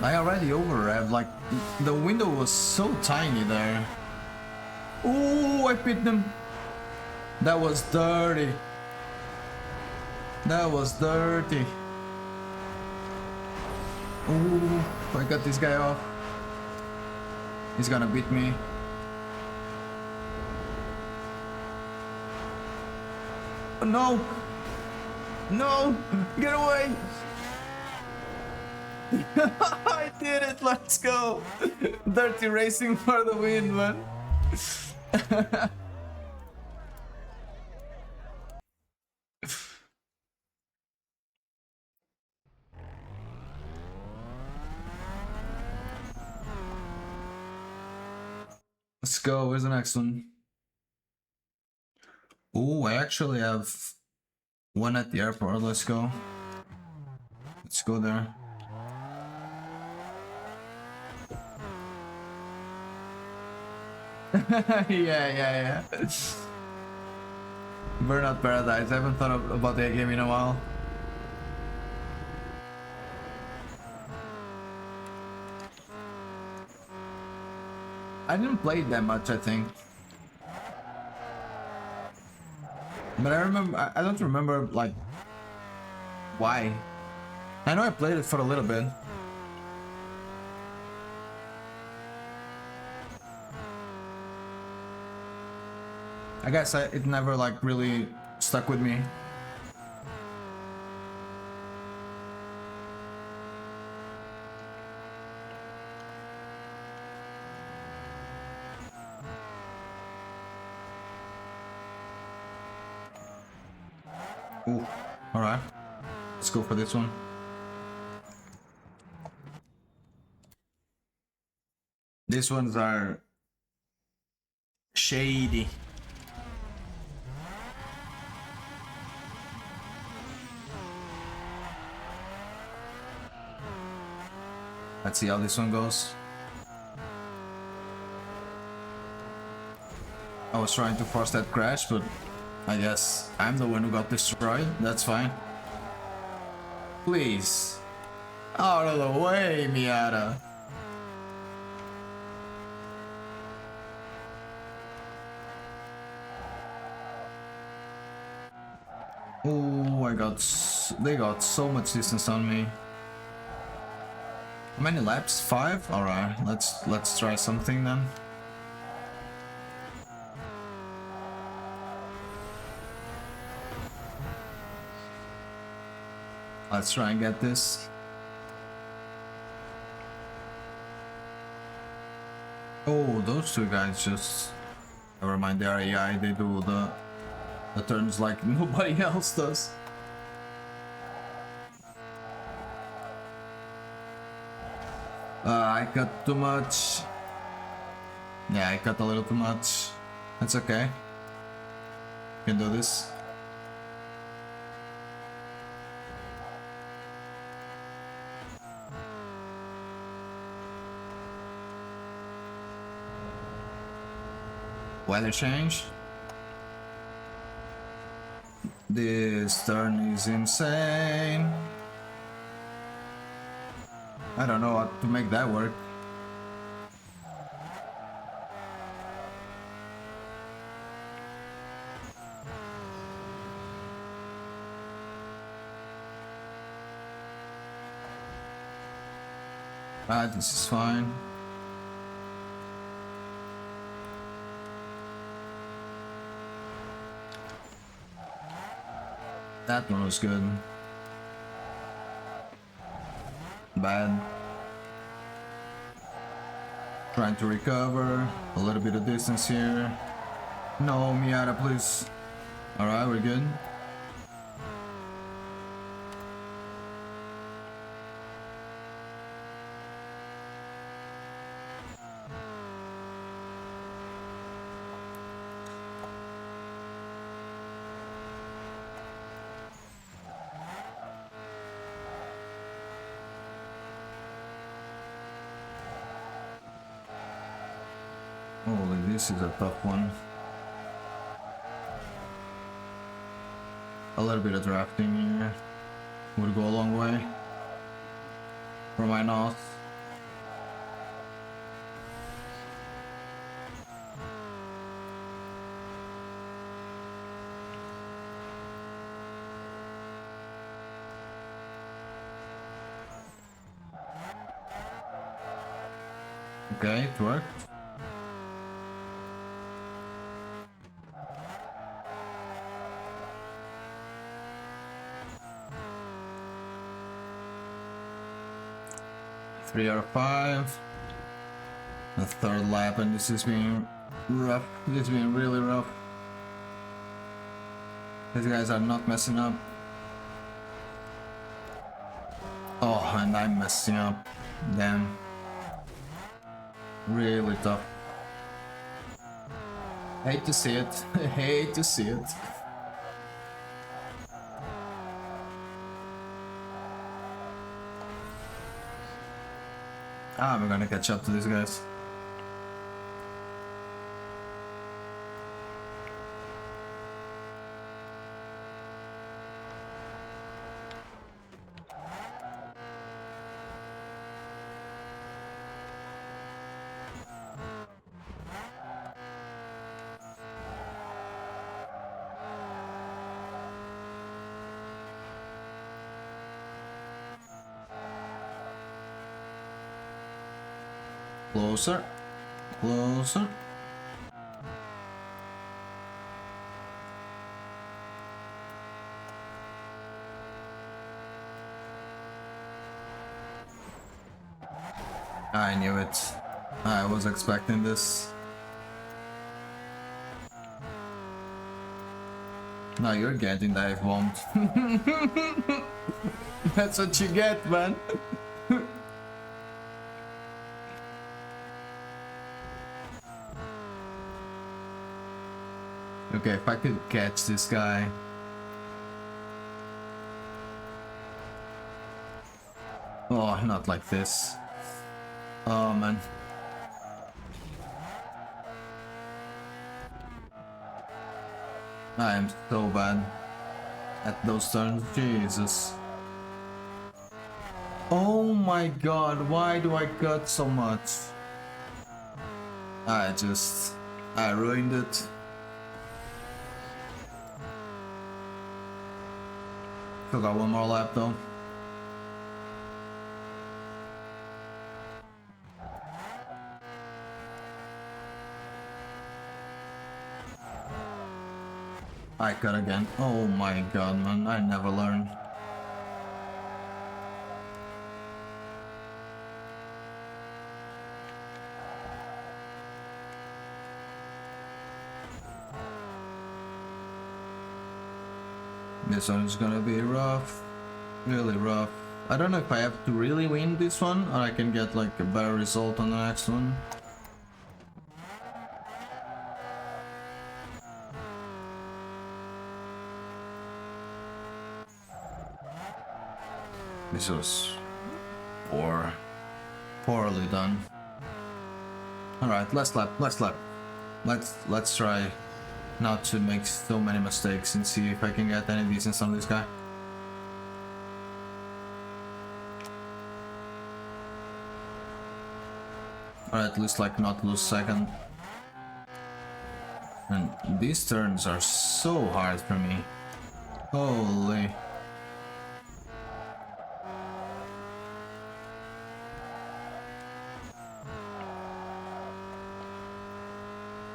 I already over-revved. Like the window was so tiny there. Oh, I hit them. That was dirty. That was dirty. Oh, I got this guy off. He's gonna beat me. No! No! Get away! I did it! Let's go! Dirty racing for the win, man! Let's go, where's the next one? Oh, I actually have one at the airport, let's go. Let's go there. yeah. Burnout Paradise, I haven't thought about that game in a while. I didn't play it that much, I think. But I don't remember, like, why. I know I played it for a little bit. I guess it never, like, really stuck with me. Ooh, alright. Let's go for this one. These ones are shady. Let's see how this one goes. I was trying to force that crash, but I guess I'm the one who got destroyed. That's fine. Please. Out of the way, Miata. Oh, they got so much distance on me. How many laps? 5? Alright, let's try something then. Let's try and get this. Oh, those two guys just... Never mind, they are AI, they do the turns like nobody else does. I cut too much. Yeah, I cut a little too much. That's okay. Can do this. Weather change. This turn is insane. I don't know how to make that work. This is fine. That one was good. Bad. Trying to recover. A little bit of distance here. No, Miata, please. Alright, we're good. Holy, this is a tough one. A little bit of drafting here would go a long way for my nose. Okay, it worked. Three out of 5. The third lap, and this is being rough. This is being really rough. These guys are not messing up. Oh, and I'm messing up. Damn. Really tough. Hate to see it. Hate to see it. I'm gonna catch up to these guys. Closer. Closer. I knew it. I was expecting this. Now you're getting dive bombed. That's what you get, man. Okay, if I could catch this guy. Oh, not like this. Oh, man. I am so bad at those turns. Jesus. Oh my god, why do I cut so much? I ruined it. Still got one more lap though. I cut again. Oh my god, man, I never learn. This one is gonna be rough, really rough. I don't know if I have to really win this one or I can get like a better result on the next one. This was poorly done. All right, last lap. Let's try not to make so many mistakes and see if I can get any distance on this guy. Or at least like not lose second. And these turns are so hard for me. Holy.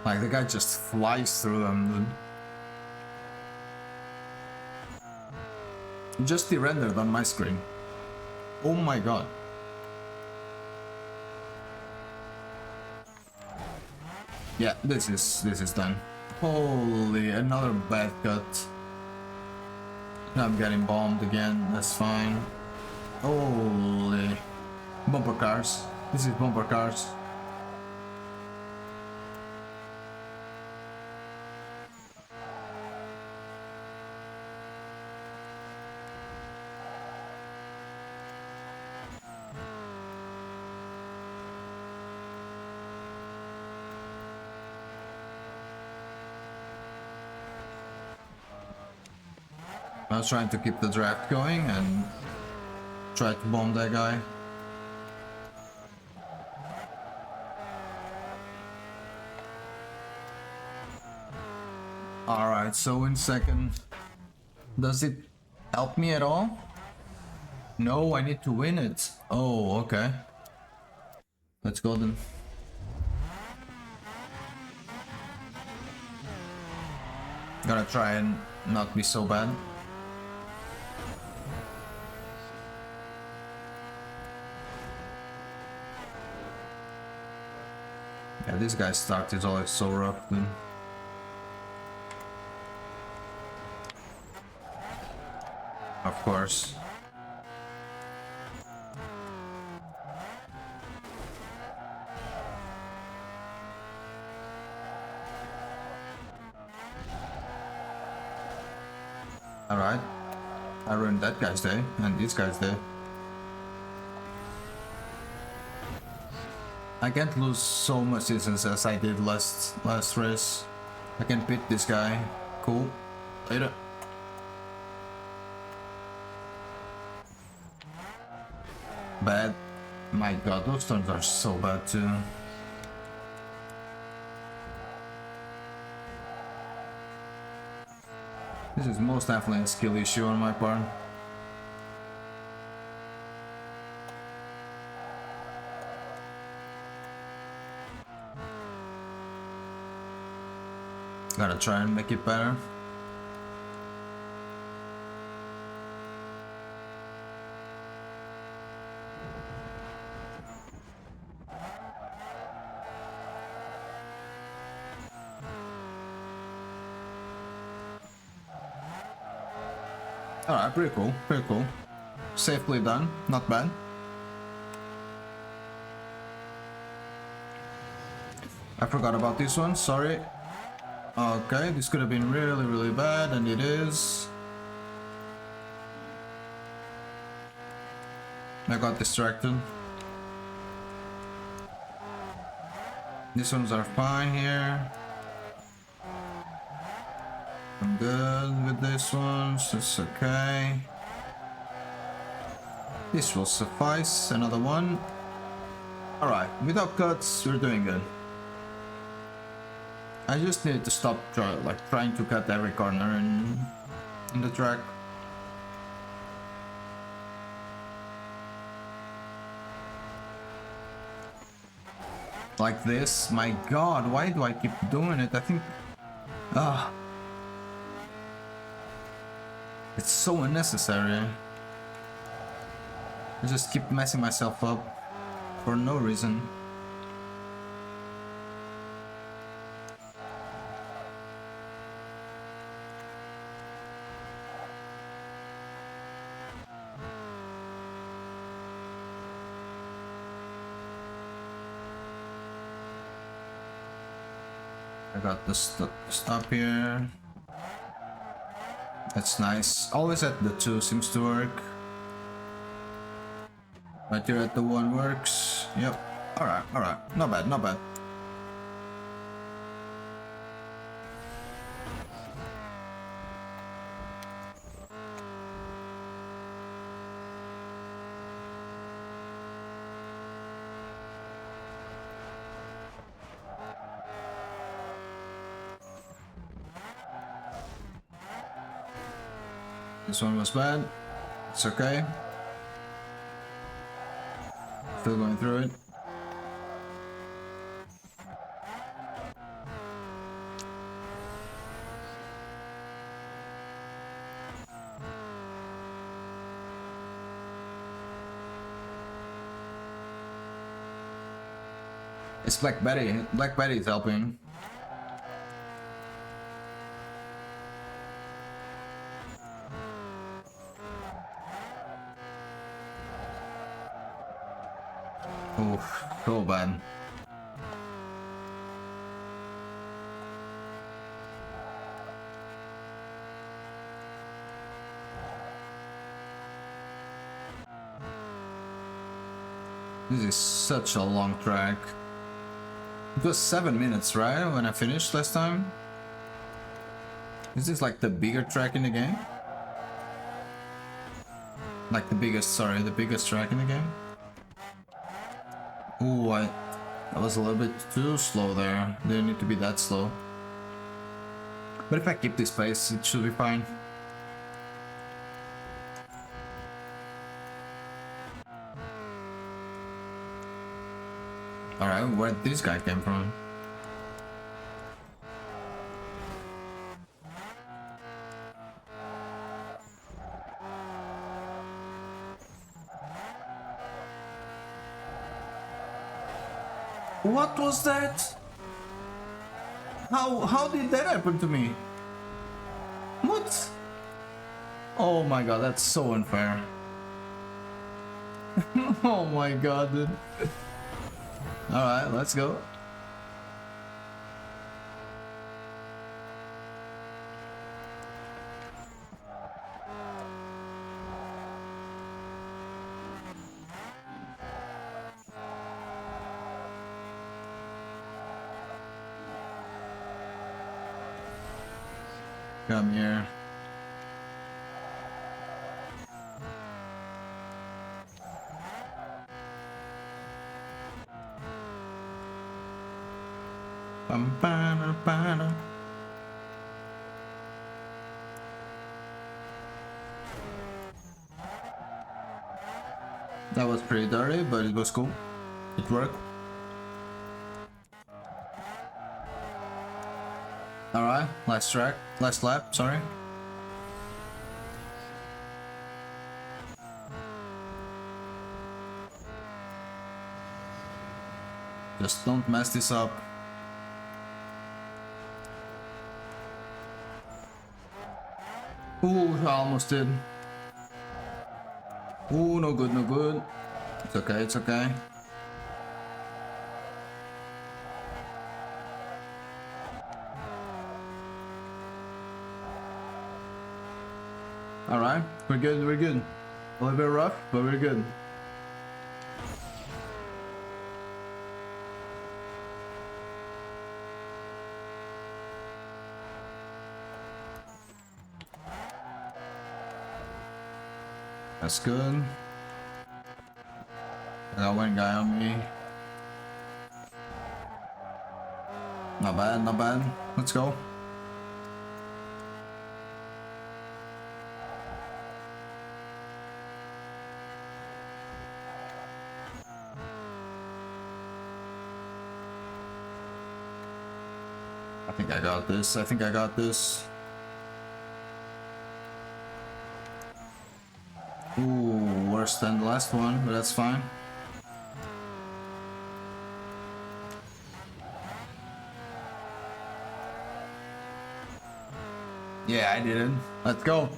Like the guy just flies through them, dude. Just de-rendered on my screen. Oh my god. Yeah, this is done. Holy, another bad cut. I'm getting bombed again, that's fine. Holy. Bumper cars. This is bumper cars. I was trying to keep the draft going and try to bomb that guy. Alright, so in second. Does it help me at all? No, I need to win it. Oh, okay. Let's go then. Gotta try and not be so bad. Yeah, this guy's start is always so rough, dude. Of course. Alright. I ruined that guy's day and this guy's day. I can't lose so much distance as I did last race. I can pit this guy. Cool. Later. Bad. My god, those turns are so bad too. This is most definitely a skill issue on my part. Gotta try and make it better. Alright, pretty cool, pretty cool. Safely done, not bad. I forgot about this one, sorry. Okay, this could have been really, really bad, and it is. I got distracted. These ones are fine here. I'm good with this one, it's okay. This will suffice, another one. Alright, without cuts, we're doing good. I just need to stop trying to cut every corner in the track. Like this, my god, why do I keep doing it? I think... it's so unnecessary. I just keep messing myself up for no reason. I got the stop here. That's nice. Always at the 2 seems to work. Right here at the 1 works. Yep. Alright, alright. Not bad, not bad. This one was bad. It's okay. Still going through it. It's Black Betty. Black Betty is helping. so bad. This is such a long track. It was 7 minutes, right? When I finished last time? Is this like the bigger track in the game? Like the biggest, sorry, the biggest track in the game? Ooh, I was a little bit too slow there. Didn't need to be that slow. But if I keep this pace, it should be fine. Alright, where did this guy came from? What was that? How did that happen to me? What? Oh my god, that's so unfair. Oh my god, dude. Alright, let's go. Come here. Bum, ba, ba, ba. That was pretty dirty, but it was cool. It worked. Alright, last track, last lap, sorry. Just don't mess this up. Ooh, I almost did. Ooh, no good, no good. It's okay, it's okay. Alright, we're good, we're good. A little bit rough, but we're good. That's good. I got one guy on me. Not bad, not bad. Let's go. I think I got this. I think I got this. Ooh, worse than the last one, but that's fine. Yeah, I did it. Let's go.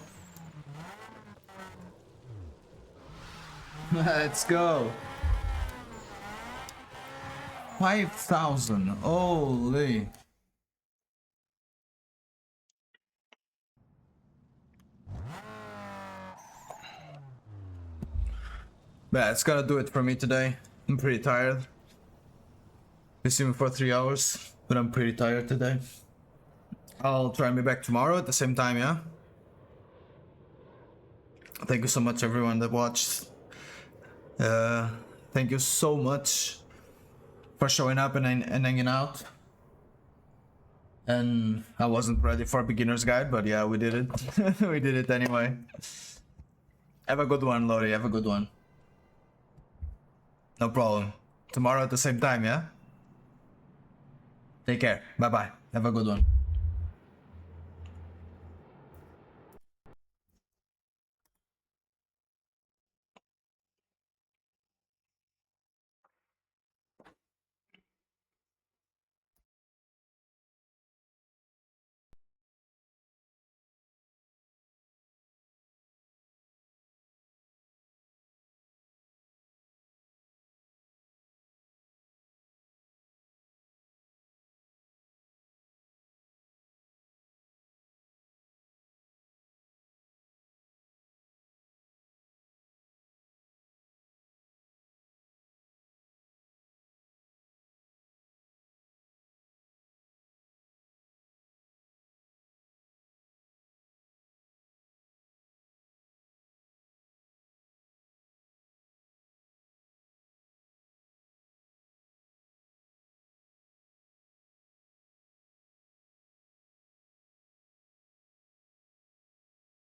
Let's go. 5,000. Holy. That's gonna do it for me today. I'm pretty tired. Listening for 3 hours, but I'm pretty tired today. I'll try and be back tomorrow at the same time, yeah? Thank you so much everyone that watched. Thank you so much for showing up and hanging out. And I wasn't ready for a beginner's guide, but yeah, we did it. We did it anyway. Have a good one, Lori. Have a good one. No problem. Tomorrow at the same time, yeah? Take care. Bye-bye. Have a good one.